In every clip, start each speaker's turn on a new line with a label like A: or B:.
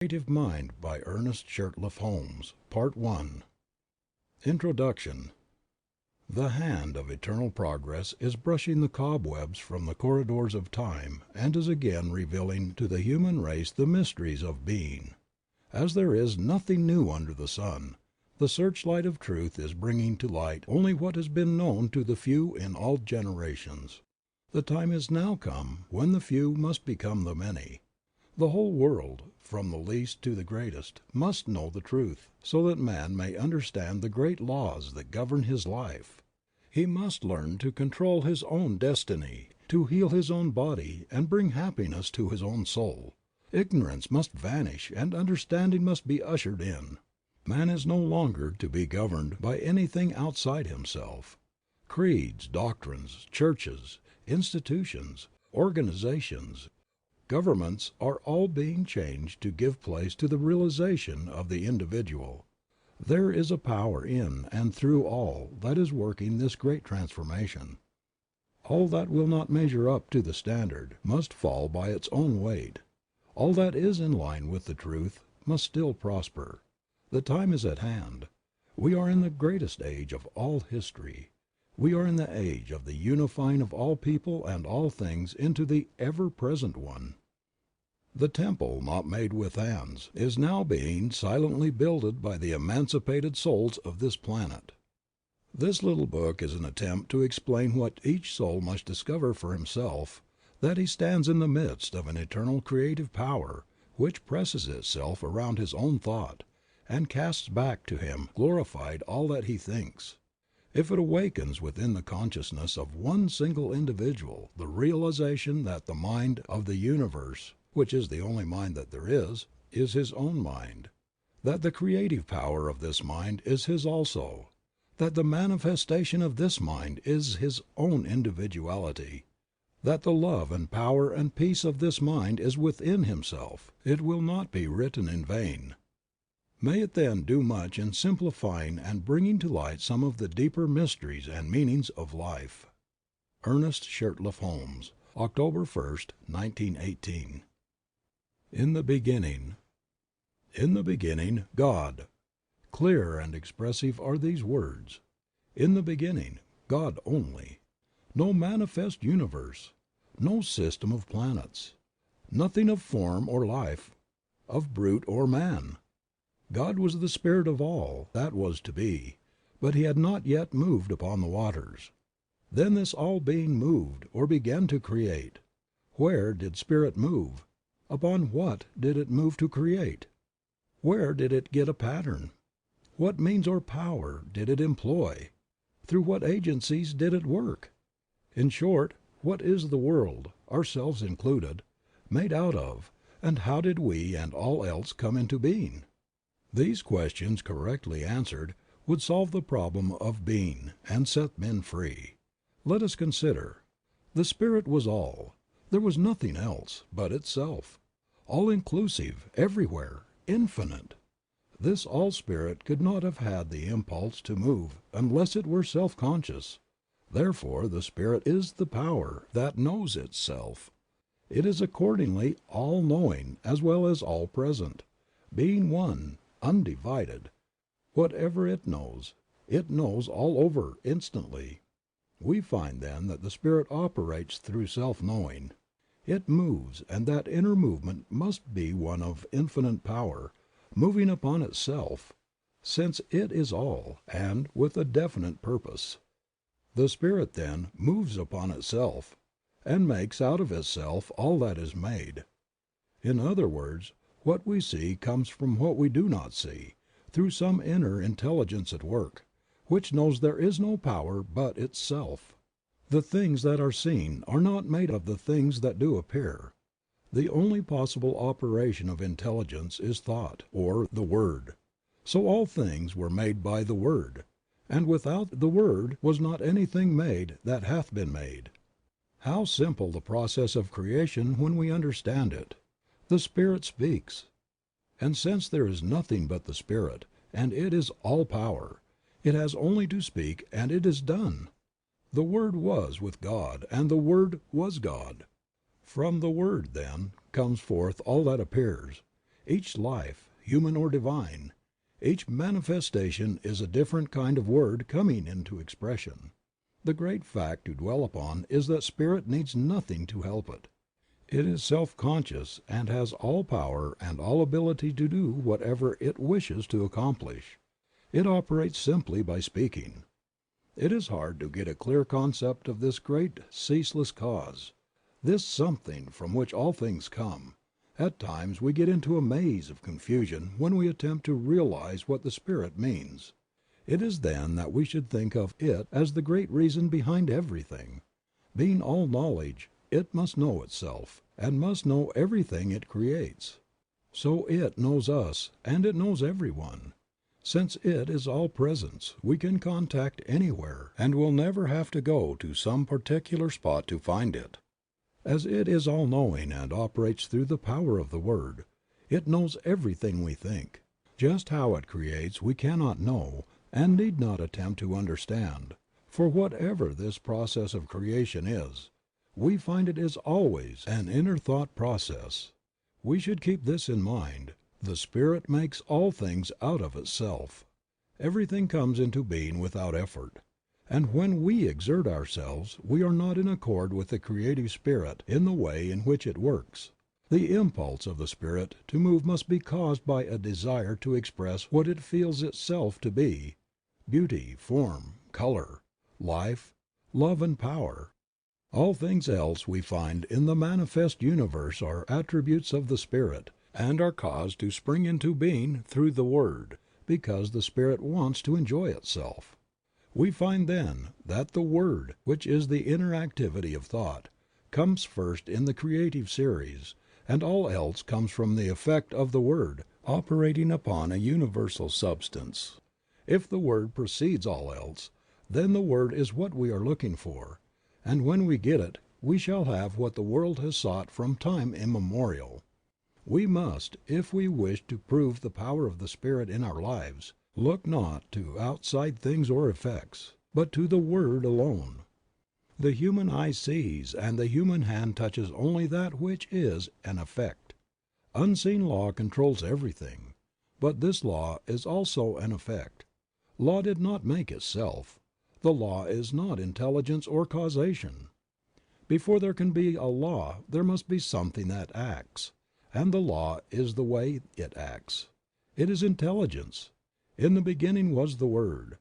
A: Creative Mind by Ernest Shurtleff Holmes Part 1 Introduction The hand of eternal progress is brushing the cobwebs from the corridors of time and is again revealing to the human race the mysteries of being. As there is nothing new under the sun, the searchlight of truth is bringing to light only what has been known to the few in all generations. The time is now come when the few must become the many. The whole world, from the least to the greatest, must know the truth, so that man may understand the great laws that govern his life. He must learn to control his own destiny, to heal his own body and bring happiness to his own soul. Ignorance must vanish and understanding must be ushered in. Man is no longer to be governed by anything outside himself. Creeds, doctrines, churches, institutions, organizations, governments are all being changed to give place to the realization of the individual. There is a power in and through all that is working this great transformation. All that will not measure up to the standard must fall by its own weight. All that is in line with the truth must still prosper. The time is at hand. We are in the greatest age of all history. We are in the age of the unifying of all people and all things into the ever-present one. The temple not made with hands is now being silently builded by the emancipated souls of this planet. This little book is an attempt to explain what each soul must discover for himself, that he stands in the midst of an eternal creative power which presses itself around his own thought, and casts back to him glorified all that he thinks. If it awakens within the consciousness of one single individual the realization that the mind of the universe, which is the only mind that there is his own mind, that the creative power of this mind is his also, that the manifestation of this mind is his own individuality, that the love and power and peace of this mind is within himself, it will not be written in vain. May it then do much in simplifying and bringing to light some of the deeper mysteries and meanings of life. Ernest Shurtleff Holmes, October 1st, 1918. In the beginning. In the beginning, God. Clear and expressive are these words. In the beginning, God only. No manifest universe, no system of planets, nothing of form or life, of brute or man. God was the spirit of all that was to be, but he had not yet moved upon the waters. Then this all being moved or began to create. Where did spirit move? Upon what did it move to create? Where did it get a pattern? What means or power did it employ? Through what agencies did it work? In short, what is the world, ourselves included, made out of, and how did we and all else come into being? These questions correctly answered would solve the problem of being and set men free. Let us consider. The Spirit was all. There was nothing else but itself. All-inclusive, everywhere, infinite. This all-spirit could not have had the impulse to move unless it were self-conscious. Therefore the Spirit is the power that knows itself. It is accordingly all-knowing as well as all-present, being one, undivided. Whatever it knows all over instantly. We find then that the Spirit operates through self-knowing. It moves, and that inner movement must be one of infinite power, moving upon itself, since it is all, and with a definite purpose. The Spirit then moves upon itself, and makes out of itself all that is made. In other words, what we see comes from what we do not see, through some inner intelligence at work, which knows there is no power but itself. The things that are seen are not made of the things that do appear. The only possible operation of intelligence is thought, or the Word. So all things were made by the Word, and without the Word was not anything made that hath been made. How simple the process of creation when we understand it. The Spirit speaks. And since there is nothing but the Spirit, and it is all power, it has only to speak and it is done. The Word was with God, and the Word was God. From the Word, then, comes forth all that appears. Each life, human or divine, each manifestation is a different kind of word coming into expression. The great fact to dwell upon is that Spirit needs nothing to help it. It is self-conscious and has all power and all ability to do whatever it wishes to accomplish. It operates simply by speaking. It is hard to get a clear concept of this great ceaseless cause, this something from which all things come. At times we get into a maze of confusion when we attempt to realize what the Spirit means. It is then that we should think of it as the great reason behind everything. Being all knowledge, it must know itself, and must know everything it creates. So it knows us, and it knows everyone. Since it is all presence, we can contact anywhere, and will never have to go to some particular spot to find it. As it is all-knowing and operates through the power of the Word, it knows everything we think. Just how it creates we cannot know, and need not attempt to understand, for whatever this process of creation is, we find it is always an inner thought process. We should keep this in mind. The Spirit makes all things out of itself. Everything comes into being without effort. And when we exert ourselves we are not in accord with the Creative Spirit in the way in which it works. The impulse of the Spirit to move must be caused by a desire to express what it feels itself to be: beauty, form, color, life, love and power. All things else we find in the manifest universe are attributes of the Spirit, and are caused to spring into being through the Word, because the Spirit wants to enjoy itself. We find then that the Word, which is the inner activity of thought, comes first in the creative series, and all else comes from the effect of the Word, operating upon a universal substance. If the Word precedes all else, then the Word is what we are looking for, and when we get it, we shall have what the world has sought from time immemorial. We must, if we wish to prove the power of the Spirit in our lives, look not to outside things or effects, but to the Word alone. The human eye sees and the human hand touches only that which is an effect. Unseen law controls everything, but this law is also an effect. Law did not make itself. The law is not intelligence or causation. Before there can be a law there must be something that acts, and the law is the way it acts. It is intelligence. In the beginning was the Word.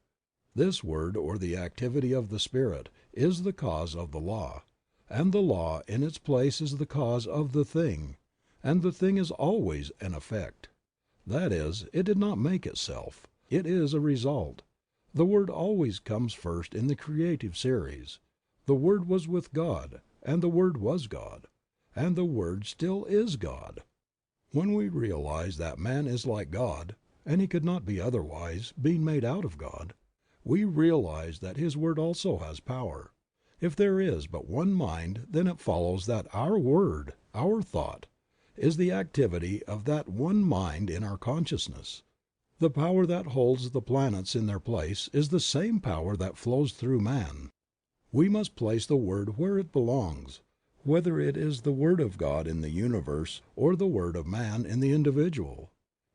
A: This Word, or the activity of the Spirit, is the cause of the law, and the law in its place is the cause of the thing, and the thing is always an effect. That is, it did not make itself. It is a result. The Word always comes first in the creative series. The Word was with God, and the Word was God, and the Word still is God. When we realize that man is like God, and he could not be otherwise, being made out of God, we realize that His Word also has power. If there is but one mind, then it follows that our word, our thought, is the activity of that one mind in our consciousness. The power that holds the planets in their place is the same power that flows through man. We must place the Word where it belongs, whether it is the Word of God in the universe or the Word of man in the individual.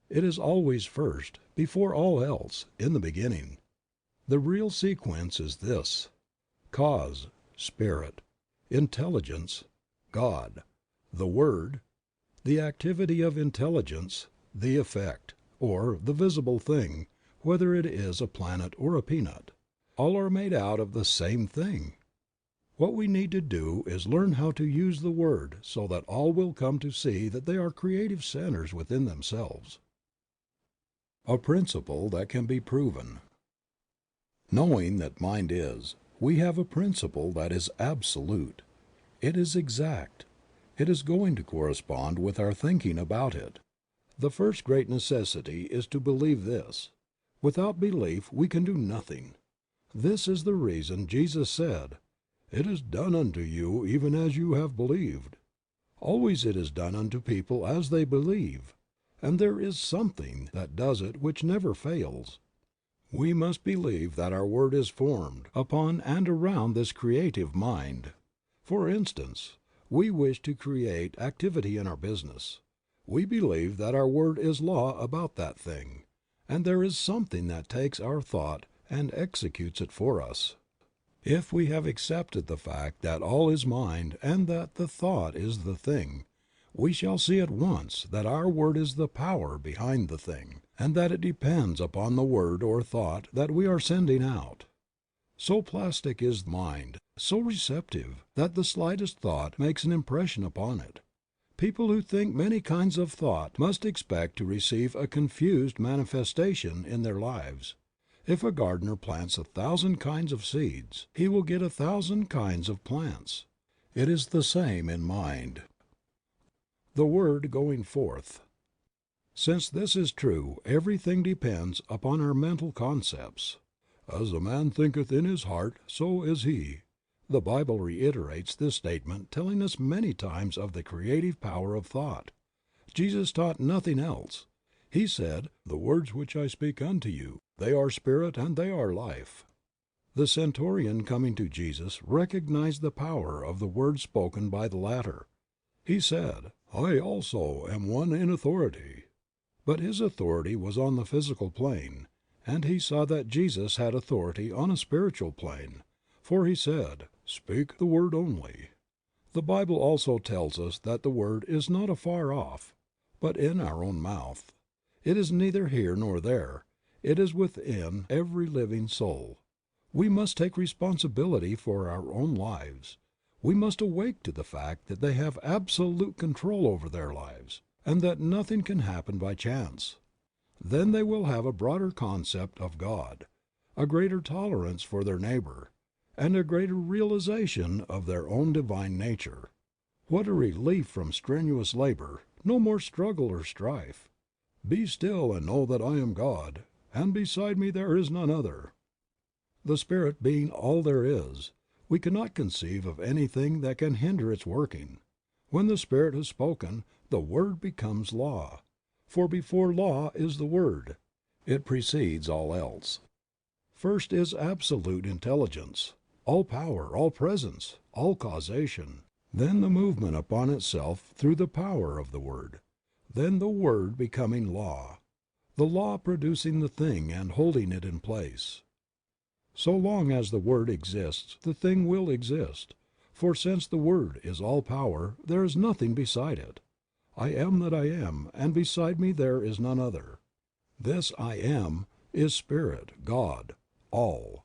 A: It is always first, before all else, in the beginning. The real sequence is this: cause, Spirit; intelligence, God; the Word; the activity of intelligence, the effect, or the visible thing, whether it is a planet or a peanut. All are made out of the same thing. What we need to do is learn how to use the Word so that all will come to see that they are creative centers within themselves. A principle that can be proven. Knowing that mind is, we have a principle that is absolute. It is exact. It is going to correspond with our thinking about it. The first great necessity is to believe this. Without belief we can do nothing. This is the reason Jesus said, "It is done unto you even as you have believed." Always it is done unto people as they believe, and there is something that does it which never fails. We must believe that our word is formed upon and around this creative mind. For instance, we wish to create activity in our business. We believe that our word is law about that thing, and there is something that takes our thought and executes it for us. If we have accepted the fact that all is mind and that the thought is the thing, we shall see at once that our word is the power behind the thing, and that it depends upon the word or thought that we are sending out. So plastic is mind, so receptive, that the slightest thought makes an impression upon it. People who think many kinds of thought must expect to receive a confused manifestation in their lives. If a gardener plants 1,000 kinds of seeds, he will get 1,000 kinds of plants. It is the same in mind. The word going forth. Since this is true, everything depends upon our mental concepts. As a man thinketh in his heart, so is he. The Bible reiterates this statement, telling us many times of the creative power of thought. Jesus taught nothing else. He said, "The words which I speak unto you, they are spirit and they are life." The centurion coming to Jesus recognized the power of the words spoken by the latter. He said, "I also am one in authority." But his authority was on the physical plane, and he saw that Jesus had authority on a spiritual plane, for he said, "Speak the word only." The Bible also tells us that the word is not afar off, but in our own mouth. It is neither here nor there. It is within every living soul. We must take responsibility for our own lives. We must awake to the fact that they have absolute control over their lives, and that nothing can happen by chance. Then they will have a broader concept of God, a greater tolerance for their neighbor, and a greater realization of their own divine nature. What a relief from strenuous labor, no more struggle or strife. "Be still and know that I am God, and beside me there is none other." The Spirit being all there is, we cannot conceive of anything that can hinder its working. When the Spirit has spoken, the Word becomes law. For before law is the Word. It precedes all else. First is absolute intelligence, all power, all presence, all causation. Then the movement upon itself through the power of the Word. Then the Word becoming law. The law producing the thing and holding it in place. So long as the Word exists, the thing will exist, for since the Word is all power, there is nothing beside it. I am that I am, and beside me there is none other. This I am is Spirit, God, all.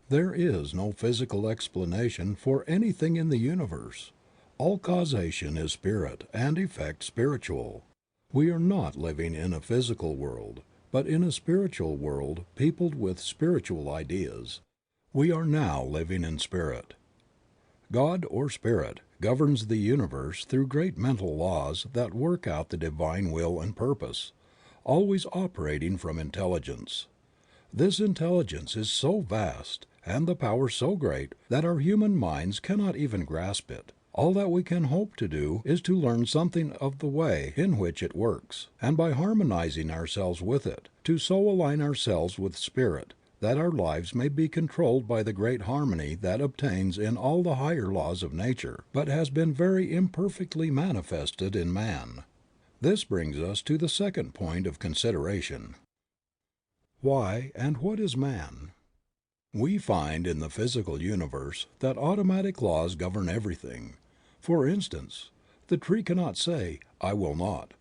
A: There is no physical explanation for anything in the universe. All causation is spirit and effect spiritual. We are not living in a physical world, but in a spiritual world peopled with spiritual ideas. We are now living in spirit. God, or Spirit, governs the universe through great mental laws that work out the divine will and purpose, always operating from intelligence. This intelligence is so vast, and the power so great, that our human minds cannot even grasp it. All that we can hope to do is to learn something of the way in which it works, and by harmonizing ourselves with it, to so align ourselves with Spirit that our lives may be controlled by the great harmony that obtains in all the higher laws of nature, but has been very imperfectly manifested in man. This brings us to the second point of consideration. Why and what is man? We find in the physical universe that automatic laws govern everything. For instance, the tree cannot say, "I will not,"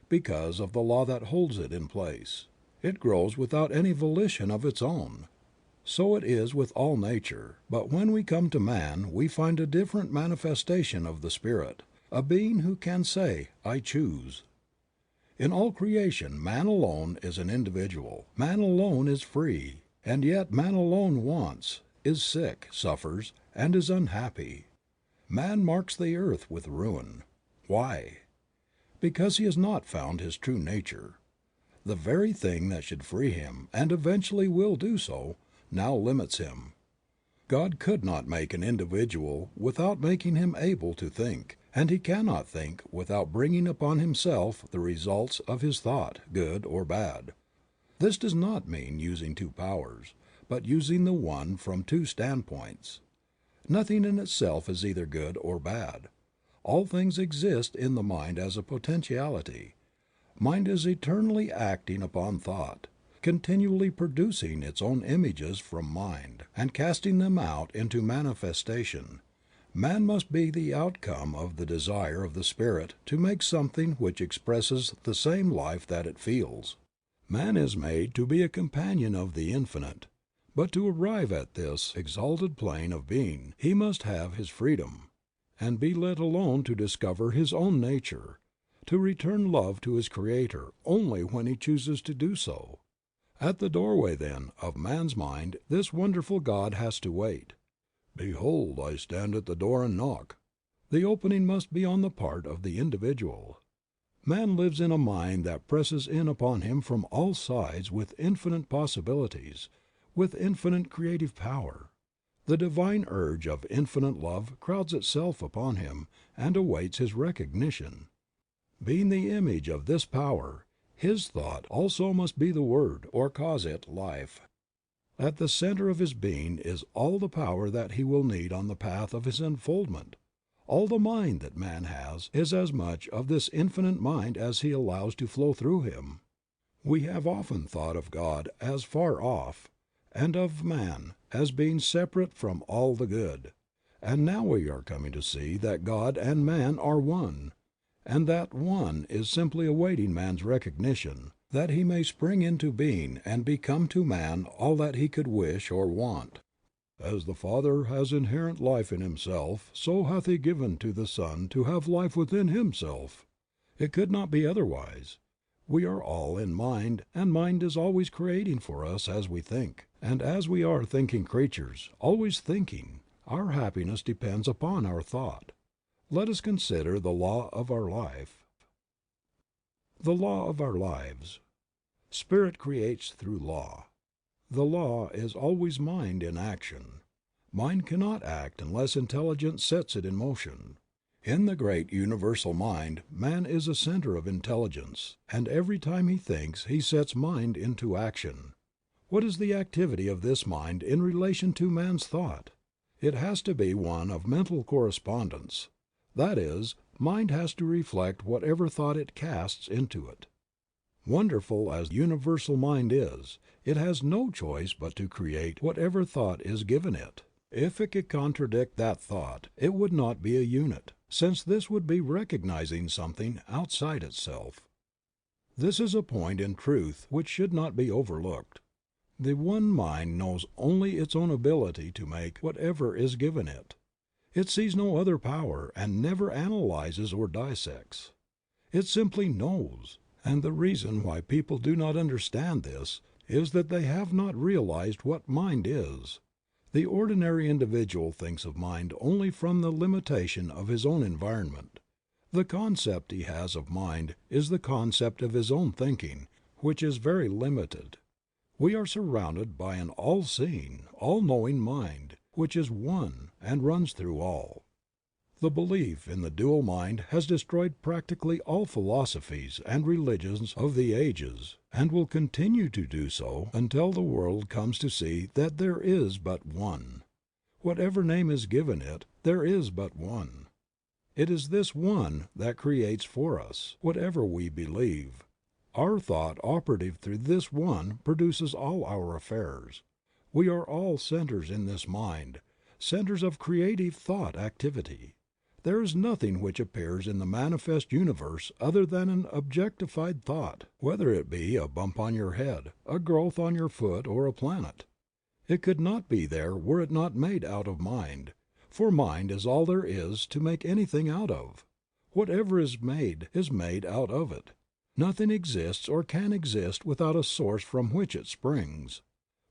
A: because of the law that holds it in place. It grows without any volition of its own. So it is with all nature, but when we come to man we find a different manifestation of the Spirit, a being who can say, "I choose." In all creation man alone is an individual, man alone is free, and yet man alone wants, is sick, suffers, and is unhappy. Man marks the earth with ruin. Why? Because he has not found his true nature. The very thing that should free him, and eventually will do so, now limits him. God could not make an individual without making him able to think, and he cannot think without bringing upon himself the results of his thought, good or bad. This does not mean using two powers, but using the one from two standpoints. Nothing in itself is either good or bad. All things exist in the mind as a potentiality, Mind is eternally acting upon thought, continually producing its own images from mind, and casting them out into manifestation. Man must be the outcome of the desire of the spirit to make something which expresses the same life that it feels. Man is made to be a companion of the Infinite, but to arrive at this exalted plane of being he must have his freedom, and be let alone to discover his own nature, to return love to his Creator only when he chooses to do so. At the doorway, then, of man's mind this wonderful God has to wait. "Behold, I stand at the door and knock." The opening must be on the part of the individual. Man lives in a mind that presses in upon him from all sides with infinite possibilities, with infinite creative power. The divine urge of infinite love crowds itself upon him and awaits his recognition. Being the image of this power, his thought also must be the word, or cause it life. At the center of his being is all the power that he will need on the path of his unfoldment. All the mind that man has is as much of this infinite mind as he allows to flow through him. We have often thought of God as far off, and of man as being separate from all the good, and now we are coming to see that God and man are one, and that one is simply awaiting man's recognition, that he may spring into being and become to man all that he could wish or want. "As the Father has inherent life in himself, so hath he given to the Son to have life within himself." It could not be otherwise. We are all in mind, and mind is always creating for us as we think, and as we are thinking creatures, always thinking, our happiness depends upon our thought. Let us consider the law of our life. The law of our lives. Spirit creates through law. The law is always mind in action. Mind cannot act unless intelligence sets it in motion. In the great universal mind, man is a center of intelligence, and every time he thinks he sets mind into action. What is the activity of this mind in relation to man's thought? It has to be one of mental correspondence. That is, mind has to reflect whatever thought it casts into it. Wonderful as universal mind is, it has no choice but to create whatever thought is given it. If it could contradict that thought, it would not be a unit, since this would be recognizing something outside itself. This is a point in truth which should not be overlooked. The one mind knows only its own ability to make whatever is given it. It sees no other power and never analyzes or dissects. It simply knows, and the reason why people do not understand this is that they have not realized what mind is. The ordinary individual thinks of mind only from the limitation of his own environment. The concept he has of mind is the concept of his own thinking, which is very limited. We are surrounded by an all-seeing, all-knowing mind, which is one and runs through all. The belief in the dual mind has destroyed practically all philosophies and religions of the ages, and will continue to do so until the world comes to see that there is but one. Whatever name is given it, there is but one. It is this one that creates for us, whatever we believe. Our thought operative through this one produces all our affairs. We are all centers in this mind, centers of creative thought activity. There is nothing which appears in the manifest universe other than an objectified thought, whether it be a bump on your head, a growth on your foot, or a planet. It could not be there were it not made out of mind, for mind is all there is to make anything out of. Whatever is made out of it. Nothing exists or can exist without a source from which it springs.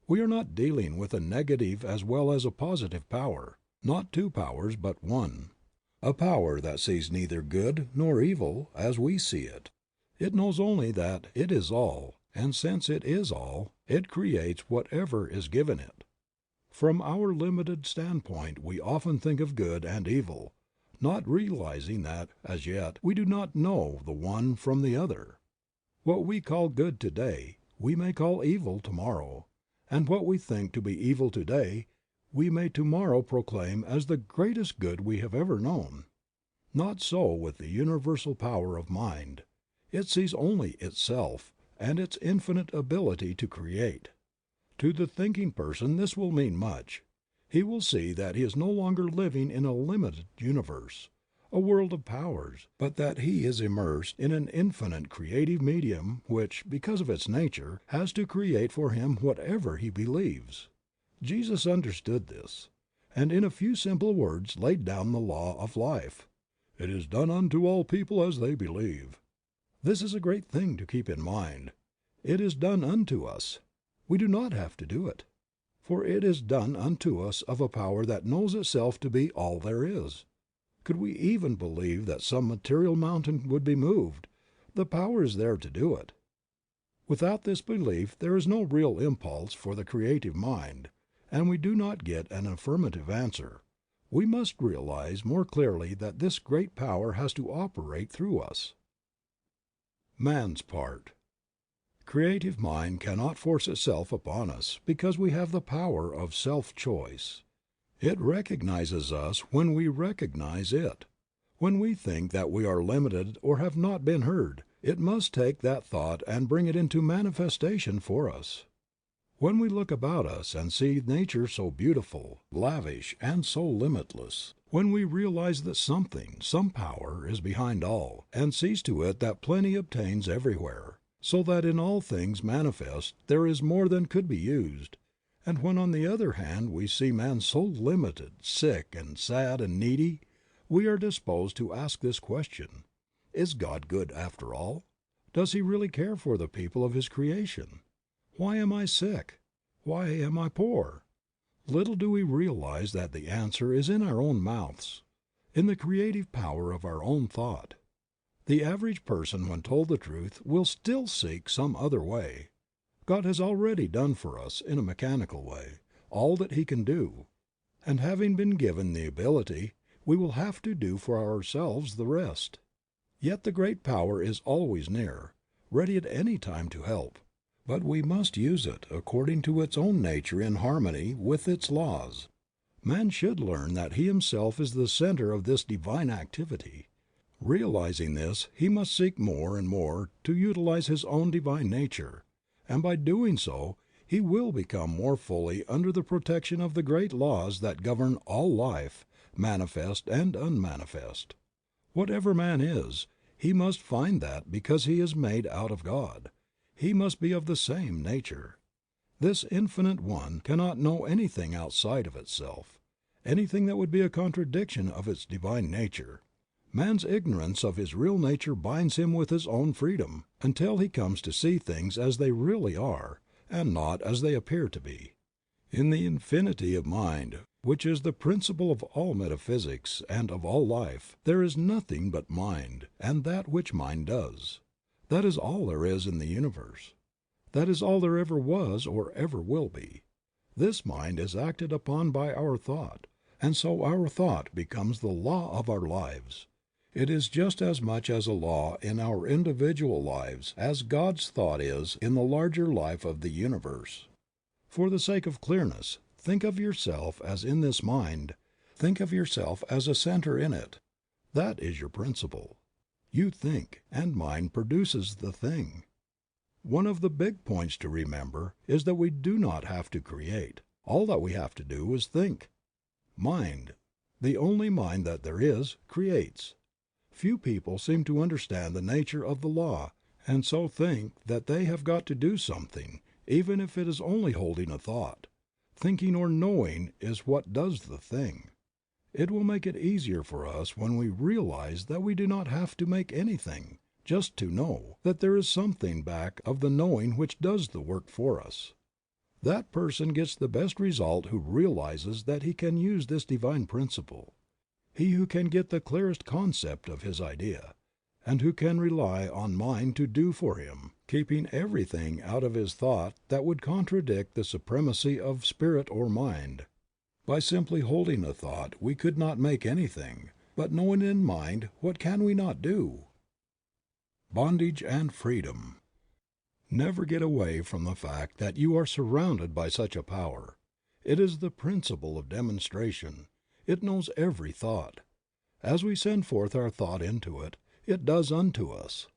A: We are not dealing with a negative as well as a positive power, not two powers but one. A power that sees neither good nor evil as we see it. It knows only that it is all, and since it is all, it creates whatever is given it. From our limited standpoint we often think of good and evil, not realizing that, as yet, we do not know the one from the other. What we call good today, we may call evil tomorrow, and what we think to be evil today, we may tomorrow proclaim as the greatest good we have ever known. Not so with the universal power of mind. It sees only itself and its infinite ability to create. To the thinking person this will mean much. He will see that he is no longer living in a limited universe, a world of powers, but that he is immersed in an infinite creative medium which, because of its nature, has to create for him whatever he believes. Jesus understood this, and in a few simple words laid down the law of life. "It is done unto all people as they believe." This is a great thing to keep in mind. It is done unto us. We do not have to do it. For it is done unto us of a power that knows itself to be all there is. Could we even believe that some material mountain would be moved, the power is there to do it. Without this belief there is no real impulse for the creative mind, and we do not get an affirmative answer. We must realize more clearly that this great power has to operate through us. Man's part. Creative mind cannot force itself upon us because we have the power of self-choice. It recognizes us when we recognize it. When we think that we are limited or have not been heard, it must take that thought and bring it into manifestation for us. When we look about us and see nature so beautiful, lavish, and so limitless, when we realize that something, some power, is behind all, and sees to it that plenty obtains everywhere, so that in all things manifest there is more than could be used, and when on the other hand we see man so limited, sick and sad and needy, we are disposed to ask this question: Is God good after all? Does He really care for the people of His creation? Why am I sick? Why am I poor? Little do we realize that the answer is in our own mouths, in the creative power of our own thought. The average person, when told the truth, will still seek some other way. God has already done for us, in a mechanical way, all that He can do, and having been given the ability, we will have to do for ourselves the rest. Yet the great power is always near, ready at any time to help, but we must use it according to its own nature in harmony with its laws. Man should learn that he himself is the center of this divine activity. Realizing this, he must seek more and more to utilize his own divine nature, and by doing so he will become more fully under the protection of the great laws that govern all life, manifest and unmanifest. Whatever man is, he must find that because he is made out of God, he must be of the same nature. This Infinite One cannot know anything outside of itself, anything that would be a contradiction of its divine nature. Man's ignorance of his real nature binds him with his own freedom, until he comes to see things as they really are, and not as they appear to be. In the infinity of mind, which is the principle of all metaphysics and of all life, there is nothing but mind, and that which mind does. That is all there is in the universe. That is all there ever was or ever will be. This mind is acted upon by our thought, and so our thought becomes the law of our lives. It is just as much as a law in our individual lives as God's thought is in the larger life of the universe. For the sake of clearness, think of yourself as in this mind, think of yourself as a center in it. That is your principle. You think, and mind produces the thing. One of the big points to remember is that we do not have to create. All that we have to do is think. Mind, the only mind that there is, creates. Few people seem to understand the nature of the law, and so think that they have got to do something, even if it is only holding a thought. Thinking or knowing is what does the thing. It will make it easier for us when we realize that we do not have to make anything, just to know that there is something back of the knowing which does the work for us. That person gets the best result who realizes that he can use this divine principle. He who can get the clearest concept of his idea, and who can rely on mind to do for him, keeping everything out of his thought that would contradict the supremacy of spirit or mind. By simply holding a thought we could not make anything, but knowing in mind, what can we not do? Bondage and freedom. Never get away from the fact that you are surrounded by such a power. It is the principle of demonstration. It knows every thought. As we send forth our thought into it, it does unto us.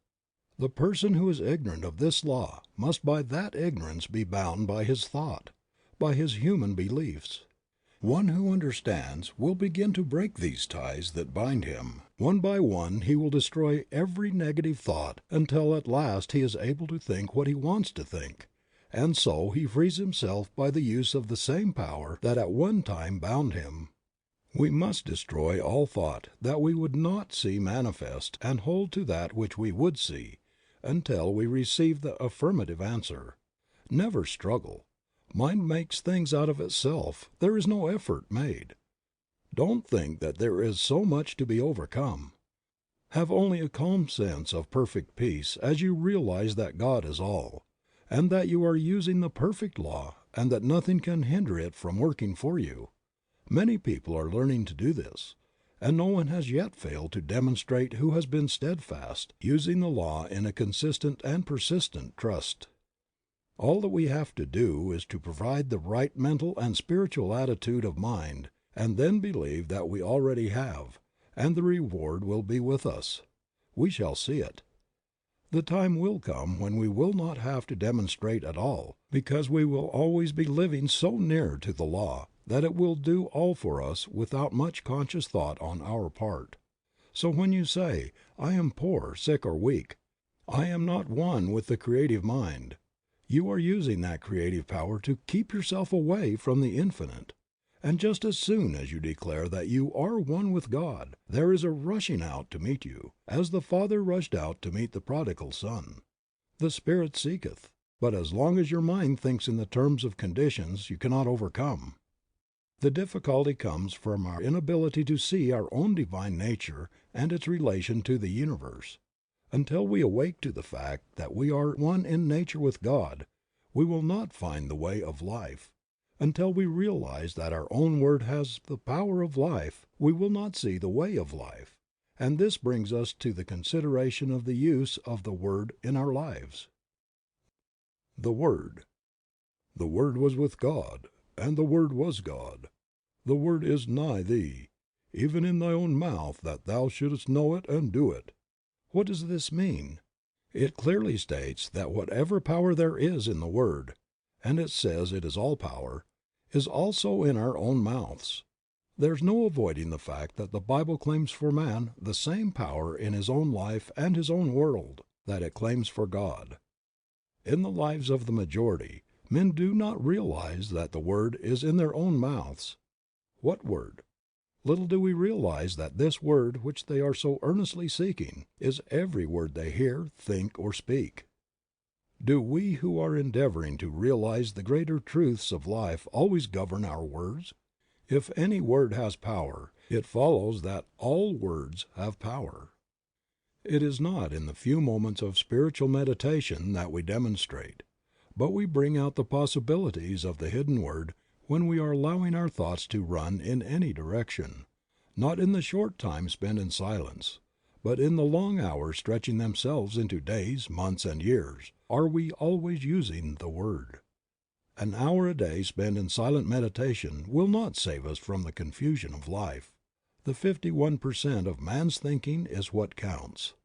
A: The person who is ignorant of this law must by that ignorance be bound by his thought, by his human beliefs. One who understands will begin to break these ties that bind him. One by one he will destroy every negative thought until at last he is able to think what he wants to think, and so he frees himself by the use of the same power that at one time bound him. We must destroy all thought that we would not see manifest and hold to that which we would see, until we receive the affirmative answer. Never struggle. Mind makes things out of itself. There is no effort made. Don't think that there is so much to be overcome. Have only a calm sense of perfect peace as you realize that God is all, and that you are using the perfect law, and that nothing can hinder it from working for you. Many people are learning to do this, and no one has yet failed to demonstrate who has been steadfast, using the law in a consistent and persistent trust. All that we have to do is to provide the right mental and spiritual attitude of mind, and then believe that we already have, and the reward will be with us. We shall see it. The time will come when we will not have to demonstrate at all, because we will always be living so near to the law that it will do all for us without much conscious thought on our part. So when you say, "I am poor, sick, or weak," I am not one with the creative mind. You are using that creative power to keep yourself away from the Infinite. And just as soon as you declare that you are one with God, there is a rushing out to meet you, as the Father rushed out to meet the prodigal son. The Spirit seeketh, but as long as your mind thinks in the terms of conditions you cannot overcome. The difficulty comes from our inability to see our own divine nature and its relation to the universe. Until we awake to the fact that we are one in nature with God, we will not find the way of life. Until we realize that our own word has the power of life, we will not see the way of life. And this brings us to the consideration of the use of the word in our lives. The Word. The Word was with God, and the Word was God. The Word is nigh thee, even in thy own mouth, that thou shouldest know it and do it. What does this mean? It clearly states that whatever power there is in the Word, and it says it is all power, is also in our own mouths. There's no avoiding the fact that the Bible claims for man the same power in his own life and his own world that it claims for God. In the lives of the majority, men do not realize that the Word is in their own mouths. What Word? Little do we realize that this word which they are so earnestly seeking is every word they hear, think, or speak. Do we who are endeavoring to realize the greater truths of life always govern our words? If any word has power, it follows that all words have power. It is not in the few moments of spiritual meditation that we demonstrate, but we bring out the possibilities of the hidden word when we are allowing our thoughts to run in any direction, not in the short time spent in silence, but in the long hours stretching themselves into days, months, and years. Are we always using the Word? An hour a day spent in silent meditation will not save us from the confusion of life. The 51% of man's thinking is what counts.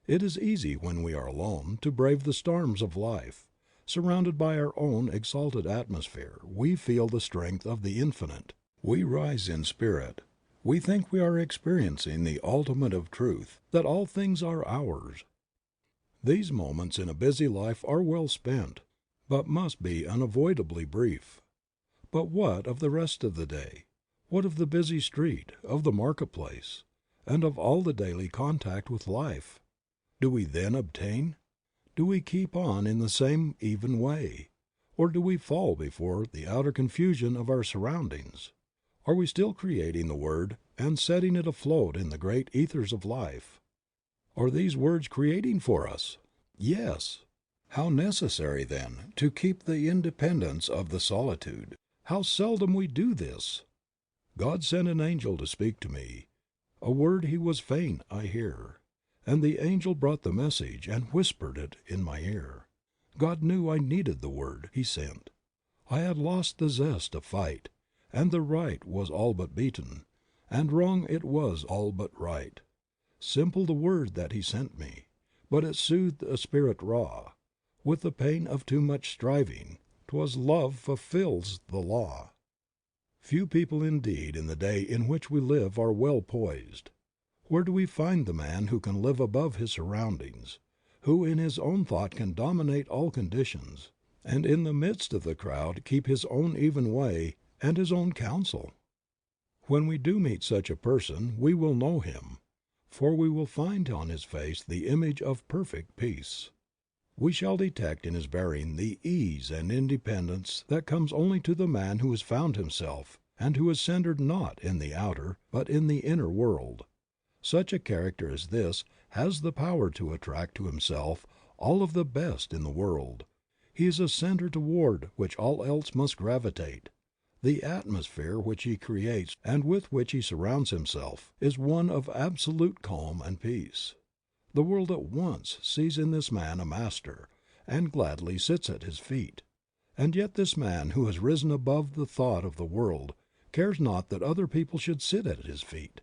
A: It is easy when we are alone to brave the storms of life. Surrounded by our own exalted atmosphere, we feel the strength of the Infinite. We rise in spirit. We think we are experiencing the ultimate of truth, that all things are ours. These moments in a busy life are well spent, but must be unavoidably brief. But what of the rest of the day? What of the busy street, of the marketplace, and of all the daily contact with life? Do we then obtain? Do we keep on in the same even way? Or do we fall before the outer confusion of our surroundings? Are we still creating the Word and setting it afloat in the great ethers of life? Are these words creating for us? Yes. How necessary, then, to keep the independence of the solitude. How seldom we do this! God sent an angel to speak to me. A word he was fain I hear. And the angel brought the message and whispered it in my ear. God knew I needed the word he sent. I had lost the zest of fight, and the right was all but beaten, and wrong it was all but right. Simple the word that he sent me, but it soothed a spirit raw with the pain of too much striving. 'Twas love fulfills the law. Few people indeed in the day in which we live are well poised. Where do we find the man who can live above his surroundings, who in his own thought can dominate all conditions, and in the midst of the crowd keep his own even way and his own counsel? When we do meet such a person we will know him, for we will find on his face the image of perfect peace. We shall detect in his bearing the ease and independence that comes only to the man who has found himself, and who is centered not in the outer but in the inner world. Such a character as this has the power to attract to himself all of the best in the world. He is a center toward which all else must gravitate. The atmosphere which he creates and with which he surrounds himself is one of absolute calm and peace. The world at once sees in this man a master, and gladly sits at his feet. And yet this man who has risen above the thought of the world cares not that other people should sit at his feet.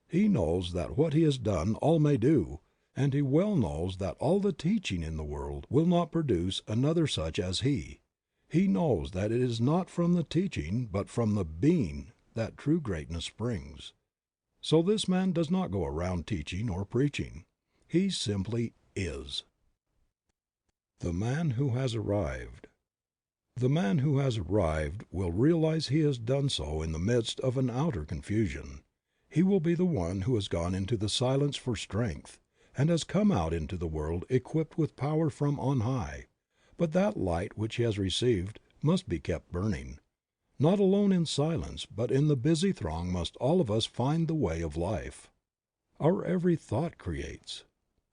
A: He knows that what he has done all may do, and he well knows that all the teaching in the world will not produce another such as he. He knows that it is not from the teaching but from the being that true greatness springs. So this man does not go around teaching or preaching. He simply is. The man who has arrived. The man who has arrived will realize he has done so in the midst of an outer confusion. He will be the one who has gone into the silence for strength, and has come out into the world equipped with power from on high. But that light which he has received must be kept burning. Not alone in silence, but in the busy throng must all of us find the way of life. Our every thought creates.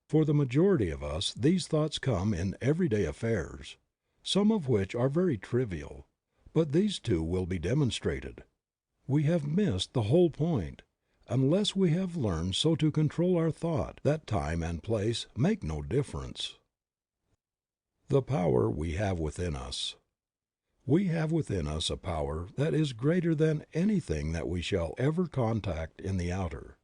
A: For the majority of us these thoughts come in everyday affairs, some of which are very trivial, but these too will be demonstrated. We have missed the whole point, unless we have learned so to control our thought that time and place make no difference. The power we have within us. We have within us a power that is greater than anything that we shall ever contact in the outer.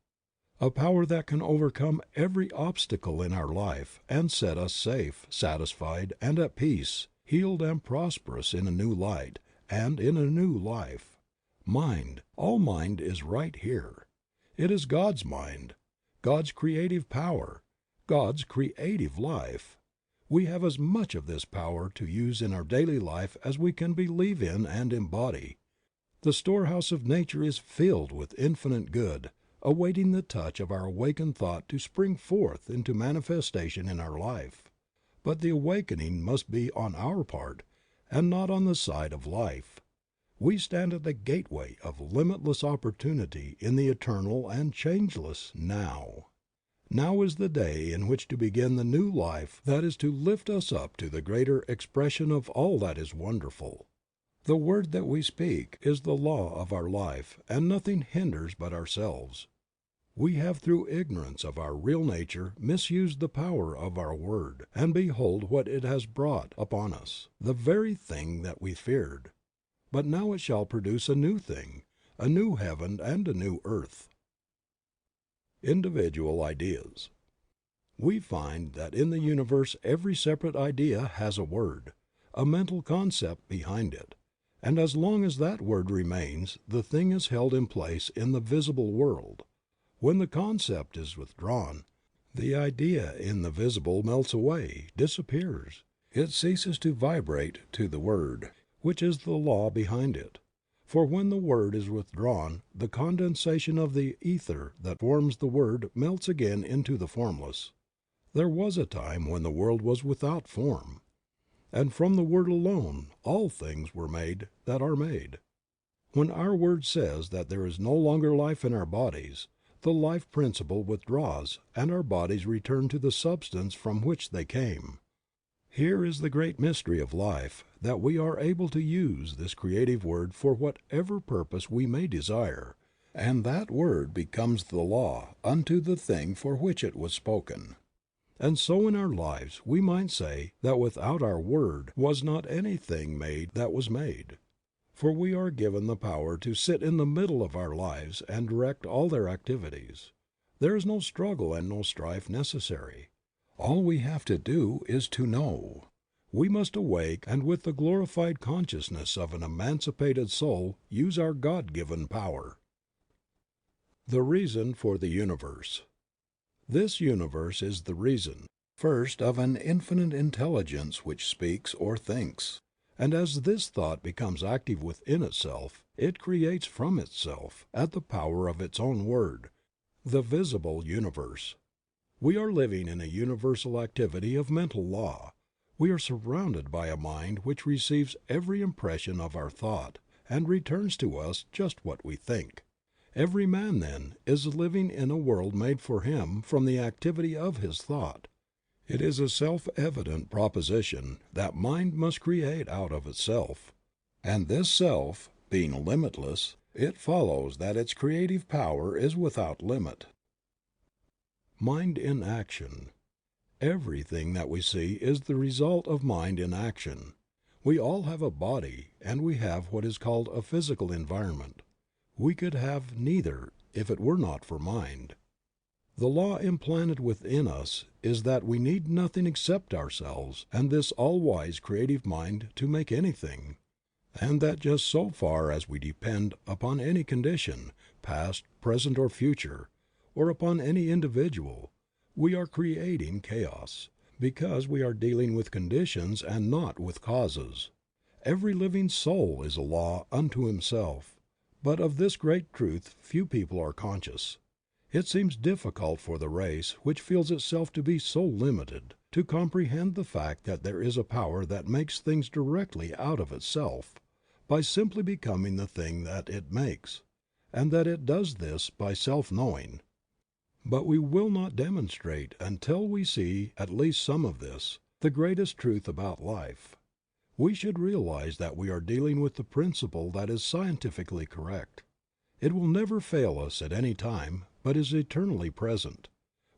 A: A power that can overcome every obstacle in our life and set us safe, satisfied, and at peace, healed and prosperous in a new light, and in a new life. Mind, all mind is right here. It is God's mind, God's creative power, God's creative life. We have as much of this power to use in our daily life as we can believe in and embody. The storehouse of nature is filled with infinite good, awaiting the touch of our awakened thought to spring forth into manifestation in our life. But the awakening must be on our part, and not on the side of life. We stand at the gateway of limitless opportunity in the eternal and changeless Now. Now is the day in which to begin the new life that is to lift us up to the greater expression of all that is wonderful. The word that we speak is the law of our life, and nothing hinders but ourselves. We have through ignorance of our real nature misused the power of our word, and behold what it has brought upon us, the very thing that we feared. But now it shall produce a new thing, a new heaven and a new earth. Individual ideas. We find that in the universe every separate idea has a word, a mental concept behind it, and as long as that word remains the thing is held in place in the visible world. When the concept is withdrawn, the idea in the visible melts away, disappears. It ceases to vibrate to the word, which is the law behind it. For when the word is withdrawn, the condensation of the ether that forms the word melts again into the formless. There was a time when the world was without form, and from the word alone all things were made that are made. When our word says that there is no longer life in our bodies, the life principle withdraws and our bodies return to the substance from which they came. Here is the great mystery of life, that we are able to use this creative word for whatever purpose we may desire, and that word becomes the law unto the thing for which it was spoken. And so in our lives we might say that without our word was not anything made that was made. For we are given the power to sit in the middle of our lives and direct all their activities. There is no struggle and no strife necessary. All we have to do is to know. We must awake and with the glorified consciousness of an emancipated soul use our God-given power. The reason for the universe. This universe is the reason, first, of an infinite intelligence which speaks or thinks, and as this thought becomes active within itself, it creates from itself, at the power of its own word, the visible universe. We are living in a universal activity of mental law. We are surrounded by a mind which receives every impression of our thought and returns to us just what we think. Every man, then, is living in a world made for him from the activity of his thought. It is a self-evident proposition that mind must create out of itself. And this self, being limitless, it follows that its creative power is without limit. Mind in action. Everything that we see is the result of mind in action. We all have a body, and we have what is called a physical environment. We could have neither if it were not for mind. The law implanted within us is that we need nothing except ourselves and this all-wise creative mind to make anything, and that just so far as we depend upon any condition, past, present, or future, or upon any individual, we are creating chaos, because we are dealing with conditions and not with causes. Every living soul is a law unto himself, but of this great truth few people are conscious. It seems difficult for the race, which feels itself to be so limited, to comprehend the fact that there is a power that makes things directly out of itself, by simply becoming the thing that it makes, and that it does this by self-knowing. But we will not demonstrate until we see at least some of this, the greatest truth about life. We should realize that we are dealing with the principle that is scientifically correct. It will never fail us at any time, but is eternally present.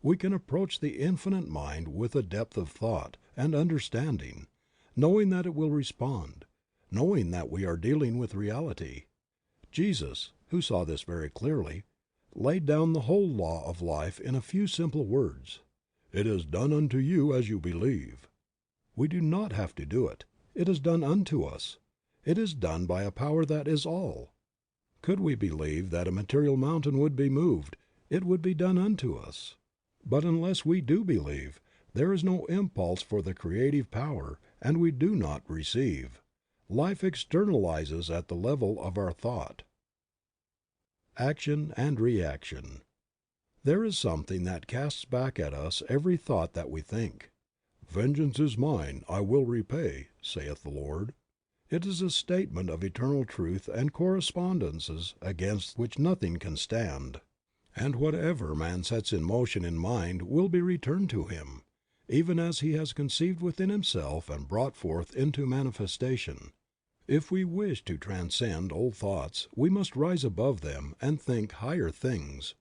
A: We can approach the infinite mind with a depth of thought and understanding, knowing that it will respond, knowing that we are dealing with reality. Jesus, who saw this very clearly, laid down the whole law of life in a few simple words. "It is done unto you as you believe." We do not have to do it. It is done unto us. It is done by a power that is all. Could we believe that a material mountain would be moved, it would be done unto us. But unless we do believe, there is no impulse for the creative power, and we do not receive. Life externalizes at the level of our thought. Action and reaction. There is something that casts back at us every thought that we think. "Vengeance is mine, I will repay, saith the Lord." It is a statement of eternal truth and correspondences against which nothing can stand. And whatever man sets in motion in mind will be returned to him, even as he has conceived within himself and brought forth into manifestation. If we wish to transcend old thoughts, we must rise above them and think higher things.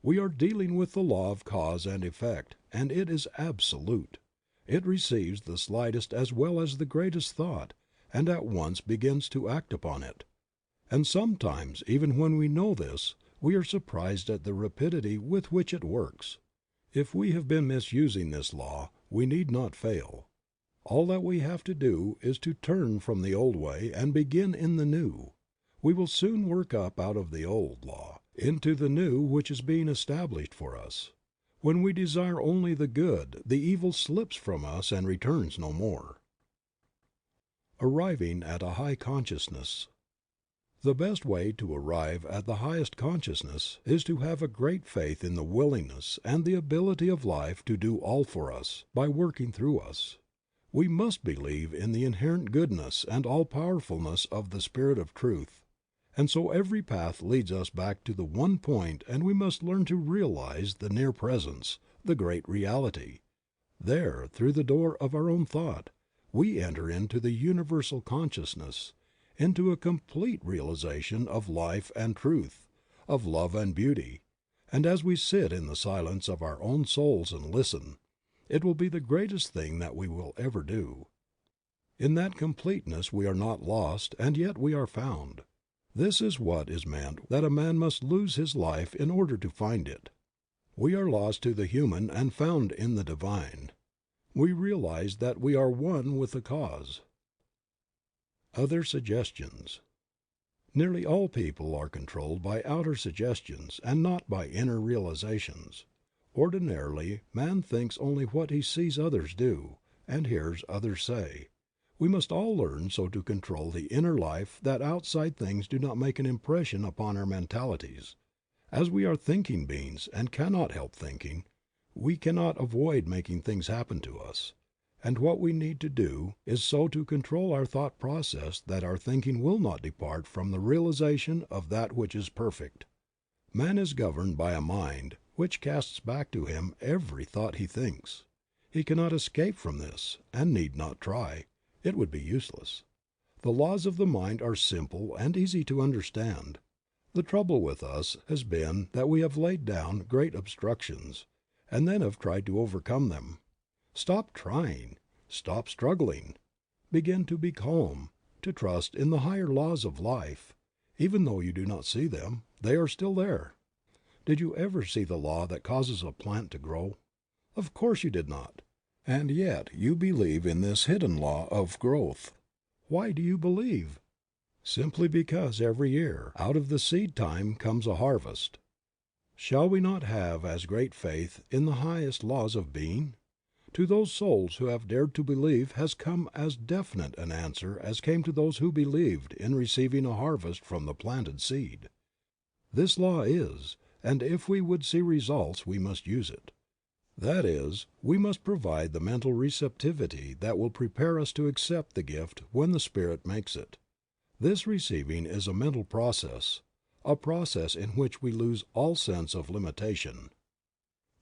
A: We are dealing with the law of cause and effect, and it is absolute. It receives the slightest as well as the greatest thought, and at once begins to act upon it. And sometimes, even when we know this, we are surprised at the rapidity with which it works. If we have been misusing this law, we need not fail. All that we have to do is to turn from the old way and begin in the new. We will soon work up out of the old law into the new which is being established for us. When we desire only the good, the evil slips from us and returns no more. Arriving at a high consciousness. The best way to arrive at the highest consciousness is to have a great faith in the willingness and the ability of life to do all for us, by working through us. We must believe in the inherent goodness and all-powerfulness of the Spirit of Truth, and so every path leads us back to the one point, and we must learn to realize the near presence, the great reality. There, through the door of our own thought, we enter into the universal consciousness, into a complete realization of life and truth, of love and beauty, and as we sit in the silence of our own souls and listen, it will be the greatest thing that we will ever do. In that completeness we are not lost, and yet we are found. This is what is meant that a man must lose his life in order to find it. We are lost to the human and found in the divine. we realize that we are one with the cause. Other suggestions. Nearly all people are controlled by outer suggestions and not by inner realizations. Ordinarily, man thinks only what he sees others do, and hears others say. We must all learn so to control the inner life that outside things do not make an impression upon our mentalities. As we are thinking beings and cannot help thinking, we cannot avoid making things happen to us. And what we need to do is so to control our thought process that our thinking will not depart from the realization of that which is perfect. Man is governed by a mind which casts back to him every thought he thinks. He cannot escape from this, and need not try. It would be useless. The laws of the mind are simple and easy to understand. The trouble with us has been that we have laid down great obstructions, and then have tried to overcome them. Stop trying. Stop struggling. Begin to be calm, to trust in the higher laws of life. Even though you do not see them, they are still there. Did you ever see the law that causes a plant to grow? Of course you did not. And yet you believe in this hidden law of growth. Why do you believe? Simply because every year out of the seed time comes a harvest. Shall we not have as great faith in the highest laws of being? To those souls who have dared to believe has come as definite an answer as came to those who believed in receiving a harvest from the planted seed. This law is, and if we would see results we must use it. That is, we must provide the mental receptivity that will prepare us to accept the gift when the Spirit makes it. This receiving is a mental process, a process in which we lose all sense of limitation.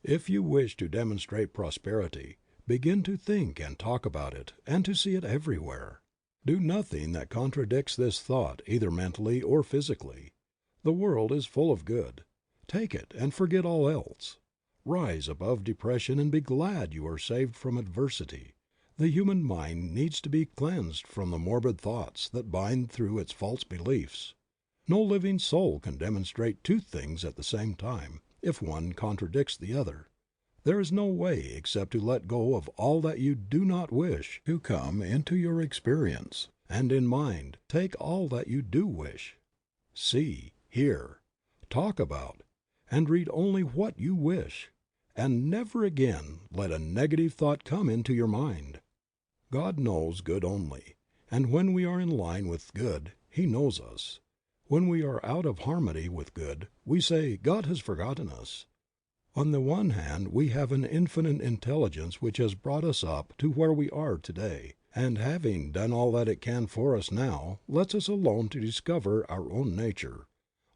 A: If you wish to demonstrate prosperity, begin to think and talk about it, and to see it everywhere. Do nothing that contradicts this thought either mentally or physically. The world is full of good. Take it and forget all else. Rise above depression and be glad you are saved from adversity. The human mind needs to be cleansed from the morbid thoughts that bind through its false beliefs. No living soul can demonstrate two things at the same time, if one contradicts the other. There is no way except to let go of all that you do not wish to come into your experience, and in mind take all that you do wish. See, hear, talk about, and read only what you wish, and never again let a negative thought come into your mind. God knows good only, and when we are in line with good, He knows us. When we are out of harmony with good, we say, God has forgotten us. On the one hand, we have an infinite intelligence which has brought us up to where we are today, and having done all that it can for us now, lets us alone to discover our own nature.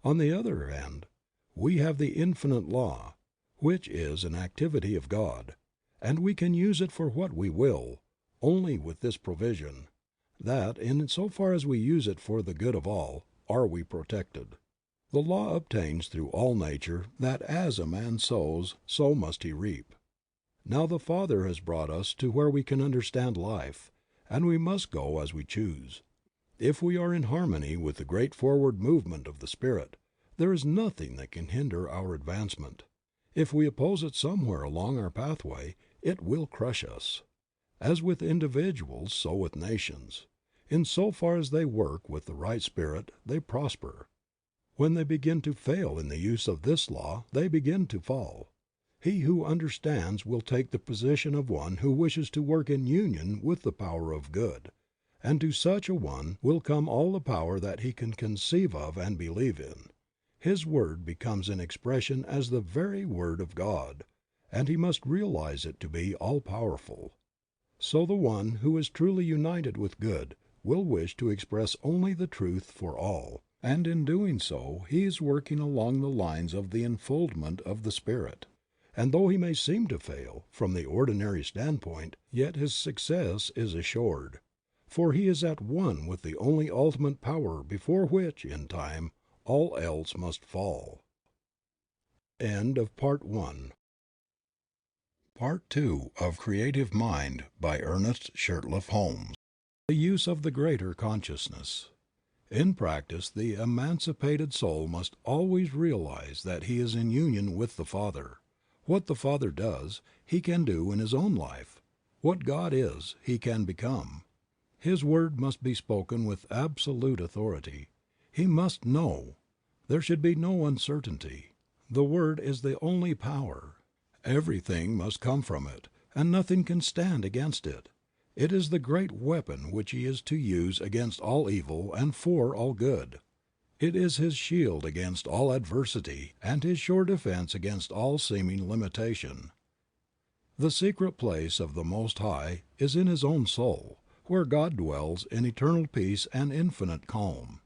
A: On the other hand, we have the infinite law, which is an activity of God, and we can use it for what we will, only with this provision, that, in so far as we use it for the good of all, are we protected. The law obtains through all nature that as a man sows, so must he reap. Now the Father has brought us to where we can understand life, and we must go as we choose. If we are in harmony with the great forward movement of the Spirit, there is nothing that can hinder our advancement. If we oppose it somewhere along our pathway, it will crush us. As with individuals, so with nations. In so far as they work with the right spirit, they prosper. When they begin to fail in the use of this law, they begin to fall. He who understands will take the position of one who wishes to work in union with the power of good, and to such a one will come all the power that he can conceive of and believe in. His word becomes an expression as the very word of God, and he must realize it to be all-powerful. So the one who is truly united with good will wish to express only the truth for all, and in doing so he is working along the lines of the enfoldment of the Spirit. And though he may seem to fail, from the ordinary standpoint, yet his success is assured, for he is at one with the only ultimate power before which, in time, all else must fall. End of Part 1. Part 2 of Creative Mind by Ernest Shurtleff Holmes. The use of the greater consciousness. In practice, the emancipated soul must always realize that he is in union with the Father. What the Father does, he can do in his own life. What God is, he can become. His word must be spoken with absolute authority. He must know. There should be no uncertainty. The word is the only power. Everything must come from it, and nothing can stand against it. It is the great weapon which he is to use against all evil and for all good. It is his shield against all adversity and his sure defense against all seeming limitation. The secret place of the Most High is in his own soul, where God dwells in eternal peace and infinite calm.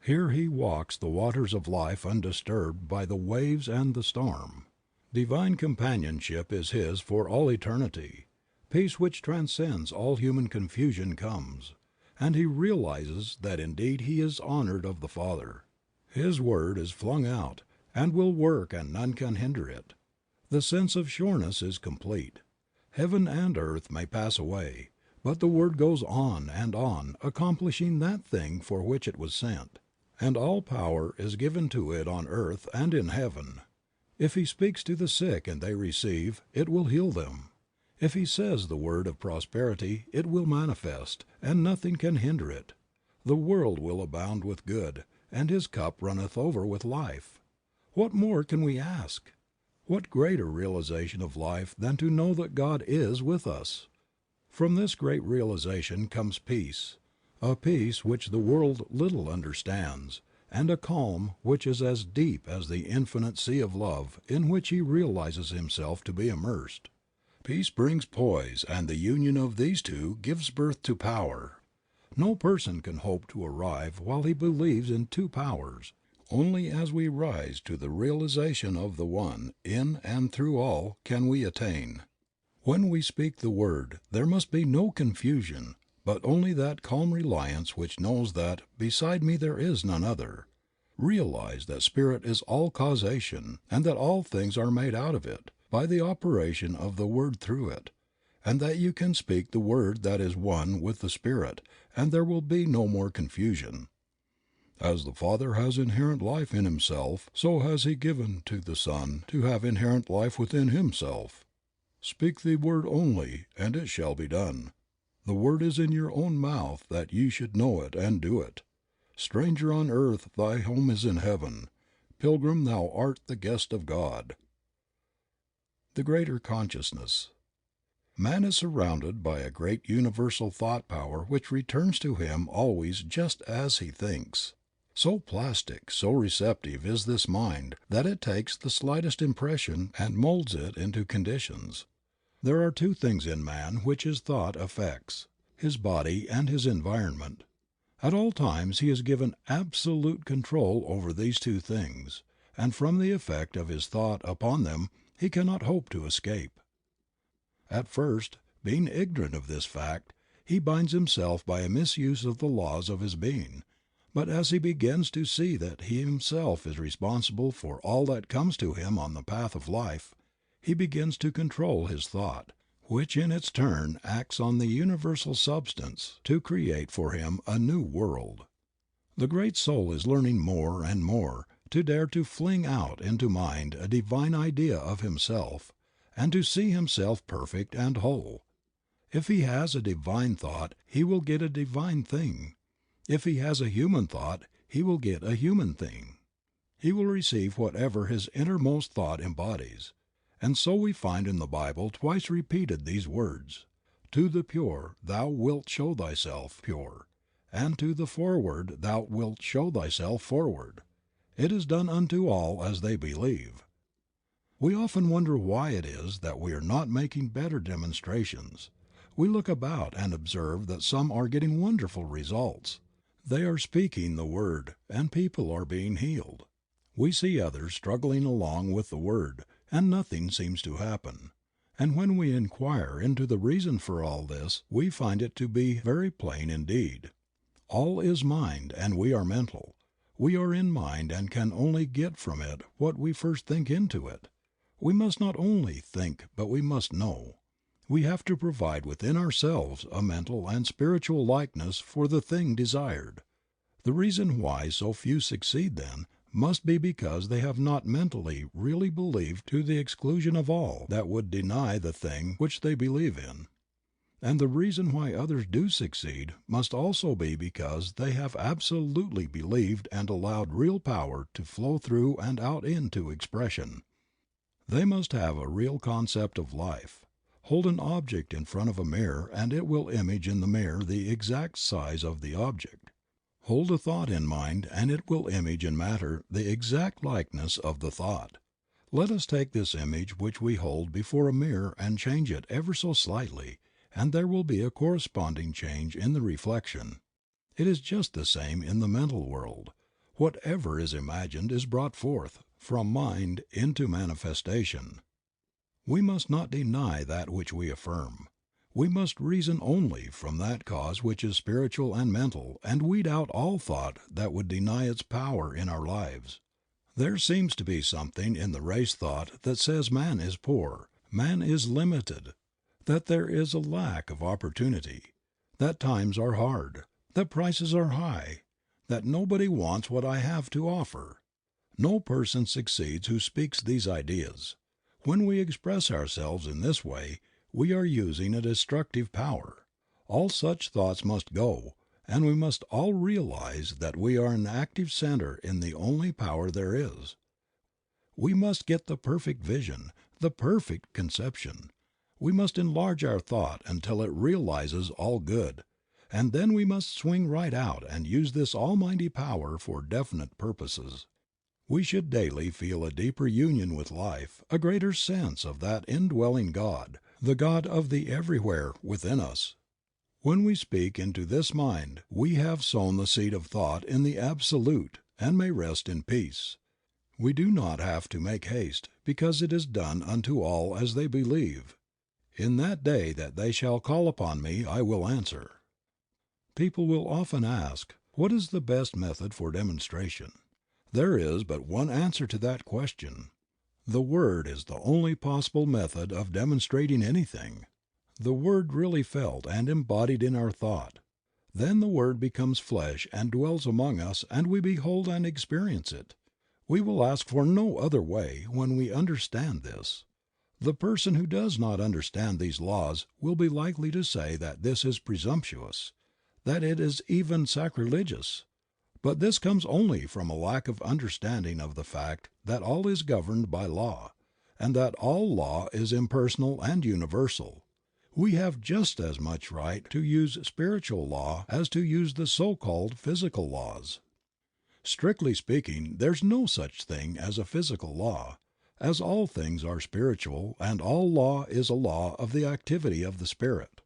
A: Here he walks the waters of life undisturbed by the waves and the storm. Divine companionship is his for all eternity. Peace which transcends all human confusion comes, and he realizes that indeed he is honored of the Father. His word is flung out, and will work and none can hinder it. The sense of sureness is complete. Heaven and earth may pass away, but the word goes on, accomplishing that thing for which it was sent, and all power is given to it on earth and in heaven. If he speaks to the sick and they receive, it will heal them. If he says the word of prosperity, it will manifest, and nothing can hinder it. The world will abound with good, and his cup runneth over with life. What more can we ask? What greater realization of life than to know that God is with us? From this great realization comes peace, a peace which the world little understands, and a calm which is as deep as the infinite sea of love in which he realizes himself to be immersed. Peace brings poise, and the union of these two gives birth to power. No person can hope to arrive while he believes in two powers. Only as we rise to the realization of the one, in and through all, can we attain. When we speak the word, there must be no confusion, but only that calm reliance which knows that beside me there is none other. Realize that Spirit is all causation, and that all things are made out of it, by the operation of the word through it, and that you can speak the word that is one with the Spirit, and there will be no more confusion. As the Father has inherent life in himself, so has he given to the Son to have inherent life within himself. Speak the word only, and it shall be done. The word is in your own mouth that ye should know it and do it. Stranger on earth, thy home is in heaven. Pilgrim, thou art the guest of God. The greater consciousness. Man is surrounded by a great universal thought power which returns to him always just as he thinks. So plastic, so receptive is this mind that it takes the slightest impression and molds it into conditions. There are two things in man which his thought affects, his body and his environment. At all times he is given absolute control over these two things, and from the effect of his thought upon them he cannot hope to escape. At first, being ignorant of this fact, he binds himself by a misuse of the laws of his being. But as he begins to see that he himself is responsible for all that comes to him on the path of life, he begins to control his thought, which in its turn acts on the universal substance to create for him a new world. The great soul is learning more and more to dare to fling out into mind a divine idea of himself, and to see himself perfect and whole. If he has a divine thought he will get a divine thing. If he has a human thought, he will get a human thing. He will receive whatever his innermost thought embodies. And so we find in the Bible twice repeated these words, "To the pure thou wilt show thyself pure, and to the forward thou wilt show thyself forward. It is done unto all as they believe." We often wonder why it is that we are not making better demonstrations. We look about and observe that some are getting wonderful results. They are speaking the word, and people are being healed. We see others struggling along with the word, and nothing seems to happen. And when we inquire into the reason for all this we find it to be very plain indeed. All is mind, and we are mental. We are in mind and can only get from it what we first think into it. We must not only think, but we must know. We have to provide within ourselves a mental and spiritual likeness for the thing desired. The reason why so few succeed then must be because they have not mentally really believed to the exclusion of all that would deny the thing which they believe in. And the reason why others do succeed must also be because they have absolutely believed and allowed real power to flow through and out into expression. They must have a real concept of life. Hold an object in front of a mirror and it will image in the mirror the exact size of the object. Hold a thought in mind and it will image in matter the exact likeness of the thought. Let us take this image which we hold before a mirror and change it ever so slightly, and there will be a corresponding change in the reflection. It is just the same in the mental world. Whatever is imagined is brought forth, from mind, into manifestation. We must not deny that which we affirm. We must reason only from that cause which is spiritual and mental and weed out all thought that would deny its power in our lives. There seems to be something in the race thought that says man is poor, man is limited, that there is a lack of opportunity, that times are hard, that prices are high, that nobody wants what I have to offer. No person succeeds who speaks these ideas. When we express ourselves in this way, we are using a destructive power. All such thoughts must go, and we must all realize that we are an active center in the only power there is. We must get the perfect vision, the perfect conception. We must enlarge our thought until it realizes all good, and then we must swing right out and use this almighty power for definite purposes. We should daily feel a deeper union with life, a greater sense of that indwelling God, the God of the everywhere within us. When we speak into this mind we have sown the seed of thought in the Absolute and may rest in peace. We do not have to make haste, because it is done unto all as they believe. In that day that they shall call upon me I will answer. People will often ask, what is the best method for demonstration? There is but one answer to that question. The Word is the only possible method of demonstrating anything. The Word really felt and embodied in our thought. Then the Word becomes flesh and dwells among us and we behold and experience it. We will ask for no other way when we understand this. The person who does not understand these laws will be likely to say that this is presumptuous, that it is even sacrilegious. But this comes only from a lack of understanding of the fact that all is governed by law, and that all law is impersonal and universal. We have just as much right to use spiritual law as to use the so-called physical laws. Strictly speaking, there's no such thing as a physical law, as all things are spiritual and all law is a law of the activity of the Spirit.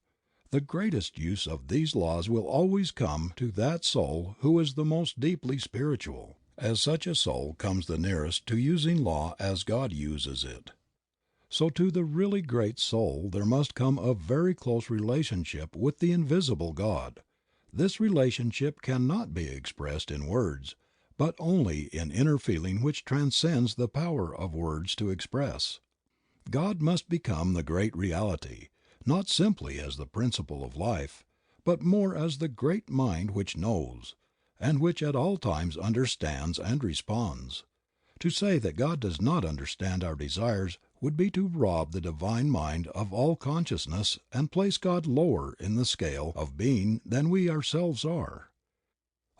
A: The greatest use of these laws will always come to that soul who is the most deeply spiritual, as such a soul comes the nearest to using law as God uses it. So to the really great soul there must come a very close relationship with the invisible God. This relationship cannot be expressed in words, but only in inner feeling which transcends the power of words to express. God must become the great reality, not simply as the principle of life, but more as the great mind which knows, and which at all times understands and responds. To say that God does not understand our desires would be to rob the Divine Mind of all consciousness and place God lower in the scale of being than we ourselves are.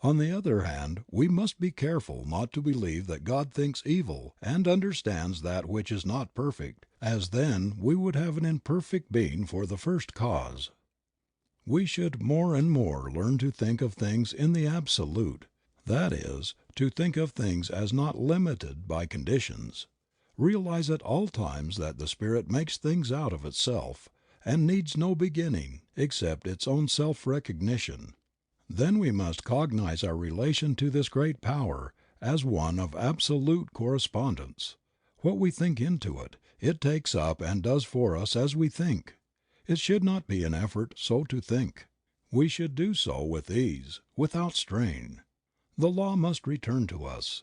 A: On the other hand, we must be careful not to believe that God thinks evil and understands that which is not perfect, as then we would have an imperfect being for the first cause. We should more and more learn to think of things in the absolute, that is, to think of things as not limited by conditions. Realize at all times that the Spirit makes things out of itself, and needs no beginning except its own self-recognition. Then we must cognize our relation to this great power as one of absolute correspondence. What we think into it, it takes up and does for us as we think. It should not be an effort so to think. We should do so with ease, without strain. The law must return to us.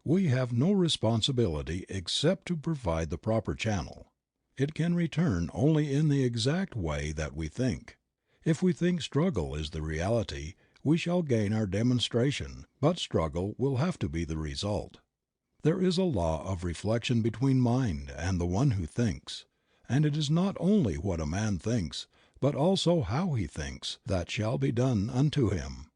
A: We have no responsibility except to provide the proper channel. It can return only in the exact way that we think. If we think struggle is the reality, we shall gain our demonstration, but struggle will have to be the result. There is a law of reflection between mind and the one who thinks, and it is not only what a man thinks, but also how he thinks that shall be done unto him.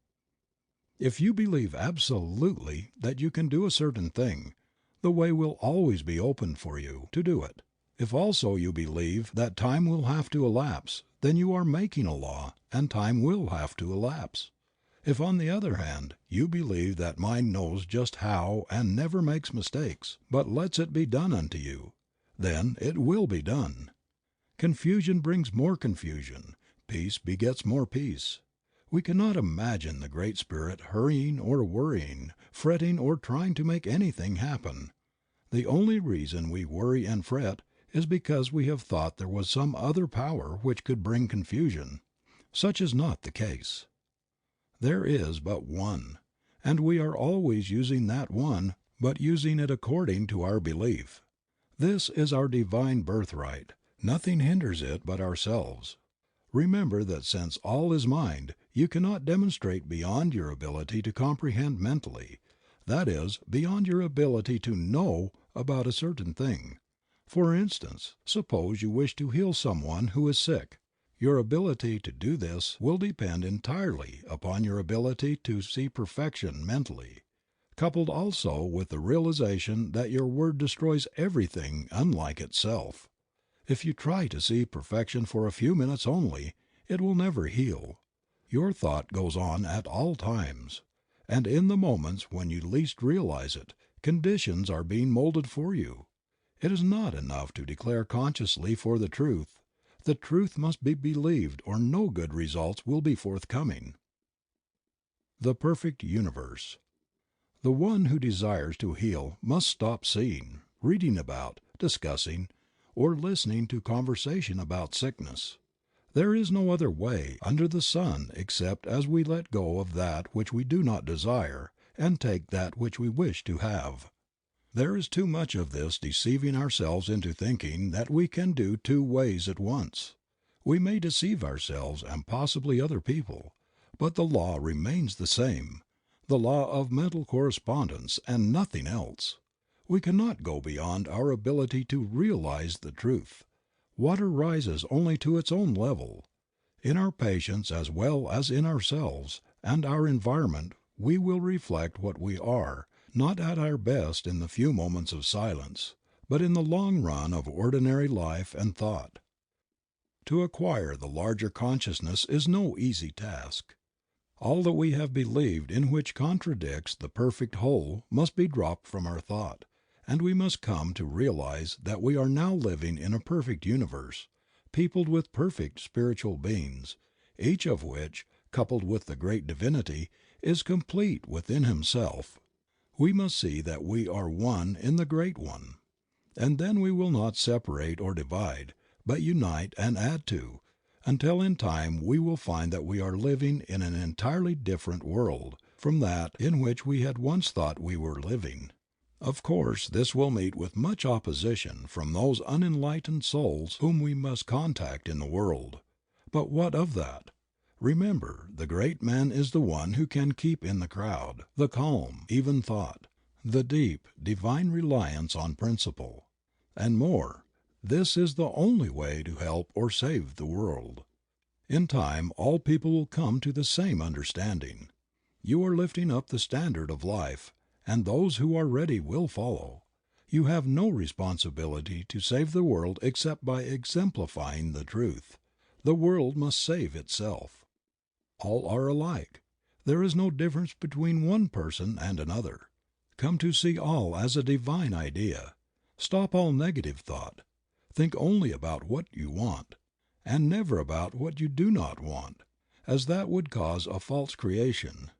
A: If you believe absolutely that you can do a certain thing, the way will always be open for you to do it. If also you believe that time will have to elapse, then you are making a law, and time will have to elapse. If, on the other hand, you believe that mind knows just how and never makes mistakes, but lets it be done unto you, then it will be done. Confusion brings more confusion. Peace begets more peace. We cannot imagine the Great Spirit hurrying or worrying, fretting or trying to make anything happen. The only reason we worry and fret is because we have thought there was some other power which could bring confusion. Such is not the case. There is but one, and we are always using that one, but using it according to our belief. This is our divine birthright. Nothing hinders it but ourselves. Remember that since all is mind, you cannot demonstrate beyond your ability to comprehend mentally, that is, beyond your ability to know about a certain thing. For instance, suppose you wish to heal someone who is sick. Your ability to do this will depend entirely upon your ability to see perfection mentally, coupled also with the realization that your word destroys everything unlike itself. If you try to see perfection for a few minutes only, it will never heal. Your thought goes on at all times, and in the moments when you least realize it, conditions are being molded for you. It is not enough to declare consciously for the truth. The truth must be believed or no good results will be forthcoming. The perfect universe. The one who desires to heal must stop seeing, reading about, discussing, or listening to conversation about sickness. There is no other way under the sun except as we let go of that which we do not desire and take that which we wish to have. There is too much of this deceiving ourselves into thinking that we can do two ways at once. We may deceive ourselves and possibly other people, but the law remains the same, the law of mental correspondence and nothing else. We cannot go beyond our ability to realize the truth. Water rises only to its own level. In our patients as well as in ourselves and our environment we will reflect what we are, not at our best in the few moments of silence, but in the long run of ordinary life and thought. To acquire the larger consciousness is no easy task. All that we have believed in which contradicts the perfect whole must be dropped from our thought, and we must come to realize that we are now living in a perfect universe, peopled with perfect spiritual beings, each of which, coupled with the great divinity, is complete within himself. We must see that we are one in the Great One. And then we will not separate or divide, but unite and add to, until in time we will find that we are living in an entirely different world from that in which we had once thought we were living. Of course this will meet with much opposition from those unenlightened souls whom we must contact in the world. But what of that? Remember, the great man is the one who can keep in the crowd the calm, even thought, the deep, divine reliance on principle. And more, this is the only way to help or save the world. In time all people will come to the same understanding. You are lifting up the standard of life, and those who are ready will follow. You have no responsibility to save the world except by exemplifying the truth. The world must save itself. All are alike. There is no difference between one person and another. Come to see all as a divine idea. Stop all negative thought. Think only about what you want, and never about what you do not want, as that would cause a false creation.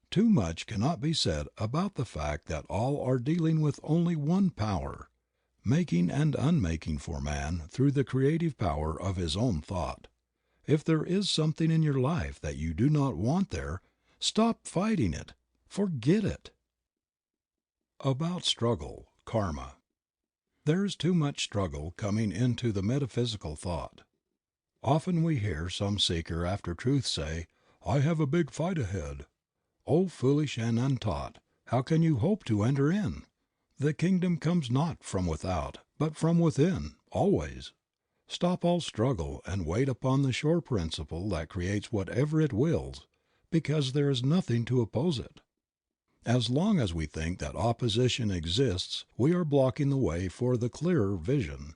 A: Too much cannot be said about the fact that all are dealing with only one power, making and unmaking for man through the creative power of his own thought. If there is something in your life that you do not want there, stop fighting it. Forget it. About struggle, karma. There is too much struggle coming into the metaphysical thought. Often we hear some seeker after truth say, "I have a big fight ahead." O foolish and untaught, how can you hope to enter in? The kingdom comes not from without, but from within, always. Stop all struggle and wait upon the sure principle that creates whatever it wills, because there is nothing to oppose it. As long as we think that opposition exists we are blocking the way for the clearer vision.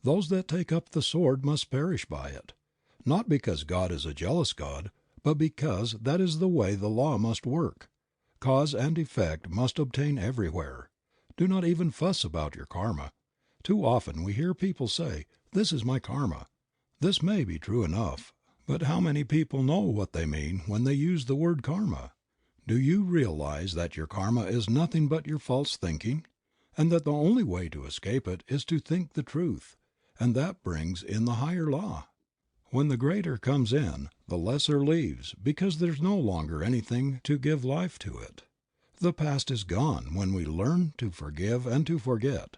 A: Those that take up the sword must perish by it, not because God is a jealous God, but because that is the way the law must work. Cause and effect must obtain everywhere. Do not even fuss about your karma. Too often we hear people say, "This is my karma." This may be true enough, but how many people know what they mean when they use the word karma? Do you realize that your karma is nothing but your false thinking, and that the only way to escape it is to think the truth, and that brings in the higher law? When the greater comes in, the lesser leaves because there's no longer anything to give life to it. The past is gone when we learn to forgive and to forget.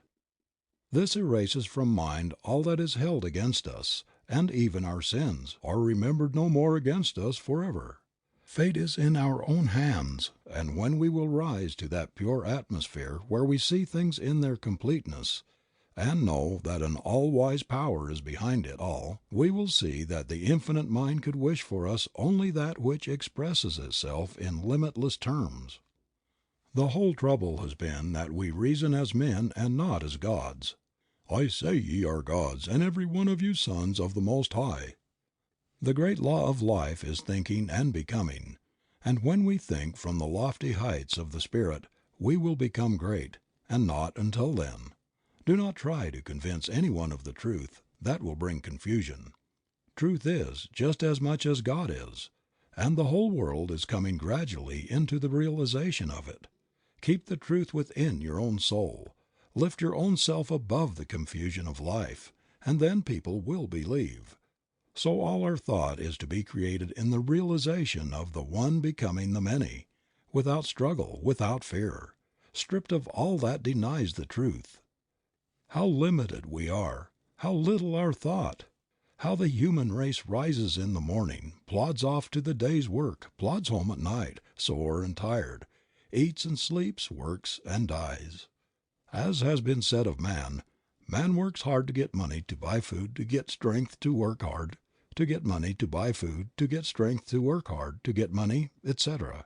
A: This erases from mind all that is held against us, and even our sins are remembered no more against us forever. Fate is in our own hands, and when we will rise to that pure atmosphere where we see things in their completeness, and know that an all-wise power is behind it all, we will see that the Infinite Mind could wish for us only that which expresses itself in limitless terms. The whole trouble has been that we reason as men and not as gods. "I say ye are gods, and every one of you sons of the Most High." The great law of life is thinking and becoming, and when we think from the lofty heights of the Spirit we will become great, and not until then. Do not try to convince anyone of the truth; that will bring confusion. Truth is, just as much as God is, and the whole world is coming gradually into the realization of it. Keep the truth within your own soul. Lift your own self above the confusion of life, and then people will believe. So all our thought is to be created in the realization of the One becoming the Many, without struggle, without fear, stripped of all that denies the truth. How limited we are, how little our thought! How the human race rises in the morning, plods off to the day's work, plods home at night, sore and tired, eats and sleeps, works and dies. As has been said of man, man works hard to get money to buy food to get strength to work hard, to get money to buy food to get strength to work hard, to get money, etc.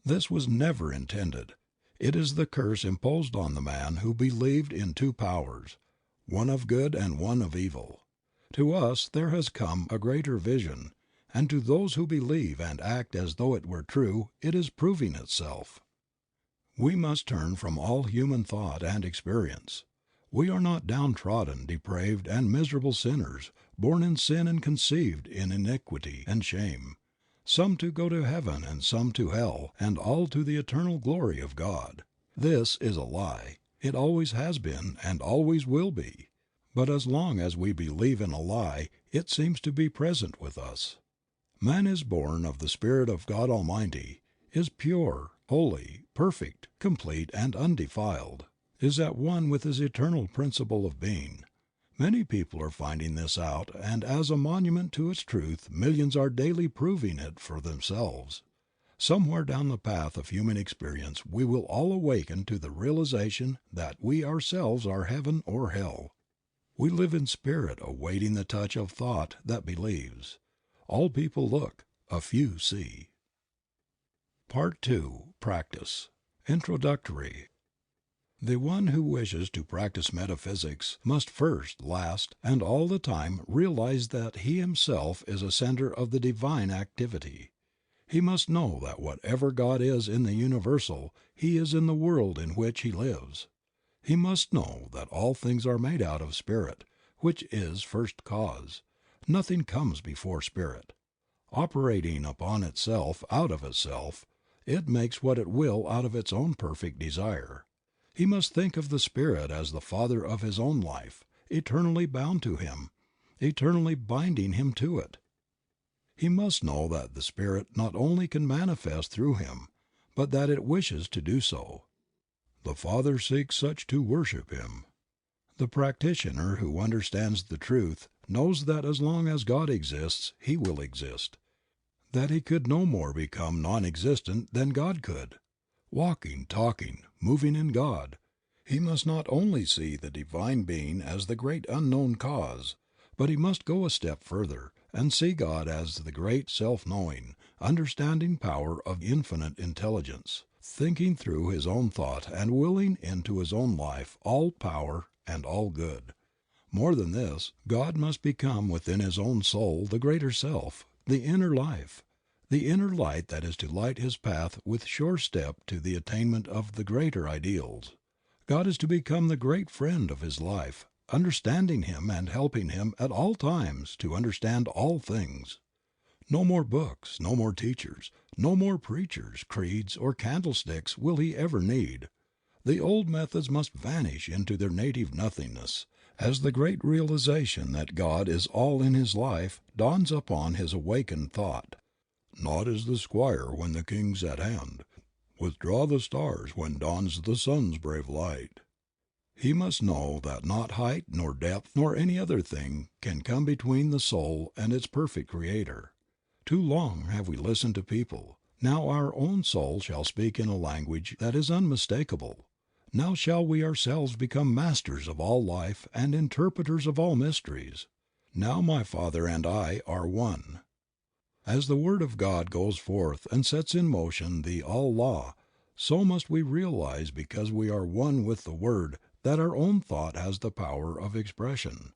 A: This was never intended. It is the curse imposed on the man who believed in two powers, one of good and one of evil. To us there has come a greater vision, and to those who believe and act as though it were true it is proving itself. We must turn from all human thought and experience. We are not downtrodden, depraved, and miserable sinners, born in sin and conceived in iniquity and shame, some to go to heaven and some to hell, and all to the eternal glory of God. This is a lie. It always has been and always will be. But as long as we believe in a lie, it seems to be present with us. Man is born of the Spirit of God Almighty, is pure, holy, perfect, complete, and undefiled, is at one with his eternal principle of being. Many people are finding this out, and as a monument to its truth millions are daily proving it for themselves. Somewhere down the path of human experience we will all awaken to the realization that we ourselves are heaven or hell. We live in spirit awaiting the touch of thought that believes. All people look, a few see. Part 2. Practice. Introductory. The one who wishes to practice metaphysics must first, last, and all the time realize that he himself is a center of the divine activity. He must know that whatever God is in the universal, He is in the world in which he lives. He must know that all things are made out of Spirit, which is first cause. Nothing comes before Spirit. Operating upon itself, out of itself, it makes what it will out of its own perfect desire. He must think of the Spirit as the Father of his own life, eternally bound to Him, eternally binding him to it. He must know that the Spirit not only can manifest through him, but that it wishes to do so. The Father seeks such to worship Him. The practitioner who understands the truth knows that as long as God exists he will exist, that he could no more become non-existent than God could. Walking, talking, moving in God, he must not only see the Divine Being as the great unknown cause, But he must go a step further, and see God as the great self-knowing, understanding power of infinite intelligence, thinking through his own thought and willing into his own life all power and all good. More than this, God must become within his own soul the greater self, the inner life, the inner light that is to light his path with sure step to the attainment of the greater ideals. God is to become the great friend of his life, understanding him and helping him at all times to understand all things. No more books, no more teachers, no more preachers, creeds, or candlesticks will he ever need. The old methods must vanish into their native nothingness, as the great realization that God is all in his life dawns upon his awakened thought. Naught is the squire when the king's at hand. Withdraw the stars when dawns the sun's brave light. He must know that not height nor depth nor any other thing can come between the soul and its perfect Creator. Too long have we listened to people. Now our own soul shall speak in a language that is unmistakable. Now shall we ourselves become masters of all life and interpreters of all mysteries. Now my Father and I are one. As the Word of God goes forth and sets in motion the All Law, so must we realize because we are one with the Word that our own thought has the power of expression.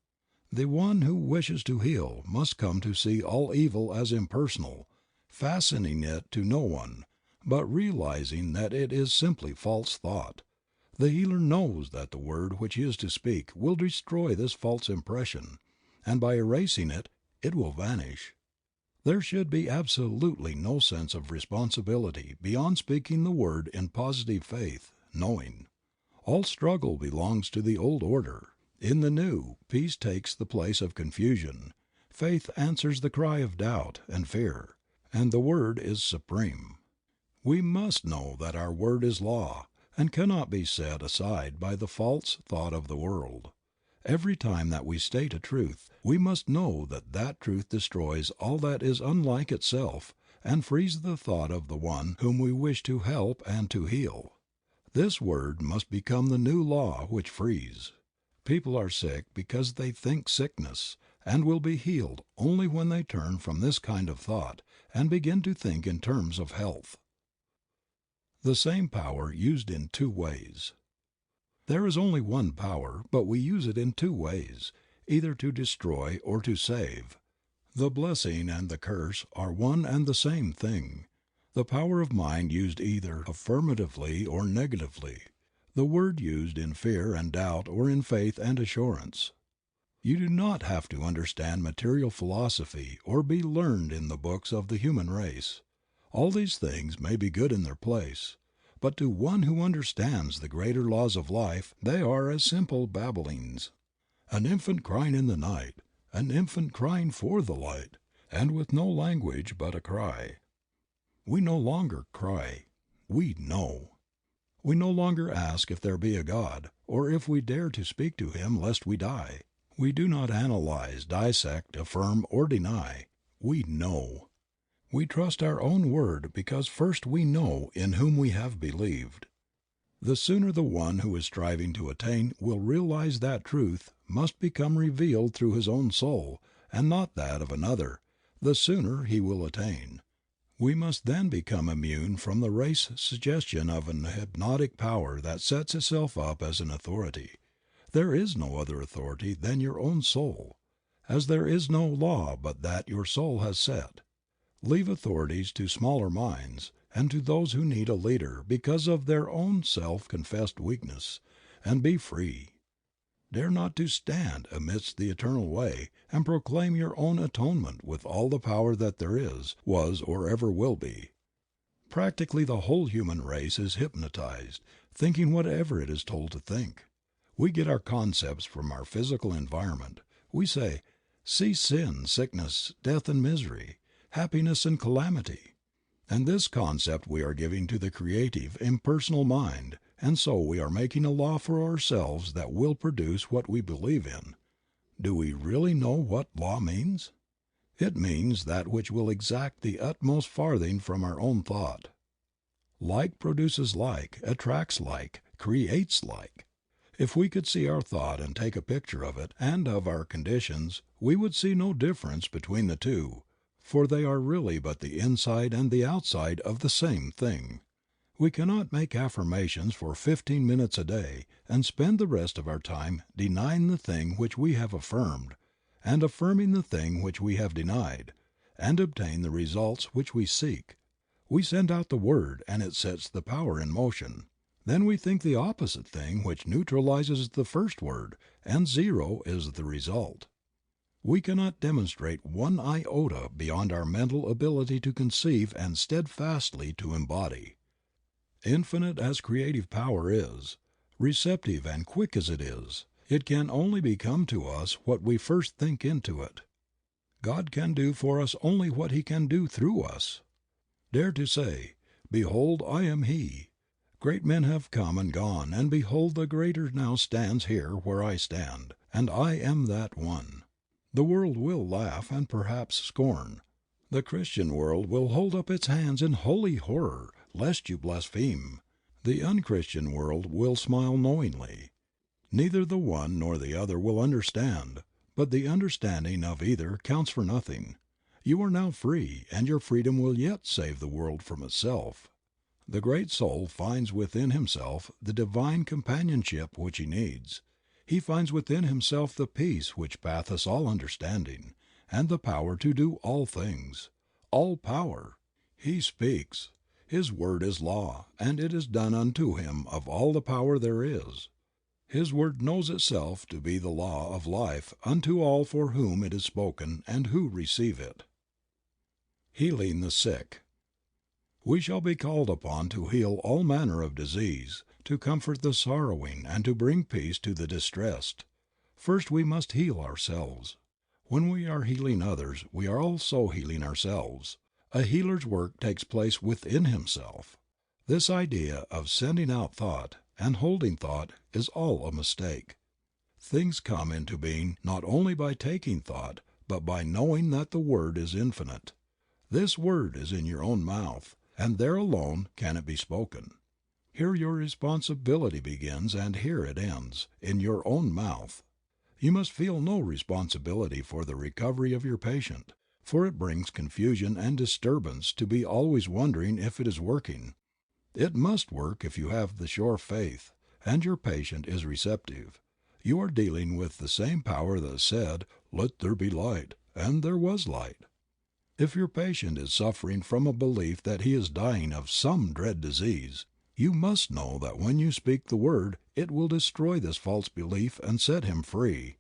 A: The one who wishes to heal must come to see all evil as impersonal, fastening it to no one, but realizing that it is simply false thought. The healer knows that the word which he is to speak will destroy this false impression, and by erasing it, it will vanish. There should be absolutely no sense of responsibility beyond speaking the word in positive faith, knowing. All struggle belongs to the old order. In the new, peace takes the place of confusion. Faith answers the cry of doubt and fear, and the word is supreme. We must know that our word is law, and cannot be set aside by the false thought of the world. Every time that we state a truth, we must know that that truth destroys all that is unlike itself, and frees the thought of the one whom we wish to help and to heal. This word must become the new law which frees. People are sick because they think sickness, and will be healed only when they turn from this kind of thought and begin to think in terms of health. The same power used in two ways. There is only one power, but we use it in two ways, either to destroy or to save. The blessing and the curse are one and the same thing. The power of mind used either affirmatively or negatively. The word used in fear and doubt or in faith and assurance. You do not have to understand material philosophy or be learned in the books of the human race. All these things may be good in their place, but to one who understands the greater laws of life they are as simple babblings. An infant crying in the night, an infant crying for the light, and with no language but a cry. We no longer cry, we know. We no longer ask if there be a God, or if we dare to speak to Him lest we die. We do not analyze, dissect, affirm, or deny. We know. We trust our own word because first we know in whom we have believed. The sooner the one who is striving to attain will realize that truth must become revealed through his own soul and not that of another, the sooner he will attain. We must then become immune from the race suggestion of an hypnotic power that sets itself up as an authority. There is no other authority than your own soul, as there is no law but that your soul has set. Leave authorities to smaller minds, and to those who need a leader because of their own self-confessed weakness, and be free. Dare not to stand amidst the eternal way, and proclaim your own atonement with all the power that there is, was, or ever will be. Practically the whole human race is hypnotized, thinking whatever it is told to think. We get our concepts from our physical environment. We say, see sin, sickness, death and misery, happiness and calamity. And this concept we are giving to the creative, impersonal mind, and so we are making a law for ourselves that will produce what we believe in. Do we really know what law means? It means that which will exact the utmost farthing from our own thought. Like produces like, attracts like, creates like. If we could see our thought and take a picture of it and of our conditions we would see no difference between the two, for they are really but the inside and the outside of the same thing. We cannot make affirmations for 15 minutes a day and spend the rest of our time denying the thing which we have affirmed, and affirming the thing which we have denied, and obtain the results which we seek. We send out the word and it sets the power in motion. Then we think the opposite thing which neutralizes the first word, and zero is the result. We cannot demonstrate one iota beyond our mental ability to conceive and steadfastly to embody. Infinite as creative power is, receptive and quick as it can only become to us what we first think into it. God can do for us only what He can do through us. Dare to say, "Behold, I am He." Great men have come and gone, and behold the greater now stands here where I stand, and I am that one. The world will laugh and perhaps scorn. The Christian world will hold up its hands in holy horror, lest you blaspheme. The unchristian world will smile knowingly. Neither the one nor the other will understand, but the understanding of either counts for nothing. You are now free, and your freedom will yet save the world from itself. The great soul finds within himself the divine companionship which he needs. He finds within himself the peace which passeth all understanding, and the power to do all things. All power. He speaks. His word is law, and it is done unto him of all the power there is. His word knows itself to be the law of life unto all for whom it is spoken and who receive it. Healing the sick. We shall be called upon to heal all manner of disease, to comfort the sorrowing and to bring peace to the distressed. First we must heal ourselves. When we are healing others we are also healing ourselves. A healer's work takes place within himself. This idea of sending out thought and holding thought is all a mistake. Things come into being not only by taking thought, but by knowing that the Word is infinite. This word is in your own mouth, and there alone can it be spoken. Here your responsibility begins and here it ends, in your own mouth. You must feel no responsibility for the recovery of your patient, for it brings confusion and disturbance to be always wondering if it is working. It must work if you have the sure faith, and your patient is receptive. You are dealing with the same power that said, "Let there be light," and there was light. If your patient is suffering from a belief that he is dying of some dread disease, you must know that when you speak the word it will destroy this false belief and set him free.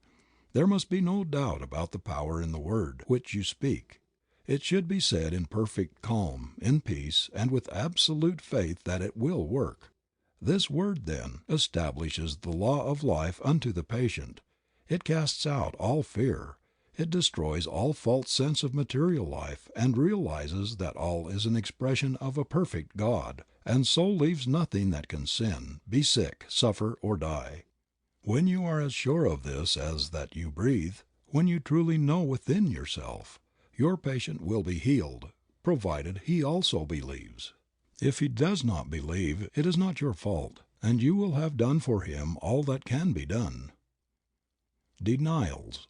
A: There must be no doubt about the power in the word which you speak. It should be said in perfect calm, in peace, and with absolute faith that it will work. This word, then, establishes the law of life unto the patient. It casts out all fear. It destroys all false sense of material life and realizes that all is an expression of a perfect God, and so leaves nothing that can sin, be sick, suffer, or die. When you are as sure of this as that you breathe, when you truly know within yourself, your patient will be healed, provided he also believes. If he does not believe, it is not your fault, and you will have done for him all that can be done. Denials.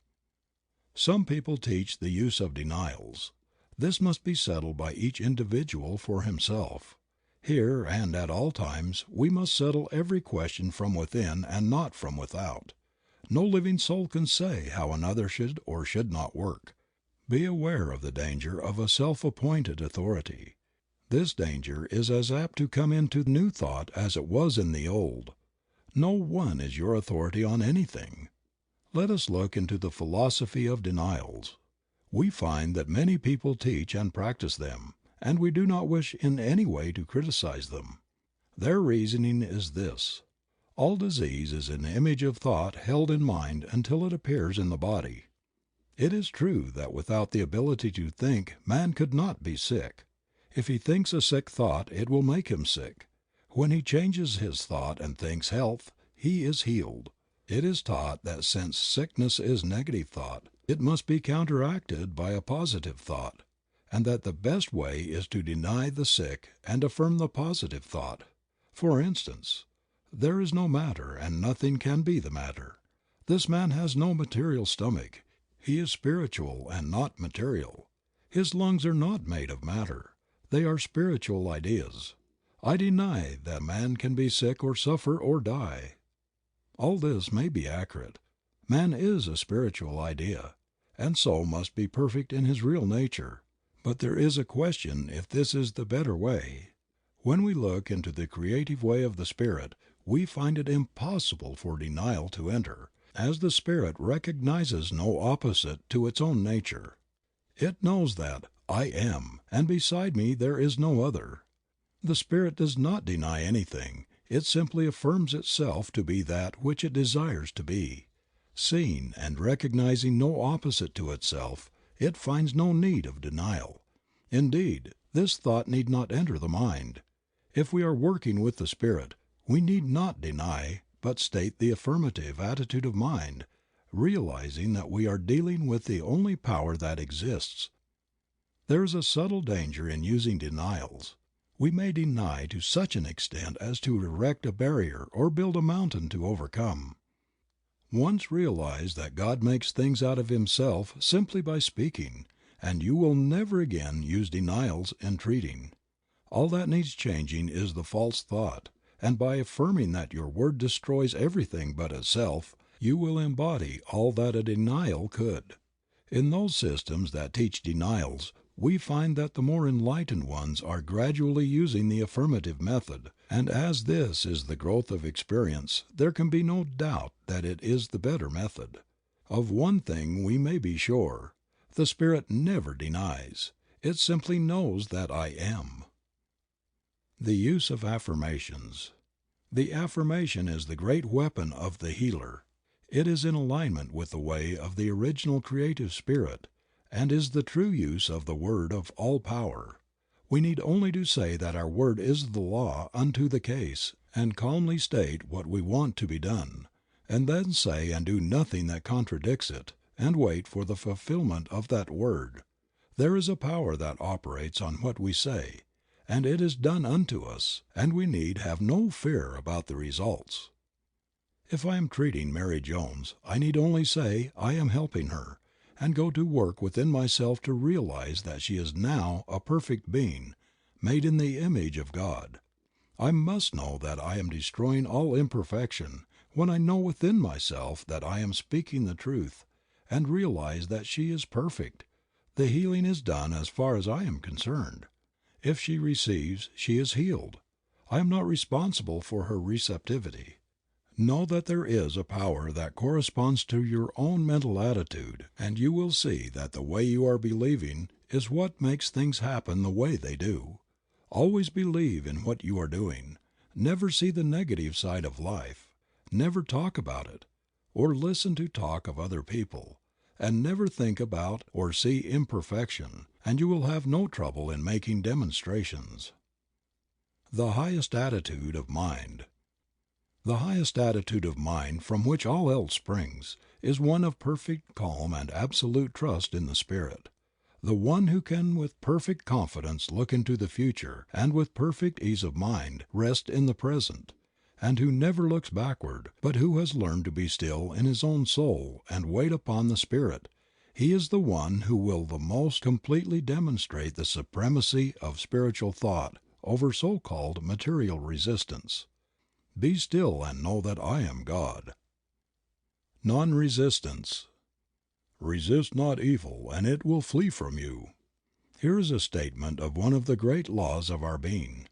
A: Some people teach the use of denials. This must be settled by each individual for himself. Here and at all times we must settle every question from within and not from without. No living soul can say how another should or should not work. Be aware of the danger of a self-appointed authority. This danger is as apt to come into new thought as it was in the old. No one is your authority on anything. Let us look into the philosophy of denials. We find that many people teach and practice them, and we do not wish in any way to criticize them. Their reasoning is this: all disease is an image of thought held in mind until it appears in the body. It is true that without the ability to think man could not be sick. If he thinks a sick thought it will make him sick. When he changes his thought and thinks health, he is healed. It is taught that since sickness is negative thought, it must be counteracted by a positive thought, and that the best way is to deny the sick and affirm the positive thought. For instance, There is no matter, and nothing can be the matter. This man has no material stomach. He is spiritual and not material. His lungs are not made of matter. They are spiritual ideas. I deny that man can be sick or suffer or die. All this may be accurate. Man is a spiritual idea, and so must be perfect in his real nature. But there is a question if this is the better way. When we look into the creative way of the Spirit, we find it impossible for denial to enter, as the Spirit recognizes no opposite to its own nature. It knows that I am, and beside me there is no other. The Spirit does not deny anything, it simply affirms itself to be that which it desires to be. Seeing and recognizing no opposite to itself, it finds no need of denial. Indeed, this thought need not enter the mind. If we are working with the Spirit, we need not deny, but state the affirmative attitude of mind, realizing that we are dealing with the only power that exists. There is a subtle danger in using denials. We may deny to such an extent as to erect a barrier or build a mountain to overcome. Once realize that God makes things out of Himself simply by speaking, and you will never again use denials in treating. All that needs changing is the false thought, and by affirming that your word destroys everything but itself, you will embody all that a denial could. In those systems that teach denials, we find that the more enlightened ones are gradually using the affirmative method, and as this is the growth of experience there can be no doubt that it is the better method. Of one thing we may be sure, the Spirit never denies. It simply knows that I am. The use of affirmations. The affirmation is the great weapon of the healer. It is in alignment with the way of the original creative spirit, and is the true use of the word of all power. We need only to say that our word is the law unto the case, and calmly state what we want to be done, and then say and do nothing that contradicts it, and wait for the fulfillment of that word. There is a power that operates on what we say, and it is done unto us, and we need have no fear about the results. If I am treating Mary Jones, I need only say I am helping her, and go to work within myself to realize that she is now a perfect being, made in the image of God. I must know that I am destroying all imperfection when I know within myself that I am speaking the truth, and realize that she is perfect. The healing is done as far as I am concerned. If she receives, she is healed. I am not responsible for her receptivity. Know that there is a power that corresponds to your own mental attitude, and you will see that the way you are believing is what makes things happen the way they do. Always believe in what you are doing. Never see the negative side of life. Never talk about it, or listen to talk of other people, and never think about or see imperfection, and you will have no trouble in making demonstrations. The highest attitude of mind. The highest attitude of mind, from which all else springs, is one of perfect calm and absolute trust in the Spirit. The one who can with perfect confidence look into the future, and with perfect ease of mind rest in the present, and who never looks backward, but who has learned to be still in his own soul and wait upon the Spirit, he is the one who will the most completely demonstrate the supremacy of spiritual thought over so-called material resistance. Be still and know that I am God. Non-resistance. Resist not evil, and it will flee from you. Here is a statement of one of the great laws of our being.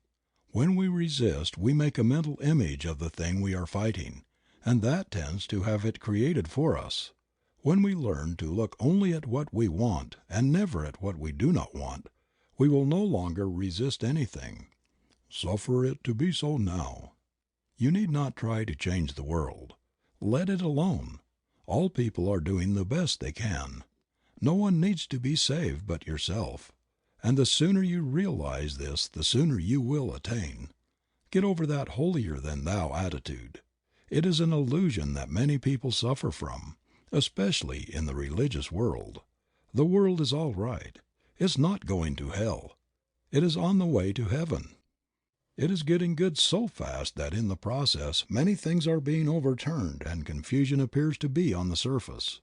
A: When we resist we make a mental image of the thing we are fighting, and that tends to have it created for us. When we learn to look only at what we want and never at what we do not want, we will no longer resist anything. Suffer it to be so now. You need not try to change the world. Let it alone. All people are doing the best they can. No one needs to be saved but yourself. And the sooner you realize this, the sooner you will attain. Get over that holier than thou attitude. It is an illusion that many people suffer from, especially in the religious world. The world is all right. It's not going to hell. It is on the way to heaven. It is getting good so fast that in the process many things are being overturned and confusion appears to be on the surface.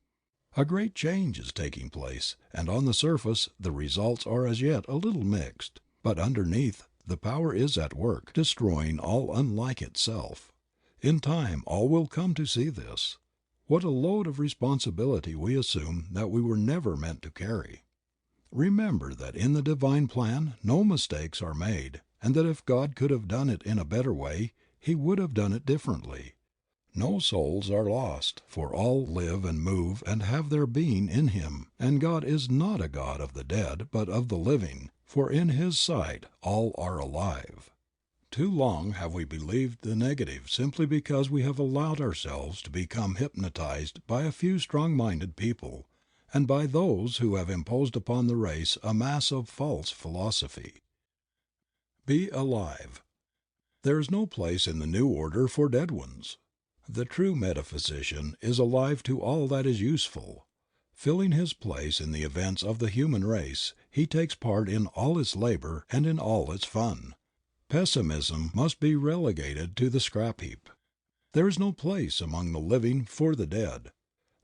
A: A great change is taking place, and on the surface the results are as yet a little mixed, but underneath the power is at work, destroying all unlike itself. In time all will come to see this. What a load of responsibility we assume that we were never meant to carry. Remember that in the divine plan no mistakes are made, and that if God could have done it in a better way, He would have done it differently. No souls are lost, for all live and move and have their being in Him, and God is not a God of the dead, but of the living, for in His sight all are alive. Too long have we believed the negative simply because we have allowed ourselves to become hypnotized by a few strong-minded people, and by those who have imposed upon the race a mass of false philosophy. Be alive. There is no place in the new order for dead ones. The true metaphysician is alive to all that is useful. Filling his place in the events of the human race, he takes part in all its labor and in all its fun. Pessimism must be relegated to the scrap heap. There is no place among the living for the dead.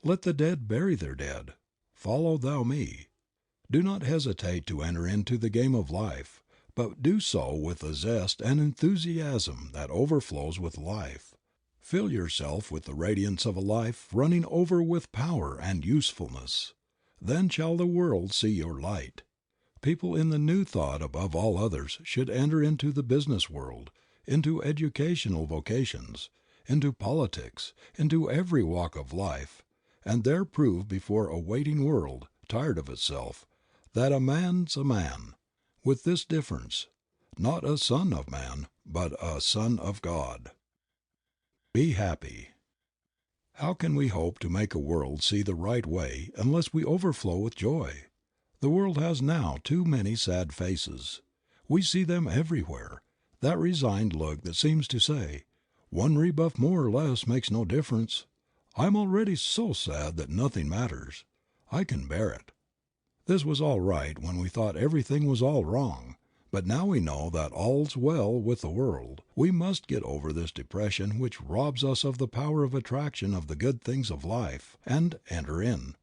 A: Let the dead bury their dead. Follow thou me. Do not hesitate to enter into the game of life, but do so with a zest and enthusiasm that overflows with life. Fill yourself with the radiance of a life running over with power and usefulness. Then shall the world see your light. People in the new thought above all others should enter into the business world, into educational vocations, into politics, into every walk of life, and there prove before a waiting world, tired of itself, that a man's a man, with this difference, not a son of man, but a son of God. Be happy. How can we hope to make a world see the right way unless we overflow with joy? The world has now too many sad faces. We see them everywhere, that resigned look that seems to say, "One rebuff more or less makes no difference. I am already so sad that nothing matters. I can bear it." This was all right when we thought everything was all wrong, but now we know that all's well with the world. We must get over this depression which robs us of the power of attraction of the good things of life, and enter in.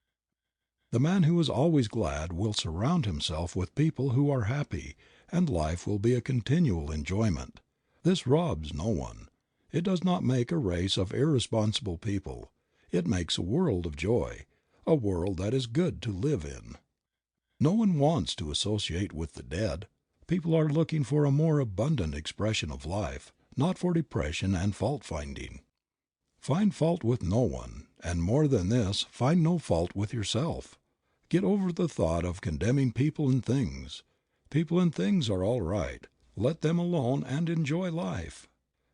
A: The man who is always glad will surround himself with people who are happy, and life will be a continual enjoyment. This robs no one. It does not make a race of irresponsible people. It makes a world of joy, a world that is good to live in. No one wants to associate with the dead. People are looking for a more abundant expression of life, not for depression and fault finding. Find fault with no one, and more than this, find no fault with yourself. Get over the thought of condemning people and things. People and things are all right. Let them alone and enjoy life.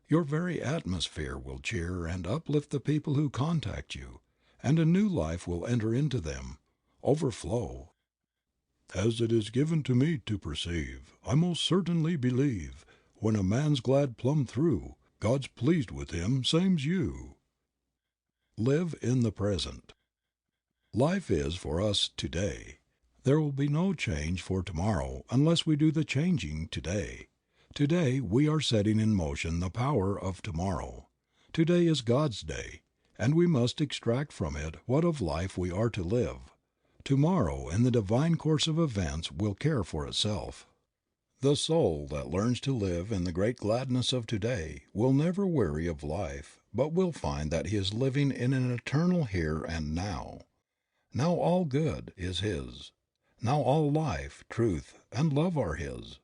A: Your very atmosphere will cheer and uplift the people who contact you, and a new life will enter into them, overflow. As it is given to me to perceive, I most certainly believe, when a man's glad plumb through, God's pleased with him, same's you. Live in the present. Life is for us today. There will be no change for tomorrow unless we do the changing today. Today we are setting in motion the power of tomorrow. Today is God's day, and we must extract from it what of life we are to live. Tomorrow, in the divine course of events, will care for itself. The soul that learns to live in the great gladness of today will never weary of life, but will find that he is living in an eternal here and now. Now all good is his. Now all life, truth, and love are his.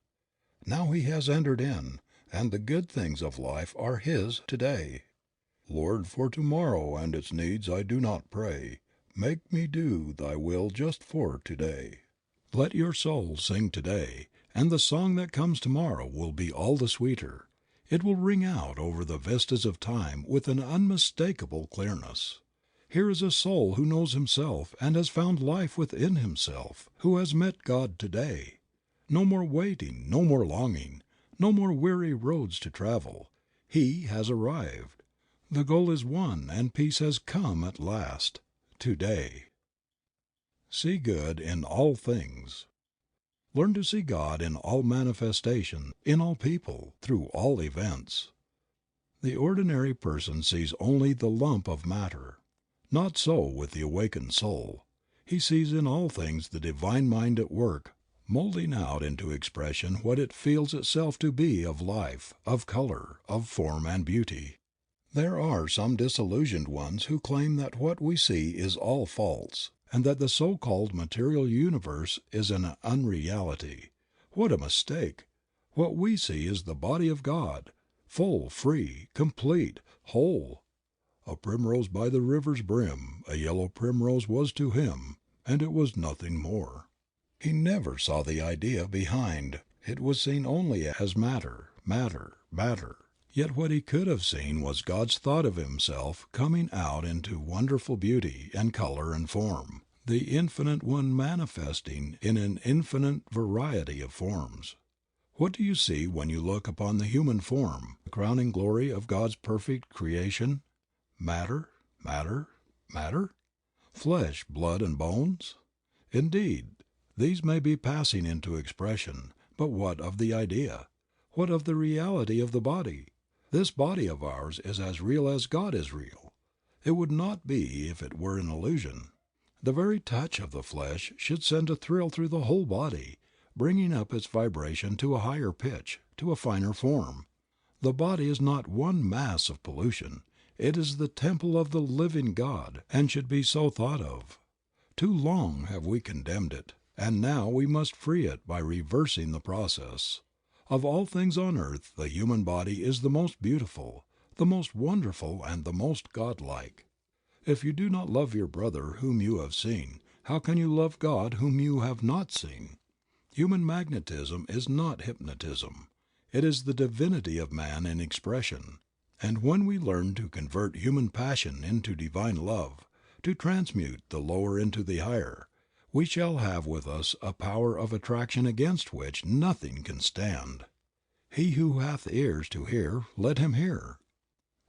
A: Now he has entered in, and the good things of life are his today. Lord, for tomorrow and its needs I do not pray. Make me do thy will just for today. Let your soul sing today, and the song that comes tomorrow will be all the sweeter. It will ring out over the vistas of time with an unmistakable clearness. Here is a soul who knows himself and has found life within himself, who has met God today. No more waiting, no more longing, no more weary roads to travel. He has arrived. The goal is won and peace has come at last, today. See good in all things. Learn to see God in all manifestation, in all people, through all events. The ordinary person sees only the lump of matter. Not so with the awakened soul. He sees in all things the Divine Mind at work, molding out into expression what it feels itself to be of life, of color, of form and beauty. There are some disillusioned ones who claim that what we see is all false, and that the so-called material universe is an unreality. What a mistake! What we see is the body of God, full, free, complete, whole. A primrose by the river's brim, a yellow primrose was to him, and it was nothing more. He never saw the idea behind. It was seen only as matter, matter, matter. Yet what he could have seen was God's thought of himself coming out into wonderful beauty and color and form, the Infinite One manifesting in an infinite variety of forms. What do you see when you look upon the human form, the crowning glory of God's perfect creation? Matter, matter, matter? Flesh, blood, and bones? Indeed, these may be passing into expression, but what of the idea? What of the reality of the body? This body of ours is as real as God is real. It would not be if it were an illusion. The very touch of the flesh should send a thrill through the whole body, bringing up its vibration to a higher pitch, to a finer form. The body is not one mass of pollution. It is the temple of the living God, and should be so thought of. Too long have we condemned it, and now we must free it by reversing the process. Of all things on earth the human body is the most beautiful, the most wonderful, and the most godlike. If you do not love your brother whom you have seen, how can you love God whom you have not seen? Human magnetism is not hypnotism. It is the divinity of man in expression. And when we learn to convert human passion into divine love, to transmute the lower into the higher, we shall have with us a power of attraction against which nothing can stand. He who hath ears to hear, let him hear.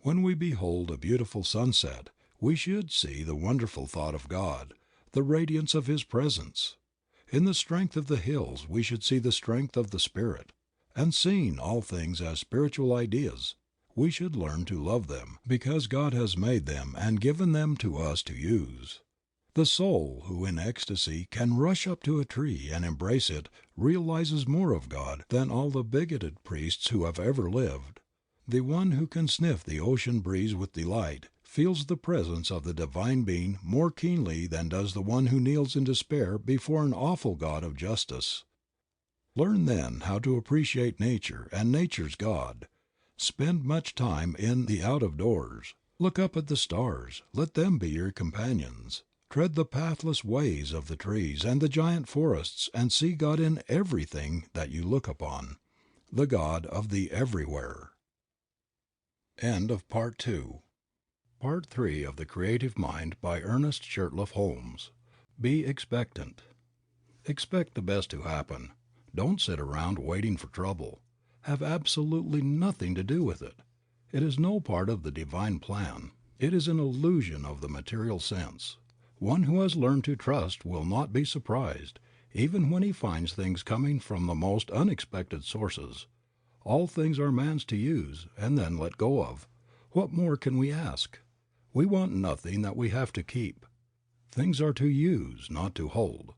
A: When we behold a beautiful sunset, we should see the wonderful thought of God, the radiance of His presence. In the strength of the hills we should see the strength of the Spirit, and seeing all things as spiritual ideas, we should learn to love them because God has made them and given them to us to use. The soul who in ecstasy can rush up to a tree and embrace it realizes more of God than all the bigoted priests who have ever lived. The one who can sniff the ocean breeze with delight feels the presence of the Divine Being more keenly than does the one who kneels in despair before an awful God of justice. Learn then how to appreciate nature and nature's God. Spend much time in the out of doors. Look up at the stars. Let them be your companions. Tread the pathless ways of the trees and the giant forests and see God in everything that you look upon, the God of the everywhere. End of Part 2. Part 3 of The Creative Mind by Ernest Shurtleff Holmes. Be expectant. Expect the best to happen. Don't sit around waiting for trouble. Have absolutely nothing to do with it. It is no part of the divine plan. It is an illusion of the material sense. One who has learned to trust will not be surprised, even when he finds things coming from the most unexpected sources. All things are man's to use, and then let go of. What more can we ask? We want nothing that we have to keep. Things are to use, not to hold.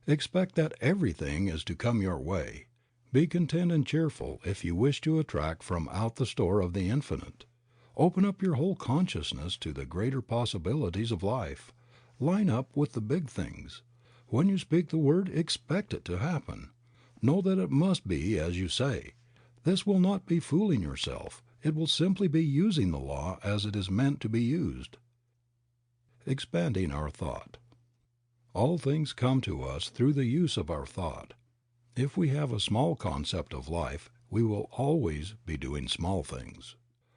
A: Expect that everything is to come your way. Be content and cheerful if you wish to attract from out the store of the infinite. Open up your whole consciousness to the greater possibilities of life. Line up with the big things. When you speak the word, expect it to happen. Know that it must be as you say. This will not be fooling yourself. It will simply be using the law as it is meant to be used. Expanding our thought. All things come to us through the use of our thought. If we have a small concept of life, we will always be doing small things.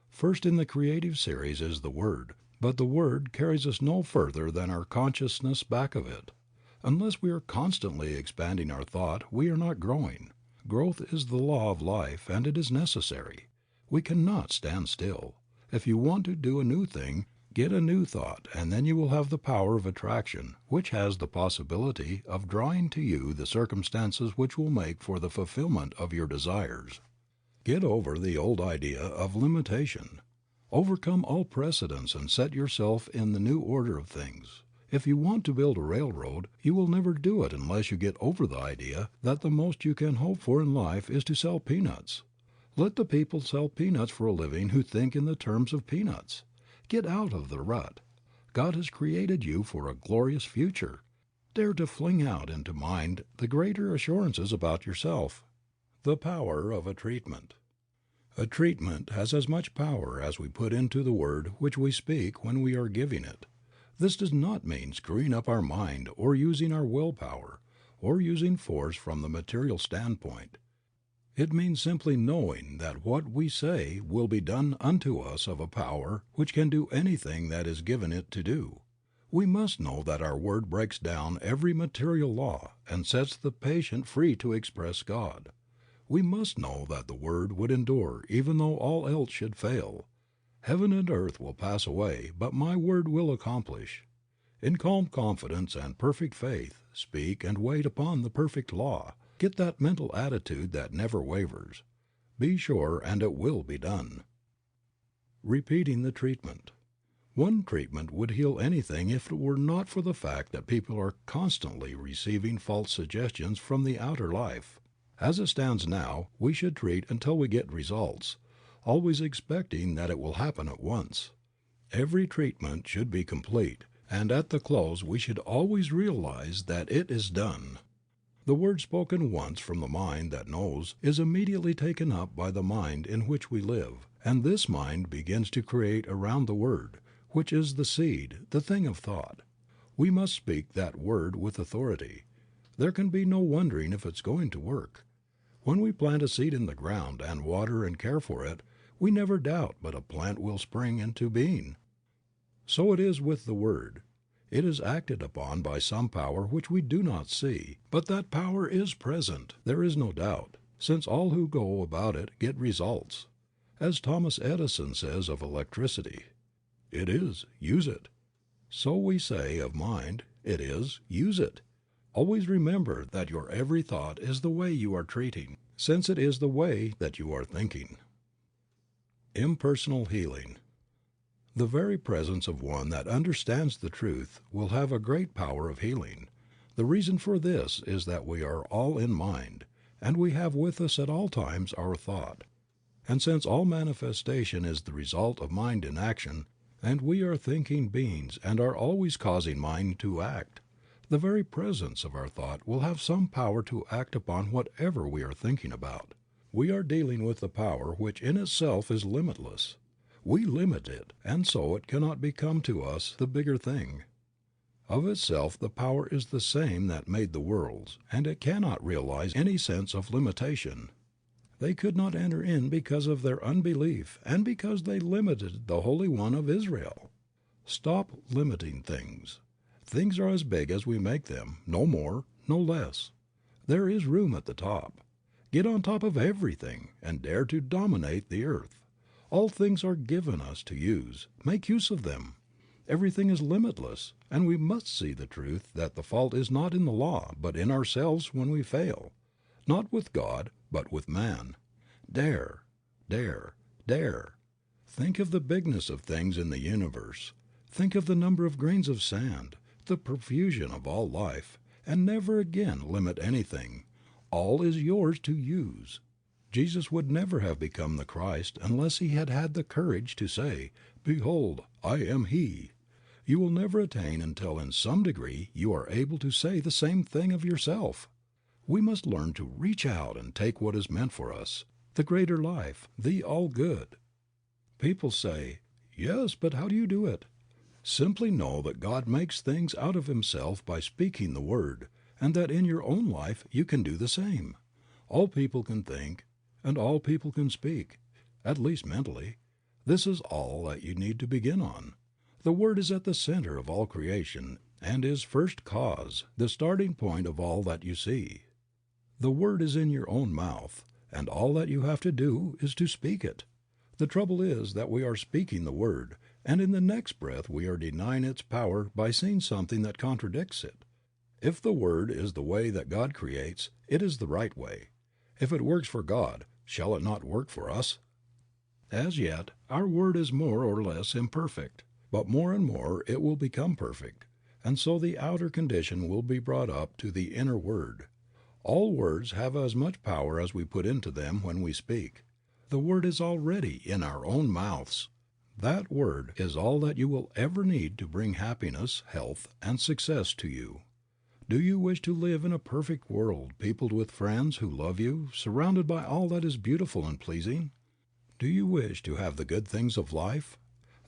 A: First in the creative series is the Word, but the Word carries us no further than our consciousness back of it. Unless we are constantly expanding our thought, we are not growing. Growth is the law of life, and it is necessary. We cannot stand still. If you want to do a new thing, Get a new thought, and then you will have the power of attraction, which has the possibility of drawing to you the circumstances which will make for the fulfillment of your desires. Get over the old idea of limitation. Overcome all precedents and set yourself in the new order of things. If you want to build a railroad, you will never do it unless you get over the idea that the most you can hope for in life is to sell peanuts. Let the people sell peanuts for a living who think in the terms of peanuts. Get out of the rut. God has created you for a glorious future. Dare to fling out into mind the greater assurances about yourself. The power of a treatment. A treatment has as much power as we put into the word which we speak when we are giving it. This does not mean screwing up our mind or using our willpower or using force from the material standpoint. It means simply knowing that what we say will be done unto us of a power which can do anything that is given it to do. We must know that our word breaks down every material law and sets the patient free to express God. We must know that the word would endure even though all else should fail. Heaven and earth will pass away, but my word will accomplish. In calm confidence and perfect faith, speak and wait upon the perfect law. Get that mental attitude that never wavers. Be sure and it will be done. Repeating the treatment. One treatment would heal anything if it were not for the fact that people are constantly receiving false suggestions from the outer life. As it stands now, we should treat until we get results, always expecting that it will happen at once. Every treatment should be complete, and at the close we should always realize that it is done. The word spoken once from the mind that knows is immediately taken up by the mind in which we live, and this mind begins to create around the word, which is the seed, the thing of thought. We must speak that word with authority. There can be no wondering if it's going to work. When we plant a seed in the ground and water and care for it, we never doubt but a plant will spring into being. So it is with the word. It is acted upon by some power which we do not see, but that power is present, there is no doubt, since all who go about it get results. As Thomas Edison says of electricity, "It is, use it." So we say of mind, "It is, use it." Always remember that your every thought is the way you are treating, since it is the way that you are thinking. Impersonal healing. The very presence of one that understands the truth will have a great power of healing. The reason for this is that we are all in mind, and we have with us at all times our thought. And since all manifestation is the result of mind in action, and we are thinking beings and are always causing mind to act, the very presence of our thought will have some power to act upon whatever we are thinking about. We are dealing with the power which in itself is limitless. We limit it, and so it cannot become to us the bigger thing. Of itself the power is the same that made the worlds, and it cannot realize any sense of limitation. They could not enter in because of their unbelief and because they limited the Holy One of Israel. Stop limiting things. Things are as big as we make them, no more, no less. There is room at the top. Get on top of everything and dare to dominate the earth. All things are given us to use. Make use of them. Everything is limitless, and we must see the truth that the fault is not in the law, but in ourselves when we fail. Not with God, but with man. Dare, dare, dare. Think of the bigness of things in the universe. Think of the number of grains of sand, the profusion of all life, and never again limit anything. All is yours to use. Jesus would never have become the Christ unless he had had the courage to say, "Behold, I am He." You will never attain until in some degree you are able to say the same thing of yourself. We must learn to reach out and take what is meant for us, the greater life, the all good. People say, "Yes, but how do you do it?" Simply know that God makes things out of Himself by speaking the word, and that in your own life you can do the same. All people can think, and all people can speak, at least mentally. This is all that you need to begin on. The Word is at the center of all creation and is first cause, the starting point of all that you see. The Word is in your own mouth, and all that you have to do is to speak it. The trouble is that we are speaking the Word, and in the next breath we are denying its power by seeing something that contradicts it. If the Word is the way that God creates, it is the right way. If it works for God, shall it not work for us? As yet, our Word is more or less imperfect, but more and more it will become perfect, and so the outer condition will be brought up to the inner Word. All words have as much power as we put into them when we speak. The Word is already in our own mouths. That Word is all that you will ever need to bring happiness, health, and success to you. Do you wish to live in a perfect world, peopled with friends who love you, surrounded by all that is beautiful and pleasing? Do you wish to have the good things of life?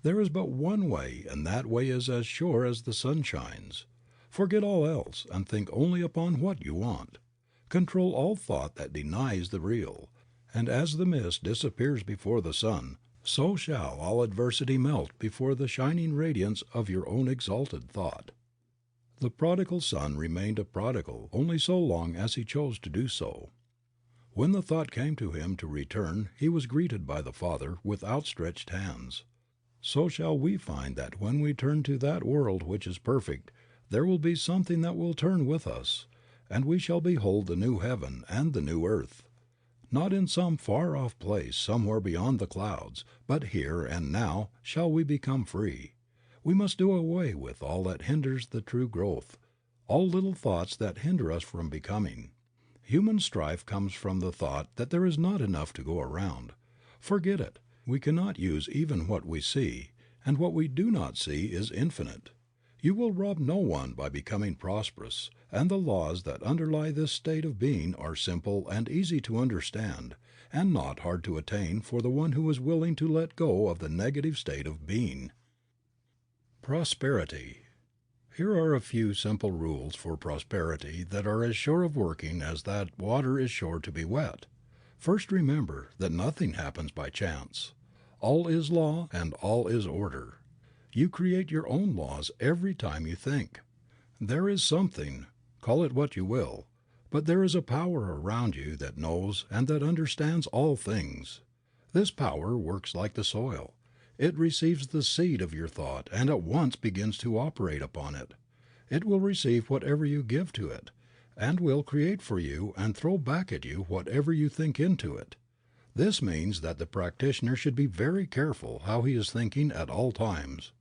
A: There is but one way, and that way is as sure as the sun shines. Forget all else, and think only upon what you want. Control all thought that denies the real, and as the mist disappears before the sun, so shall all adversity melt before the shining radiance of your own exalted thought. The prodigal son remained a prodigal only so long as he chose to do so. When the thought came to him to return he was greeted by the Father with outstretched hands. So shall we find that when we turn to that world which is perfect, there will be something that will turn with us, and we shall behold the new heaven and the new earth. Not in some far off place somewhere beyond the clouds, but here and now shall we become free. We must do away with all that hinders the true growth, all little thoughts that hinder us from becoming. Human strife comes from the thought that there is not enough to go around. Forget it. We cannot use even what we see, and what we do not see is infinite. You will rob no one by becoming prosperous, and the laws that underlie this state of being are simple and easy to understand, and not hard to attain for the one who is willing to let go of the negative state of being. Prosperity. Here are a few simple rules for prosperity that are as sure of working as that water is sure to be wet. First, remember that nothing happens by chance. All is law and all is order. You create your own laws every time you think. There is something, call it what you will, but there is a power around you that knows and that understands all things. This power works like the soil. It receives the seed of your thought and at once begins to operate upon it. It will receive whatever you give to it, and will create for you and throw back at you whatever you think into it. This means that the practitioner should be very careful how he is thinking at all times.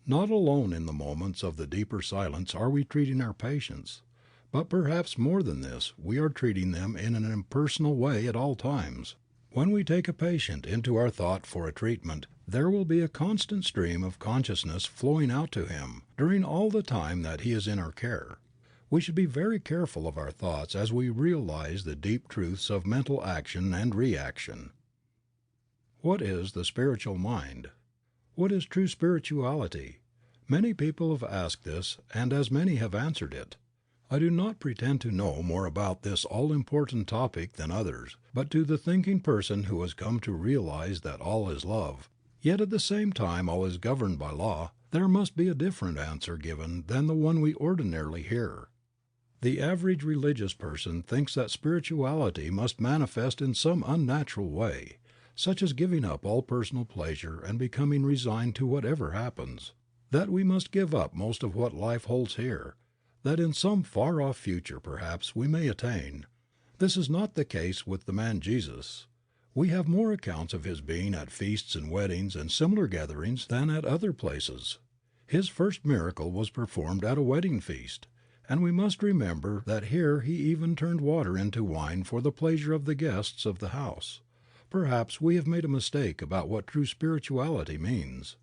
A: Not alone in the moments of the deeper silence are we treating our patients, but perhaps more than this we are treating them in an impersonal way at all times. When we take a patient into our thought for a treatment, there will be a constant stream of consciousness flowing out to him during all the time that he is in our care. We should be very careful of our thoughts as we realize the deep truths of mental action and reaction. What is the spiritual mind? What is true spirituality? Many people have asked this, and as many have answered it. I do not pretend to know more about this all-important topic than others, but to the thinking person who has come to realize that all is love, yet at the same time all is governed by law, there must be a different answer given than the one we ordinarily hear. The average religious person thinks that spirituality must manifest in some unnatural way, such as giving up all personal pleasure and becoming resigned to whatever happens, that we must give up most of what life holds here, that in some far-off future perhaps we may attain. This is not the case with the man Jesus. We have more accounts of his being at feasts and weddings and similar gatherings than at other places. His first miracle was performed at a wedding feast, and we must remember that here he even turned water into wine for the pleasure of the guests of the house. Perhaps we have made a mistake about what true spirituality means.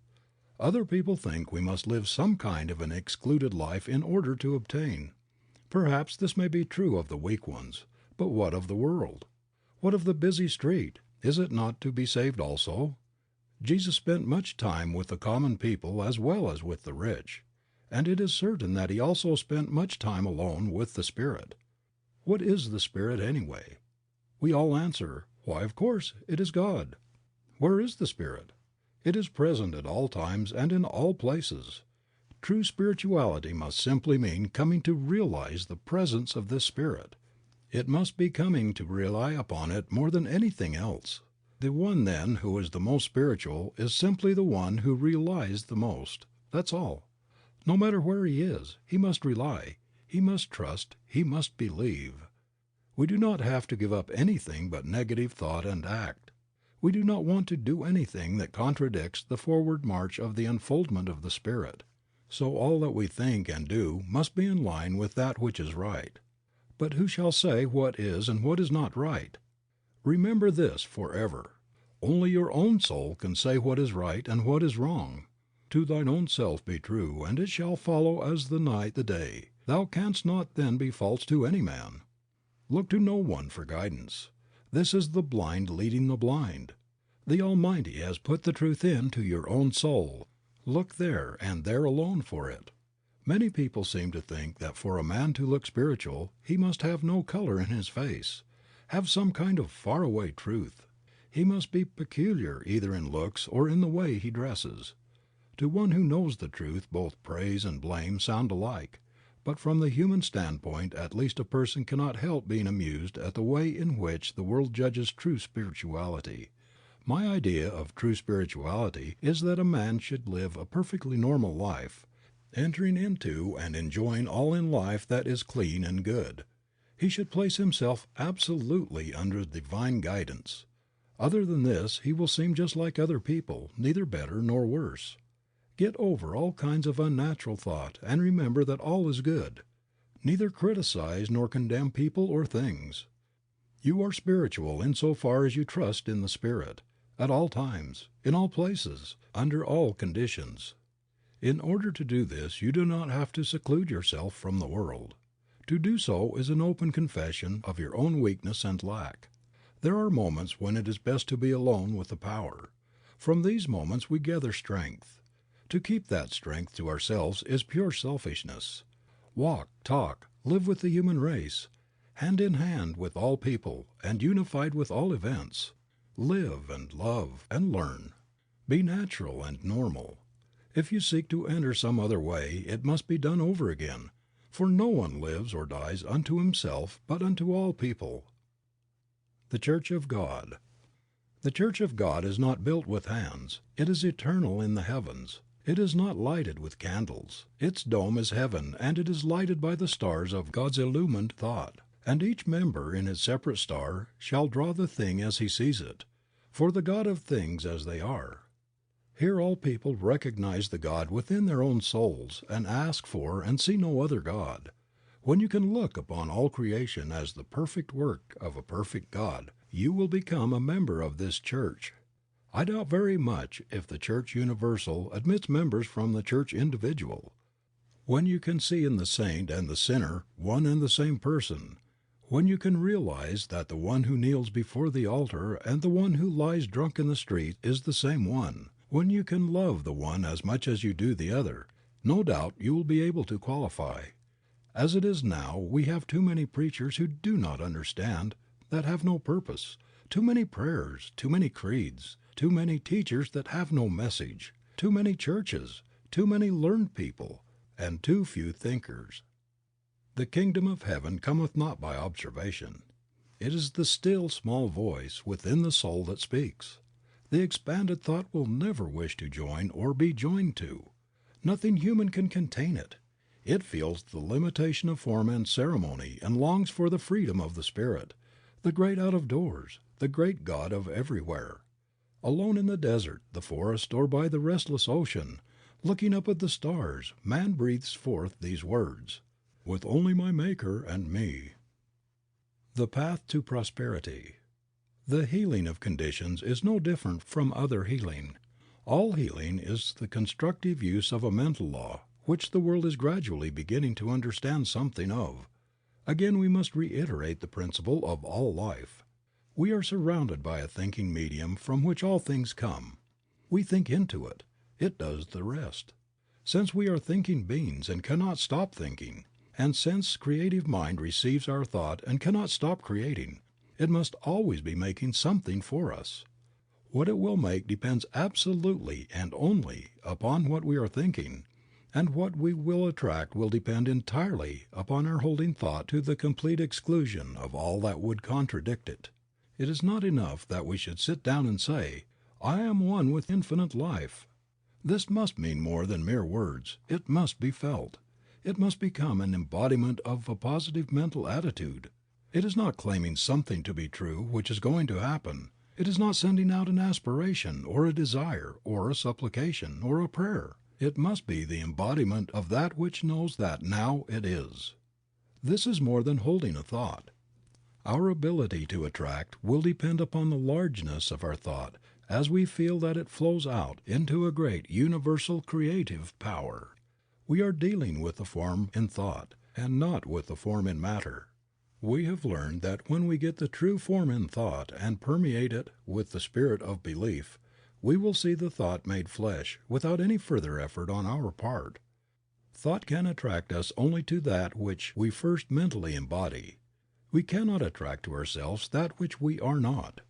A: Other people think we must live some kind of an excluded life in order to obtain. Perhaps this may be true of the weak ones, but what of the world? What of the busy street? Is it not to be saved also? Jesus spent much time with the common people as well as with the rich, and it is certain that he also spent much time alone with the Spirit. What is the Spirit anyway? We all answer, why, of course, it is God. Where is the Spirit? It is present at all times and in all places. True spirituality must simply mean coming to realize the presence of this Spirit. It must be coming to rely upon it more than anything else. The one then who is the most spiritual is simply the one who realizes the most. That's all. No matter where he is, he must rely, he must trust, he must believe. We do not have to give up anything but negative thought and act. We do not want to do anything that contradicts the forward march of the unfoldment of the Spirit. So all that we think and do must be in line with that which is right. But who shall say what is and what is not right? Remember this forever. Only your own soul can say what is right and what is wrong. To thine own self be true, and it shall follow as the night the day. Thou canst not then be false to any man. Look to no one for guidance. This is the blind leading the blind. The Almighty has put the truth into your own soul. Look there and there alone for it. Many people seem to think that for a man to look spiritual he must have no color in his face, have some kind of faraway truth. He must be peculiar either in looks or in the way he dresses. To one who knows the truth both praise and blame sound alike, but from the human standpoint at least a person cannot help being amused at the way in which the world judges true spirituality. My idea of true spirituality is that a man should live a perfectly normal life, entering into and enjoying all in life that is clean and good. He should place himself absolutely under divine guidance. Other than this he will seem just like other people, neither better nor worse. Get over all kinds of unnatural thought and remember that all is good. Neither criticize nor condemn people or things. You are spiritual in so far as you trust in the Spirit, at all times, in all places, under all conditions. In order to do this you do not have to seclude yourself from the world. To do so is an open confession of your own weakness and lack. There are moments when it is best to be alone with the Power. From these moments we gather strength. To keep that strength to ourselves is pure selfishness. Walk, talk, live with the human race, hand in hand with all people and unified with all events. Live and love and learn. Be natural and normal. If you seek to enter some other way it must be done over again, for no one lives or dies unto himself but unto all people. The Church of God. The Church of God is not built with hands. It is eternal in the heavens. It is not lighted with candles. Its dome is heaven and it is lighted by the stars of God's illumined thought. And each member in his separate star shall draw the thing as he sees it, for the God of things as they are. Here all people recognize the God within their own souls and ask for and see no other God. When you can look upon all creation as the perfect work of a perfect God, you will become a member of this church. I doubt very much if the Church Universal admits members from the Church Individual. When you can see in the saint and the sinner one and the same person, when you can realize that the one who kneels before the altar and the one who lies drunk in the street is the same one, when you can love the one as much as you do the other, no doubt you will be able to qualify. As it is now, we have too many preachers who do not understand, that have no purpose, too many prayers, too many creeds, too many teachers that have no message, too many churches, too many learned people, and too few thinkers. The kingdom of heaven cometh not by observation. It is the still small voice within the soul that speaks. The expanded thought will never wish to join or be joined to. Nothing human can contain it. It feels the limitation of form and ceremony and longs for the freedom of the Spirit, the great out of doors, the great God of everywhere. Alone in the desert, the forest, or by the restless ocean, looking up at the stars, man breathes forth these words, "With only my Maker and me." The path to prosperity. The healing of conditions is no different from other healing. All healing is the constructive use of a mental law, which the world is gradually beginning to understand something of. Again we must reiterate the principle of all life. We are surrounded by a thinking medium from which all things come. We think into it. It does the rest. Since we are thinking beings and cannot stop thinking, and since creative mind receives our thought and cannot stop creating, it must always be making something for us. What it will make depends absolutely and only upon what we are thinking, and what we will attract will depend entirely upon our holding thought to the complete exclusion of all that would contradict it. It is not enough that we should sit down and say, "I am one with infinite life." This must mean more than mere words. It must be felt. It must become an embodiment of a positive mental attitude. It is not claiming something to be true which is going to happen. It is not sending out an aspiration, or a desire, or a supplication, or a prayer. It must be the embodiment of that which knows that now it is. This is more than holding a thought. Our ability to attract will depend upon the largeness of our thought as we feel that it flows out into a great universal creative power. We are dealing with the form in thought, and not with the form in matter. We have learned that when we get the true form in thought and permeate it with the spirit of belief, we will see the thought made flesh without any further effort on our part. Thought can attract us only to that which we first mentally embody. We cannot attract to ourselves that which we are not.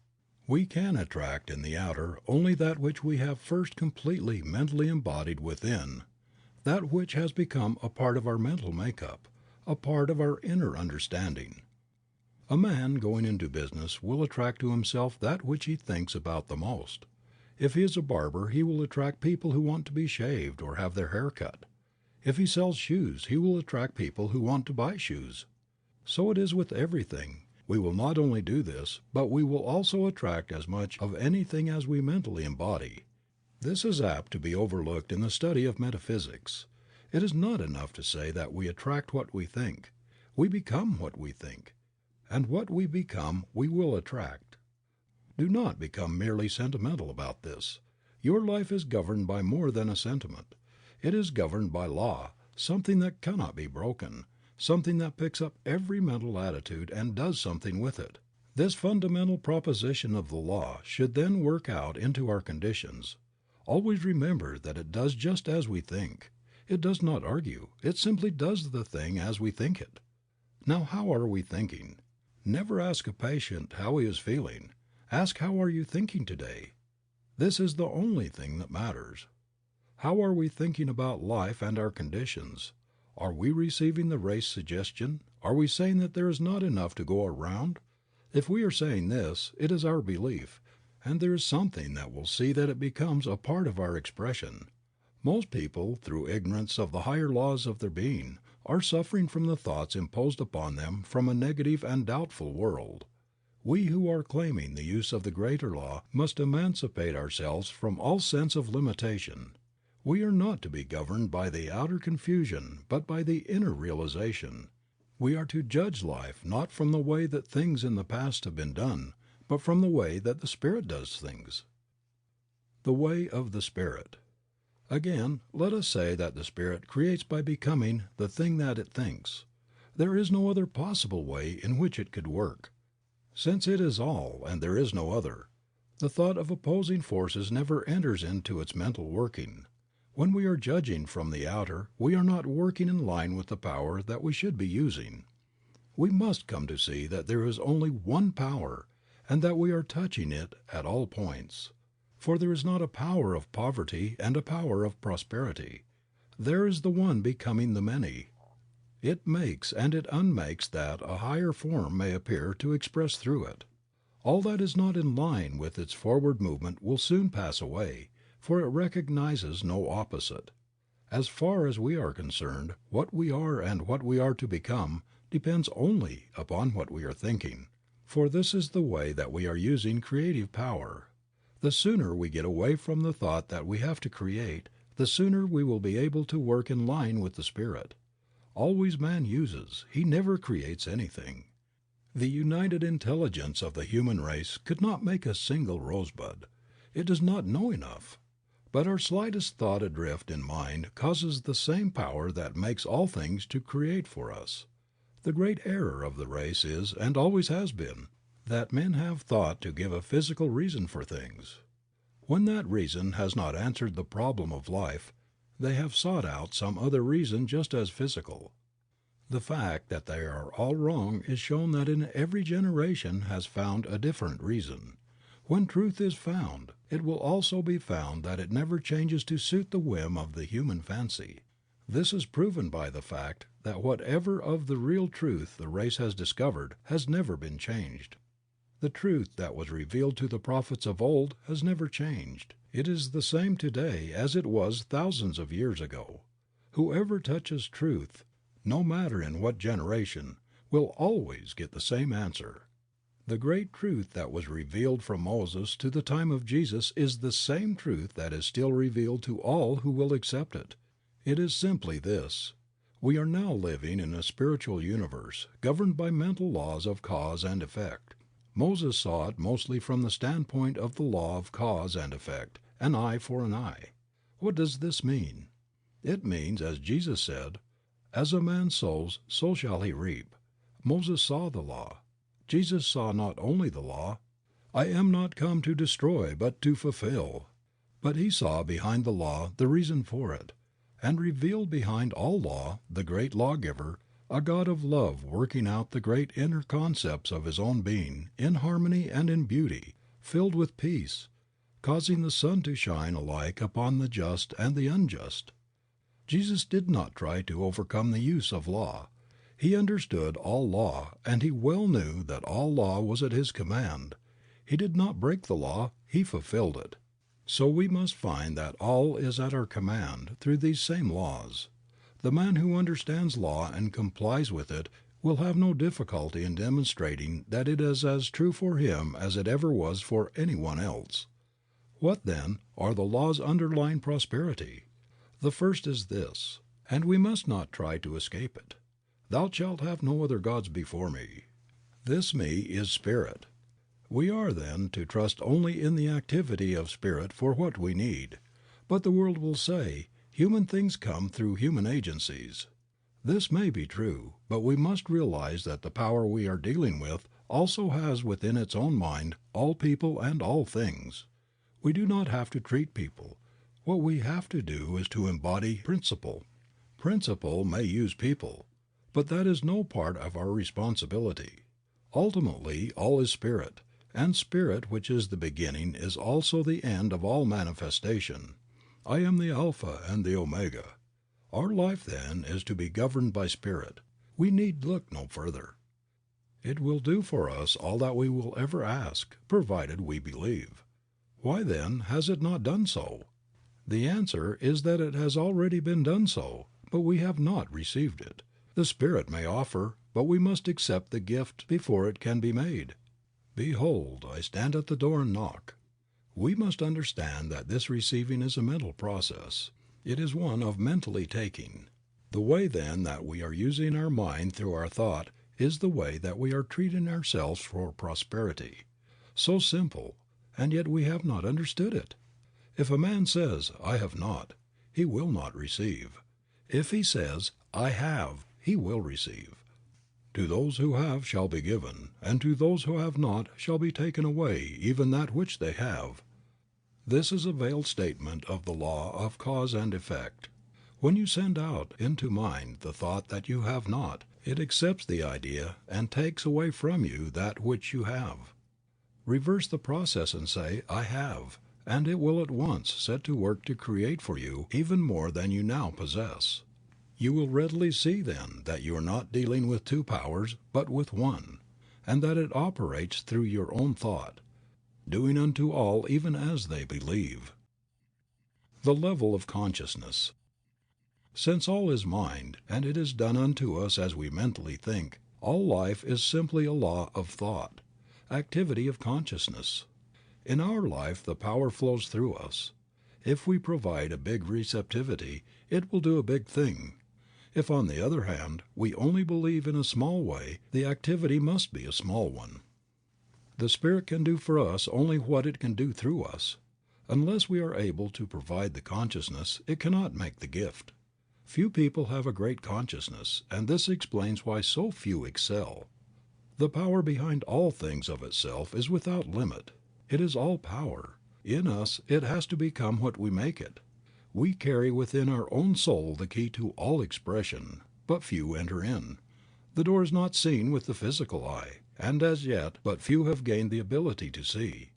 A: We can attract in the outer only that which we have first completely mentally embodied within, that which has become a part of our mental makeup, a part of our inner understanding. A man going into business will attract to himself that which he thinks about the most. If he is a barber he will attract people who want to be shaved or have their hair cut. If he sells shoes he will attract people who want to buy shoes. So it is with everything. We will not only do this, but we will also attract as much of anything as we mentally embody. This is apt to be overlooked in the study of metaphysics. It is not enough to say that we attract what we think. We become what we think. And what we become we will attract. Do not become merely sentimental about this. Your life is governed by more than a sentiment. It is governed by law, something that cannot be broken, something that picks up every mental attitude and does something with it. This fundamental proposition of the law should then work out into our conditions. Always remember that it does just as we think. It does not argue. It simply does the thing as we think it. Now, how are we thinking? Never ask a patient how he is feeling. Ask, how are you thinking today? This is the only thing that matters. How are we thinking about life and our conditions? Are we receiving the race suggestion? Are we saying that there is not enough to go around? If we are saying this, it is our belief, and there is something that will see that it becomes a part of our expression. Most people, through ignorance of the higher laws of their being, are suffering from the thoughts imposed upon them from a negative and doubtful world. We who are claiming the use of the greater law must emancipate ourselves from all sense of limitation. We are not to be governed by the outer confusion but by the inner realization. We are to judge life not from the way that things in the past have been done, but from the way that the Spirit does things. The way of the Spirit. Again, let us say that the Spirit creates by becoming the thing that it thinks. There is no other possible way in which it could work. Since it is all and there is no other, the thought of opposing forces never enters into its mental working. When we are judging from the outer, we are not working in line with the power that we should be using. We must come to see that there is only one power, and that we are touching it at all points. For there is not a power of poverty and a power of prosperity. There is the one becoming the many. It makes and it unmakes that a higher form may appear to express through it. All that is not in line with its forward movement will soon pass away, for it recognizes no opposite. As far as we are concerned, what we are and what we are to become depends only upon what we are thinking, for this is the way that we are using creative power. The sooner we get away from the thought that we have to create, the sooner we will be able to work in line with the Spirit. Always man uses, he never creates anything. The united intelligence of the human race could not make a single rosebud. It does not know enough. But our slightest thought adrift in mind causes the same power that makes all things to create for us. The great error of the race is, and always has been, that men have thought to give a physical reason for things. When that reason has not answered the problem of life, they have sought out some other reason just as physical. The fact that they are all wrong is shown that in every generation has found a different reason. When truth is found, it will also be found that it never changes to suit the whim of the human fancy. This is proven by the fact that whatever of the real truth the race has discovered has never been changed. The truth that was revealed to the prophets of old has never changed. It is the same today as it was thousands of years ago. Whoever touches truth, no matter in what generation, will always get the same answer. The great truth that was revealed from Moses to the time of Jesus is the same truth that is still revealed to all who will accept it. It is simply this: we are now living in a spiritual universe, governed by mental laws of cause and effect. Moses saw it mostly from the standpoint of the law of cause and effect, an eye for an eye. What does this mean? It means, as Jesus said, "As a man sows, so shall he reap." Moses saw the law. Jesus saw not only the law, "I am not come to destroy but to fulfill," but he saw behind the law the reason for it, and revealed behind all law the great lawgiver, a God of love working out the great inner concepts of his own being in harmony and in beauty, filled with peace, causing the sun to shine alike upon the just and the unjust. Jesus did not try to overcome the use of law. He understood all law, and he well knew that all law was at his command. He did not break the law, he fulfilled it. So we must find that all is at our command through these same laws. The man who understands law and complies with it will have no difficulty in demonstrating that it is as true for him as it ever was for anyone else. What, then, are the laws underlying prosperity? The first is this, and we must not try to escape it: "Thou shalt have no other gods before me." This me is spirit. We are, then, to trust only in the activity of spirit for what we need. But the world will say, human things come through human agencies. This may be true, but we must realize that the power we are dealing with also has within its own mind all people and all things. We do not have to treat people. What we have to do is to embody principle. Principle may use people, but that is no part of our responsibility. Ultimately, all is spirit, and spirit, which is the beginning, is also the end of all manifestation. I am the Alpha and the Omega. Our life, then, is to be governed by spirit. We need look no further. It will do for us all that we will ever ask, provided we believe. Why, then, has it not done so? The answer is that it has already been done so, but we have not received it. The Spirit may offer, but we must accept the gift before it can be made. "Behold, I stand at the door and knock." We must understand that this receiving is a mental process. It is one of mentally taking. The way, then, that we are using our mind through our thought is the way that we are treating ourselves for prosperity. So simple, and yet we have not understood it. If a man says, "I have not," he will not receive. If he says, "I have," he will receive. "To those who have shall be given, and to those who have not shall be taken away even that which they have." This is a veiled statement of the law of cause and effect. When you send out into mind the thought that you have not, it accepts the idea and takes away from you that which you have. Reverse the process and say, "I have," and it will at once set to work to create for you even more than you now possess. You will readily see then that you are not dealing with two powers, but with one, and that it operates through your own thought, doing unto all even as they believe. The level of consciousness. Since all is mind, and it is done unto us as we mentally think, all life is simply a law of thought, activity of consciousness. In our life the power flows through us. If we provide a big receptivity, it will do a big thing. If, on the other hand, we only believe in a small way, the activity must be a small one. The Spirit can do for us only what it can do through us. Unless we are able to provide the consciousness, it cannot make the gift. Few people have a great consciousness, and this explains why so few excel. The power behind all things of itself is without limit. It is all power. In us it has to become what we make it. We carry within our own soul the key to all expression, but few enter in. The door is not seen with the physical eye, and as yet but few have gained the ability to see.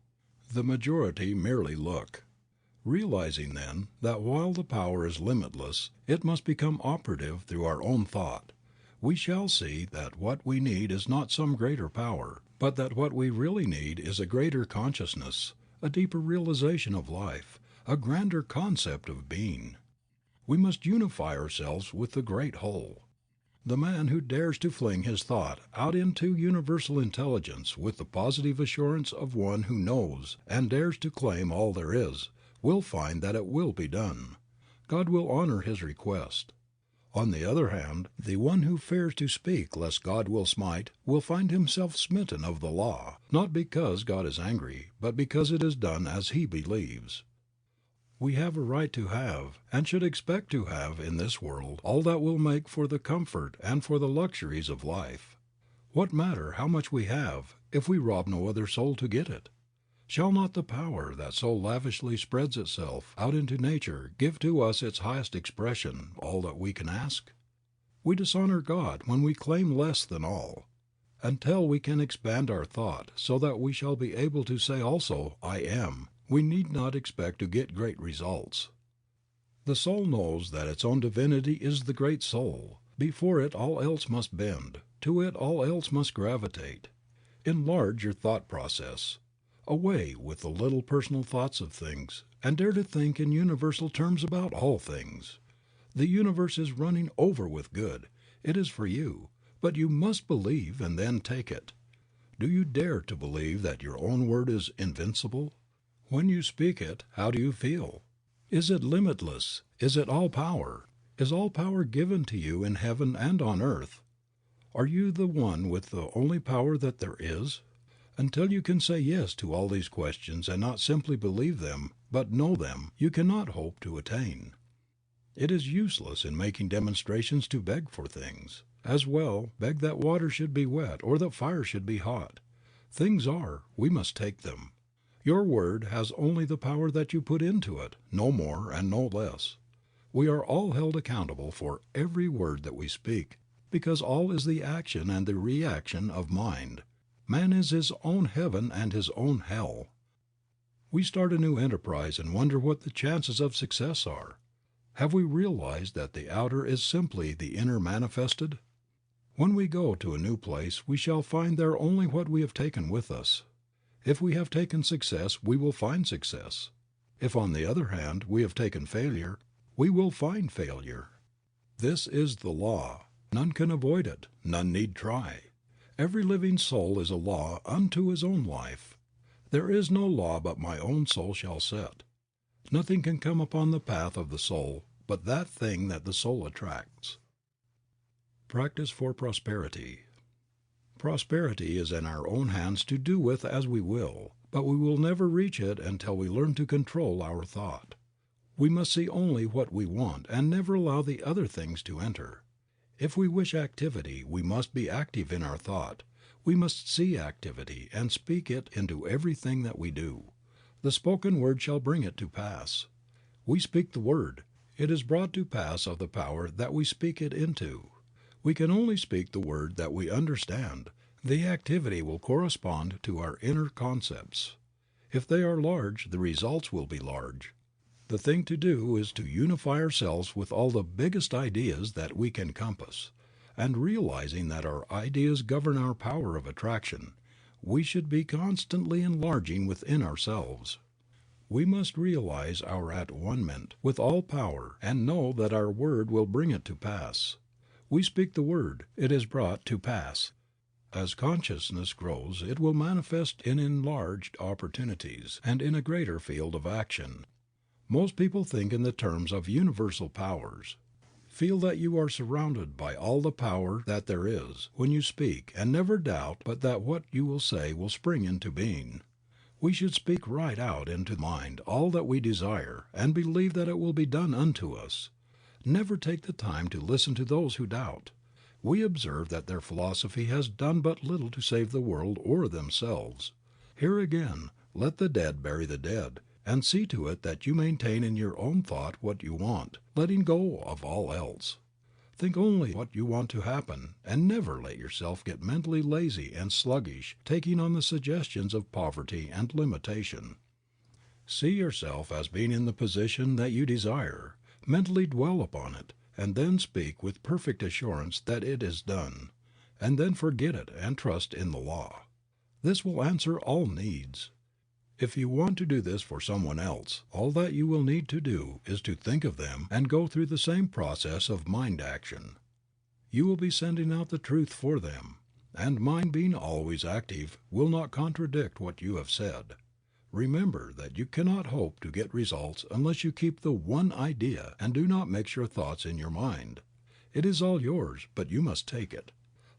A: The majority merely look. Realizing then that while the power is limitless, it must become operative through our own thought, we shall see that what we need is not some greater power, but that what we really need is a greater consciousness, a deeper realization of life, a grander concept of being. We must unify ourselves with the great whole. The man who dares to fling his thought out into universal intelligence with the positive assurance of one who knows and dares to claim all there is, will find that it will be done. God will honor his request. On the other hand, the one who fears to speak lest God will smite will find himself smitten of the law, not because God is angry, but because it is done as he believes. We have a right to have, and should expect to have in this world, all that will make for the comfort and for the luxuries of life. What matter how much we have, if we rob no other soul to get it? Shall not the power that so lavishly spreads itself out into nature give to us its highest expression all that we can ask? We dishonor God when we claim less than all. Until we can expand our thought so that we shall be able to say also, I am, we need not expect to get great results. The soul knows that its own divinity is the great soul. Before it all else must bend, to it all else must gravitate. Enlarge your thought process. Away with the little personal thoughts of things, and dare to think in universal terms about all things. The universe is running over with good. It is for you, but you must believe and then take it. Do you dare to believe that your own word is invincible? When you speak it, how do you feel? Is it limitless? Is it all power? Is all power given to you in heaven and on earth? Are you the one with the only power that there is? Until you can say yes to all these questions and not simply believe them, but know them, you cannot hope to attain. It is useless in making demonstrations to beg for things. As well beg that water should be wet or that fire should be hot. Things are, we must take them. Your word has only the power that you put into it, no more and no less. We are all held accountable for every word that we speak, because all is the action and the reaction of mind. Man is his own heaven and his own hell. We start a new enterprise and wonder what the chances of success are. Have we realized that the outer is simply the inner manifested? When we go to a new place we shall find there only what we have taken with us. If we have taken success we will find success. If on the other hand we have taken failure, we will find failure. This is the law. None can avoid it. None need try. Every living soul is a law unto his own life. There is no law but my own soul shall set. Nothing can come upon the path of the soul but that thing that the soul attracts. Practice for prosperity. Prosperity is in our own hands to do with as we will, but we will never reach it until we learn to control our thought. We must see only what we want and never allow the other things to enter. If we wish activity, we must be active in our thought. We must see activity and speak it into everything that we do. The spoken word shall bring it to pass. We speak the word. It is brought to pass of the power that we speak it into. We can only speak the word that we understand. The activity will correspond to our inner concepts. If they are large, the results will be large. The thing to do is to unify ourselves with all the biggest ideas that we can compass, and realizing that our ideas govern our power of attraction, we should be constantly enlarging within ourselves. We must realize our at-one-ment with all power and know that our word will bring it to pass. We speak the word, it is brought to pass. As consciousness grows it will manifest in enlarged opportunities and in a greater field of action. Most people think in the terms of universal powers. Feel that you are surrounded by all the power that there is when you speak, and never doubt but that what you will say will spring into being. We should speak right out into mind all that we desire, and believe that it will be done unto us. Never take the time to listen to those who doubt. We observe that their philosophy has done but little to save the world or themselves. Here again, let the dead bury the dead, and see to it that you maintain in your own thought what you want, letting go of all else. Think only what you want to happen, and never let yourself get mentally lazy and sluggish, taking on the suggestions of poverty and limitation. See yourself as being in the position that you desire. Mentally dwell upon it, and then speak with perfect assurance that it is done, and then forget it and trust in the law. This will answer all needs. If you want to do this for someone else, all that you will need to do is to think of them and go through the same process of mind action. You will be sending out the truth for them, and mind being always active will not contradict what you have said. Remember that you cannot hope to get results unless you keep the one idea and do not mix your thoughts in your mind. It is all yours, but you must take it.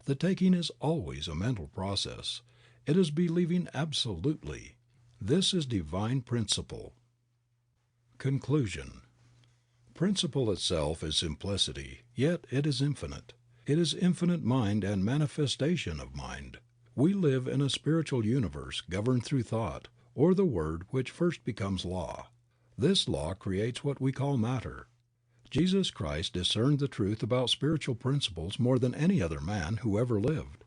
A: The taking is always a mental process. It is believing absolutely. This is divine principle. Conclusion. Principle itself is simplicity, yet it is infinite. It is infinite mind and manifestation of mind. We live in a spiritual universe governed through thought, or the word which first becomes law. This law creates what we call matter. Jesus Christ discerned the truth about spiritual principles more than any other man who ever lived,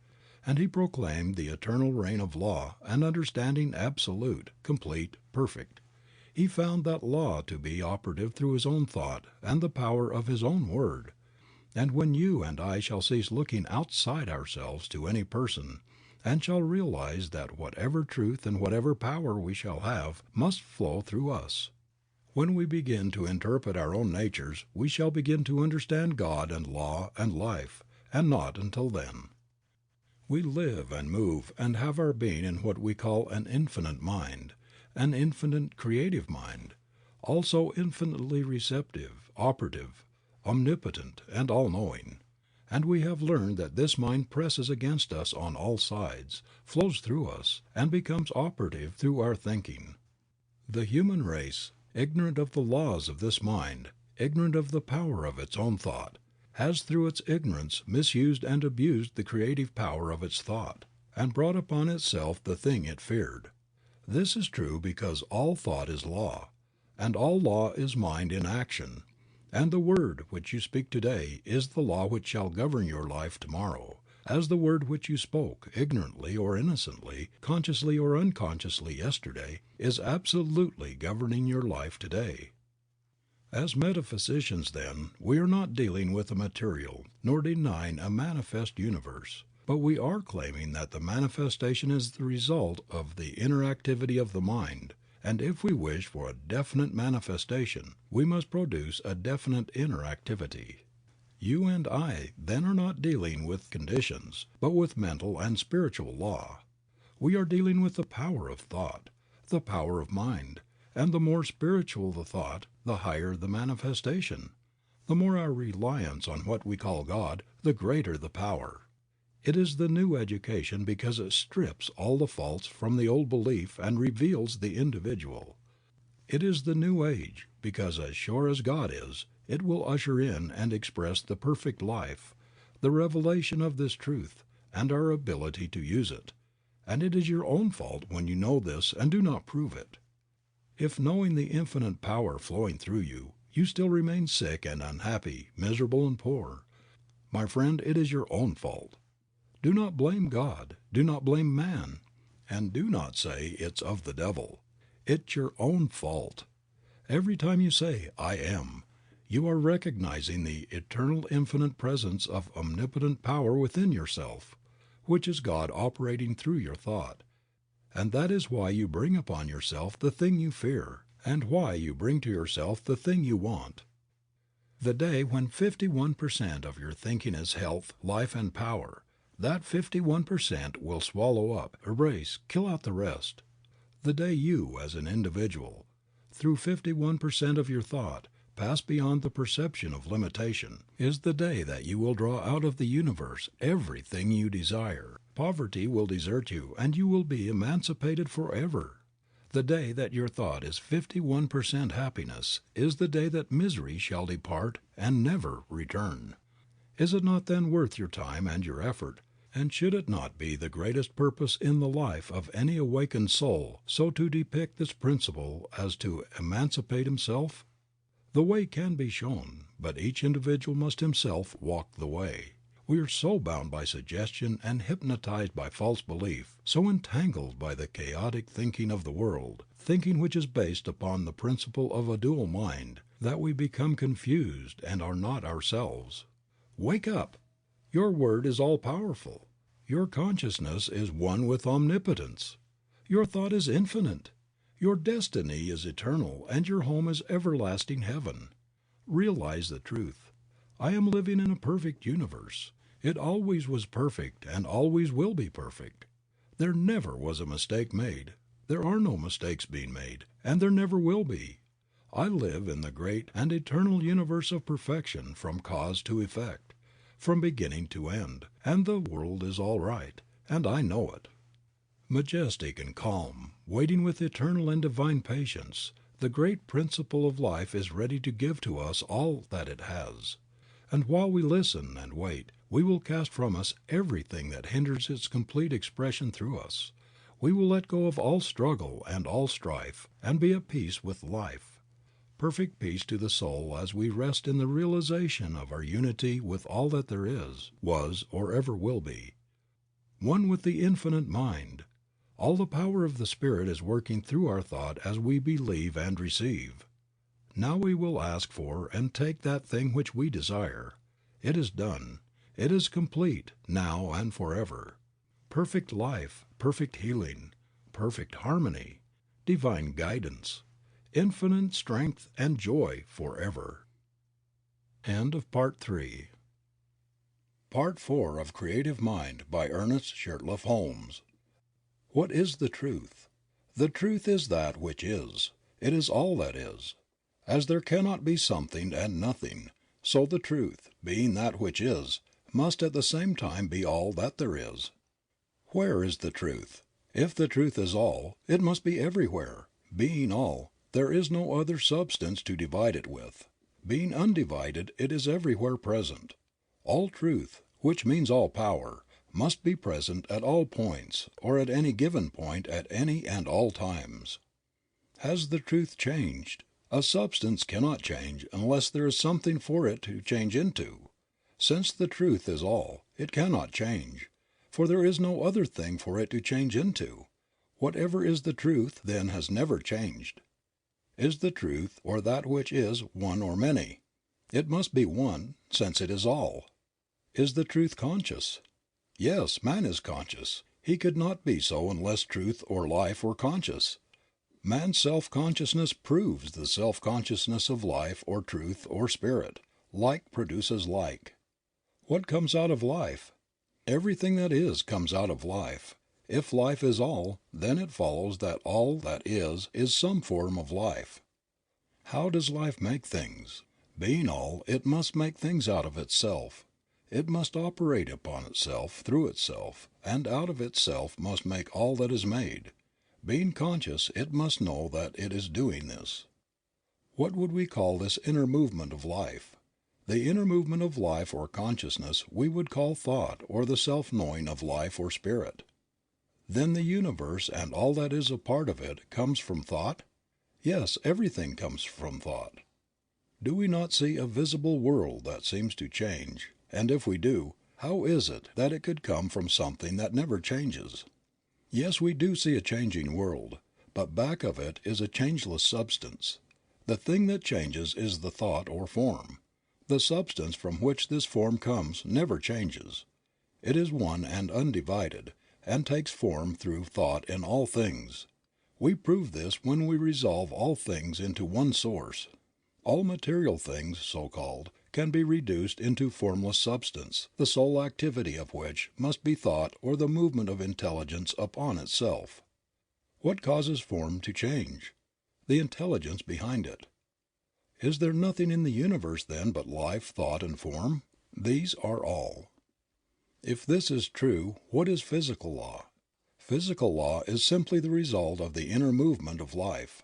A: and he proclaimed the eternal reign of law and understanding absolute, complete, perfect. He found that law to be operative through his own thought and the power of his own word. And when you and I shall cease looking outside ourselves to any person, and shall realize that whatever truth and whatever power we shall have must flow through us. When we begin to interpret our own natures, we shall begin to understand God and law and life, and not until then. We live and move and have our being in what we call an infinite mind, an infinite creative mind, also infinitely receptive, operative, omnipotent, and all-knowing. And we have learned that this mind presses against us on all sides, flows through us, and becomes operative through our thinking. The human race, ignorant of the laws of this mind, ignorant of the power of its own thought, has through its ignorance misused and abused the creative power of its thought, and brought upon itself the thing it feared. This is true because all thought is law, and all law is mind in action, and the word which you speak today is the law which shall govern your life tomorrow, as the word which you spoke, ignorantly or innocently, consciously or unconsciously yesterday, is absolutely governing your life today. As metaphysicians, then, we are not dealing with a material, nor denying a manifest universe, but we are claiming that the manifestation is the result of the inner activity of the mind, and if we wish for a definite manifestation, we must produce a definite inner activity. You and I, then, are not dealing with conditions, but with mental and spiritual law. We are dealing with the power of thought, the power of mind, and the more spiritual the thought, the higher the manifestation. The more our reliance on what we call God, the greater the power. It is the new education because it strips all the faults from the old belief and reveals the individual. It is the new age because as sure as God is, it will usher in and express the perfect life, the revelation of this truth, and our ability to use it. And it is your own fault when you know this and do not prove it. If knowing the infinite power flowing through you, you still remain sick and unhappy, miserable and poor, my friend, it is your own fault. Do not blame God, do not blame man, and do not say it's of the devil. It's your own fault. Every time you say, I am, you are recognizing the eternal infinite presence of omnipotent power within yourself, which is God operating through your thought. And that is why you bring upon yourself the thing you fear, and why you bring to yourself the thing you want. The day when 51% of your thinking is health, life, and power, that 51% will swallow up, erase, kill out the rest. The day you, as an individual, through 51% of your thought, pass beyond the perception of limitation, is the day that you will draw out of the universe everything you desire. Poverty will desert you and you will be emancipated forever. The day that your thought is 51% happiness is the day that misery shall depart and never return. Is it not then worth your time and your effort, and should it not be the greatest purpose in the life of any awakened soul so to depict this principle as to emancipate himself? The way can be shown, but each individual must himself walk the way. We are so bound by suggestion and hypnotized by false belief, so entangled by the chaotic thinking of the world, thinking which is based upon the principle of a dual mind, that we become confused and are not ourselves. Wake up! Your word is all powerful. Your consciousness is one with omnipotence. Your thought is infinite. Your destiny is eternal and your home is everlasting heaven. Realize the truth. I am living in a perfect universe. It always was perfect and always will be perfect. There never was a mistake made. There are no mistakes being made, and there never will be. I live in the great and eternal universe of perfection from cause to effect, from beginning to end, and the world is all right, and I know it. Majestic and calm, waiting with eternal and divine patience, the great principle of life is ready to give to us all that it has. And while we listen and wait, we will cast from us everything that hinders its complete expression through us. We will let go of all struggle and all strife, and be at peace with life. Perfect peace to the soul as we rest in the realization of our unity with all that there is, was, or ever will be. One with the Infinite Mind. All the power of the Spirit is working through our thought as we believe and receive. Now we will ask for and take that thing which we desire. It is done. It is complete, now and forever. Perfect life, perfect healing, perfect harmony, divine guidance, infinite strength and joy forever. End of Part 3. Part 4 of Creative Mind by Ernest Shurtleff Holmes. What is the truth? The truth is that which is. It is all that is. As there cannot be something and nothing, so the truth, being that which is, must at the same time be all that there is. Where is the truth? If the truth is all, it must be everywhere. Being all, there is no other substance to divide it with. Being undivided, it is everywhere present. All truth, which means all power, must be present at all points, or at any given point at any and all times. Has the truth changed? A substance cannot change unless there is something for it to change into. Since the truth is all, it cannot change, for there is no other thing for it to change into. Whatever is the truth then has never changed. Is the truth, or that which is, one or many? It must be one, since it is all. Is the truth conscious? Yes, man is conscious. He could not be so unless truth or life were conscious. Man's self-consciousness proves the self-consciousness of life or truth or spirit. Like produces like. What comes out of life? Everything that is comes out of life. If life is all, then it follows that all that is some form of life. How does life make things? Being all, it must make things out of itself. It must operate upon itself, through itself, and out of itself must make all that is made. Being conscious, it must know that it is doing this. What would we call this inner movement of life? The inner movement of life or consciousness we would call thought, or the self-knowing of life or spirit. Then the universe and all that is a part of it comes from thought? Yes, everything comes from thought. Do we not see a visible world that seems to change? And if we do, how is it that it could come from something that never changes? Yes, we do see a changing world, but back of it is a changeless substance. The thing that changes is the thought or form. The substance from which this form comes never changes. It is one and undivided, and takes form through thought in all things. We prove this when we resolve all things into one source. All material things, so called, can be reduced into formless substance, the sole activity of which must be thought or the movement of intelligence upon itself. What causes form to change? The intelligence behind it. Is there nothing in the universe then but life, thought, and form? These are all. If this is true, what is physical law? Physical law is simply the result of the inner movement of life.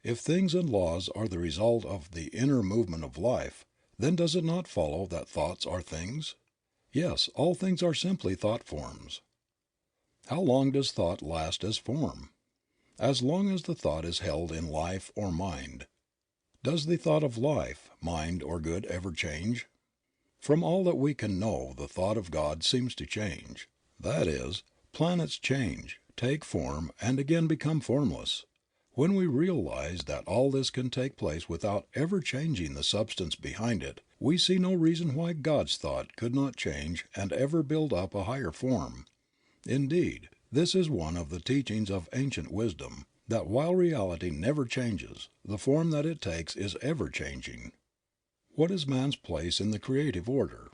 A: If things and laws are the result of the inner movement of life, then does it not follow that thoughts are things? Yes, all things are simply thought forms. How long does thought last as form? As long as the thought is held in life or mind. Does the thought of life, mind, or good ever change? From all that we can know, the thought of God seems to change. That is, planets change, take form, and again become formless. When we realize that all this can take place without ever changing the substance behind it, We see no reason why God's thought could not change and ever build up a higher form. Indeed, this is one of the teachings of ancient wisdom, that while reality never changes, the form that it takes is ever changing. What is man's place in the creative order?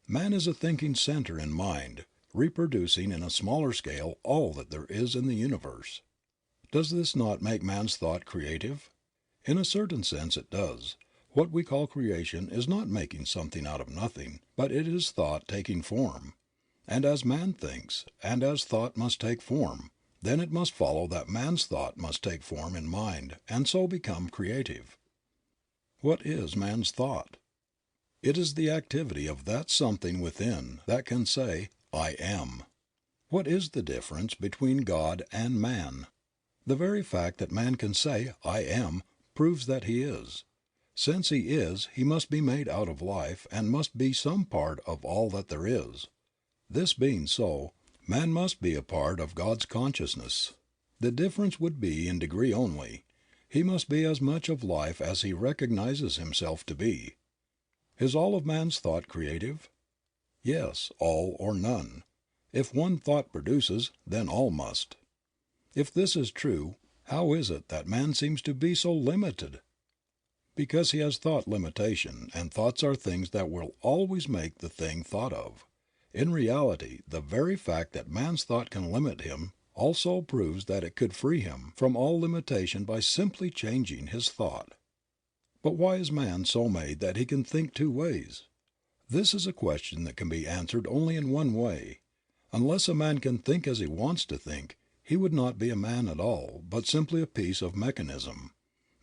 A: Man is a thinking center in mind, reproducing in a smaller scale all that there is in the universe. Does this not make man's thought creative? In a certain sense it does. What we call creation is not making something out of nothing, but it is thought taking form. And as man thinks, and as thought must take form, then it must follow that man's thought must take form in mind and so become creative. What is man's thought? It is the activity of that something within that can say, I am. What is the difference between God and man? The very fact that man can say, I am, proves that he is. Since he is, he must be made out of life and must be some part of all that there is. This being so, man must be a part of God's consciousness. The difference would be in degree only. He must be as much of life as he recognizes himself to be. Is all of man's thought creative? Yes, all or none. If one thought produces, then all must. If this is true, how is it that man seems to be so limited? Because he has thought limitation, and thoughts are things that will always make the thing thought of. In reality, the very fact that man's thought can limit him also proves that it could free him from all limitation by simply changing his thought. But why is man so made that he can think two ways? This is a question that can be answered only in one way. Unless a man can think as he wants to think, he would not be a man at all, but simply a piece of mechanism.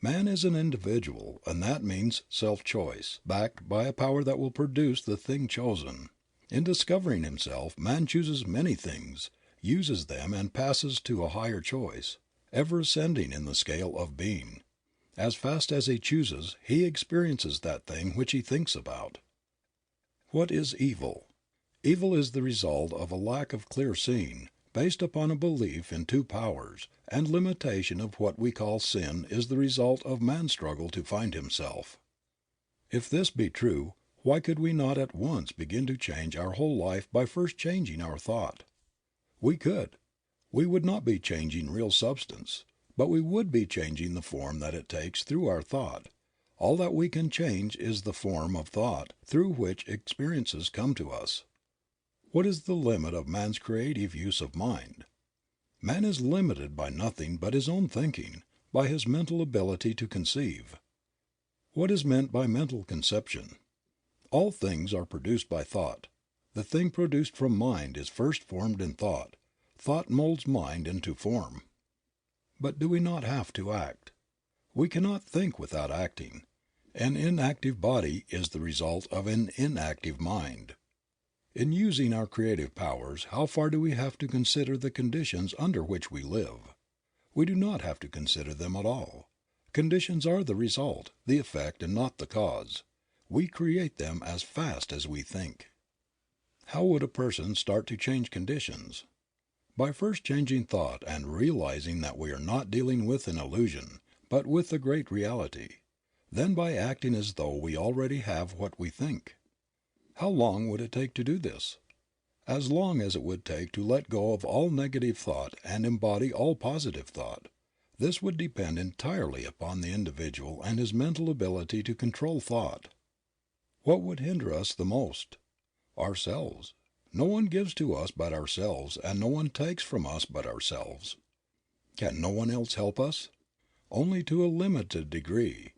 A: Man is an individual, and that means self-choice, backed by a power that will produce the thing chosen. In discovering himself, man chooses many things, uses them and passes to a higher choice, ever ascending in the scale of being. As fast as he chooses, he experiences that thing which he thinks about. What is evil? Evil is the result of a lack of clear seeing, based upon a belief in two powers, and limitation of what we call sin is the result of man's struggle to find himself. If this be true, why could we not at once begin to change our whole life by first changing our thought? We could. We would not be changing real substance, but we would be changing the form that it takes through our thought. All that we can change is the form of thought through which experiences come to us. What is the limit of man's creative use of mind? Man is limited by nothing but his own thinking, by his mental ability to conceive. What is meant by mental conception? All things are produced by thought. The thing produced from mind is first formed in thought. Thought molds mind into form. But do we not have to act? We cannot think without acting. An inactive body is the result of an inactive mind. In using our creative powers, how far do we have to consider the conditions under which we live? We do not have to consider them at all. Conditions are the result, the effect, and not the cause. We create them as fast as we think. How would a person start to change conditions? By first changing thought and realizing that we are not dealing with an illusion, but with the great reality. Then by acting as though we already have what we think. How long would it take to do this? As long as it would take to let go of all negative thought and embody all positive thought. This would depend entirely upon the individual and his mental ability to control thought. What would hinder us the most? Ourselves. No one gives to us but ourselves, and no one takes from us but ourselves. Can no one else help us? Only to a limited degree.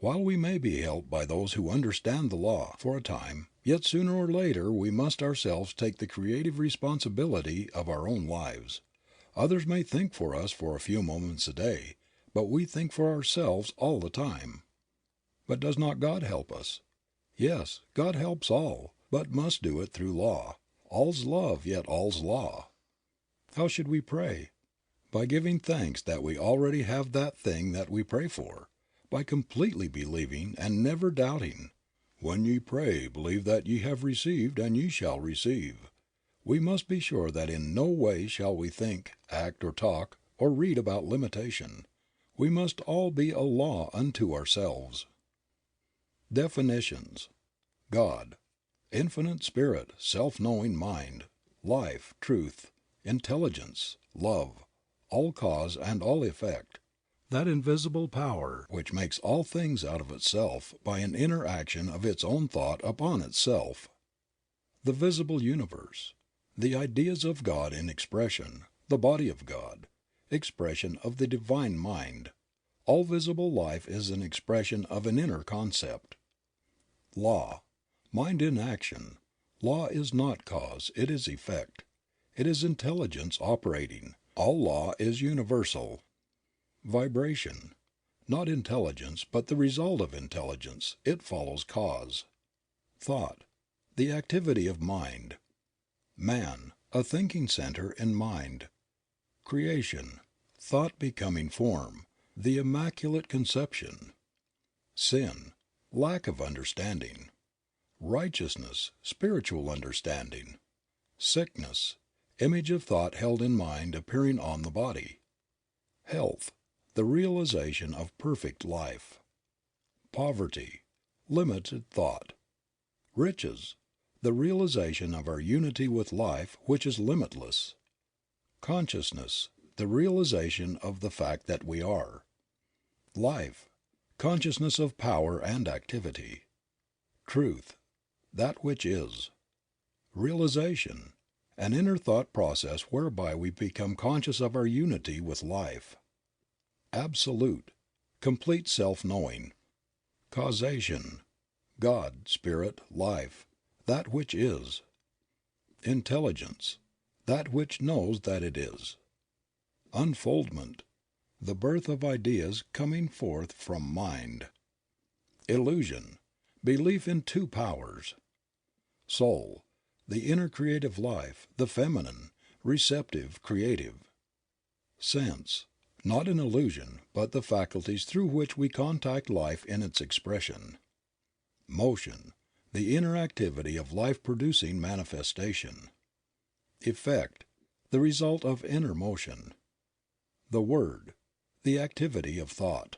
A: While we may be helped by those who understand the law, for a time, yet sooner or later we must ourselves take the creative responsibility of our own lives. Others may think for us for a few moments a day, but we think for ourselves all the time. But does not God help us? Yes, God helps all, but must do it through law. All's love, yet all's law. How should we pray? By giving thanks that we already have that thing that we pray for, by completely believing and never doubting. When ye pray, believe that ye have received, and ye shall receive. We must be sure that in no way shall we think, act, or talk, or read about limitation. We must all be a law unto ourselves. Definitions. God, infinite spirit, self-knowing mind, life, truth, intelligence, love, all cause and all effect, that invisible power which makes all things out of itself by an inner action of its own thought upon itself. The visible universe, the ideas of God in expression, the body of God, expression of the divine mind. All visible life is an expression of an inner concept. Law, mind in action. Law is not cause, it is effect. It is intelligence operating. All law is universal. Vibration, not intelligence, but the result of intelligence. It follows cause. Thought, the activity of mind. Man, a thinking center in mind. Creation, thought becoming form, the immaculate conception. Sin, lack of understanding. Righteousness, spiritual understanding. Sickness, image of thought held in mind appearing on the body. Health, the realization of perfect life. Poverty, limited thought. Riches, the realization of our unity with life which is limitless. Consciousness, the realization of the fact that we are. Life, consciousness of power and activity. Truth, that which is. Realization, an inner thought process whereby we become conscious of our unity with life. Absolute, complete self-knowing. Causation, God, Spirit, Life, that which is. Intelligence, that which knows that it is. Unfoldment, the birth of ideas coming forth from mind. Illusion, belief in two powers. Soul, the inner creative life, the feminine, receptive, creative. Sense, not an illusion, but the faculties through which we contact life in its expression. Motion, the inner activity of life-producing manifestation. Effect, the result of inner motion. The Word, the activity of thought.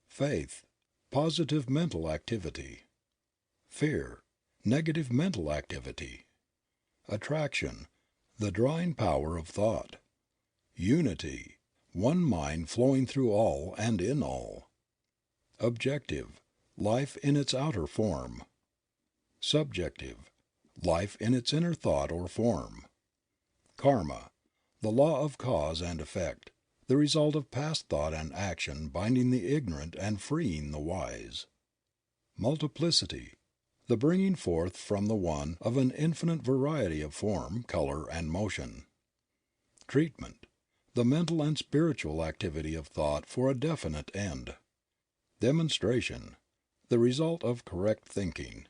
A: Faith, positive mental activity. Fear, negative mental activity. Attraction, the drawing power of thought. Unity, one mind flowing through all and in all. Objective, life in its outer form. Subjective, life in its inner thought or form. Karma, the law of cause and effect, the result of past thought and action binding the ignorant and freeing the wise. Multiplicity, the bringing forth from the one of an infinite variety of form, color, and motion. Treatment, the mental and spiritual activity of thought for a definite end. Demonstration, the result of correct thinking.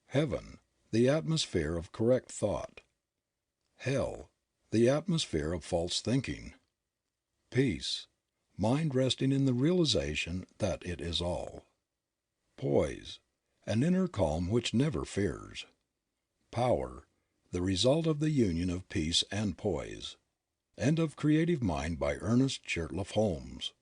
A: Heaven, the atmosphere of correct thought. Hell, the atmosphere of false thinking. Peace, mind resting in the realization that it is all. Poise, an inner calm which never fears. Power, the result of the union of peace and poise. End of Creative Mind by Ernest Shurtleff Holmes.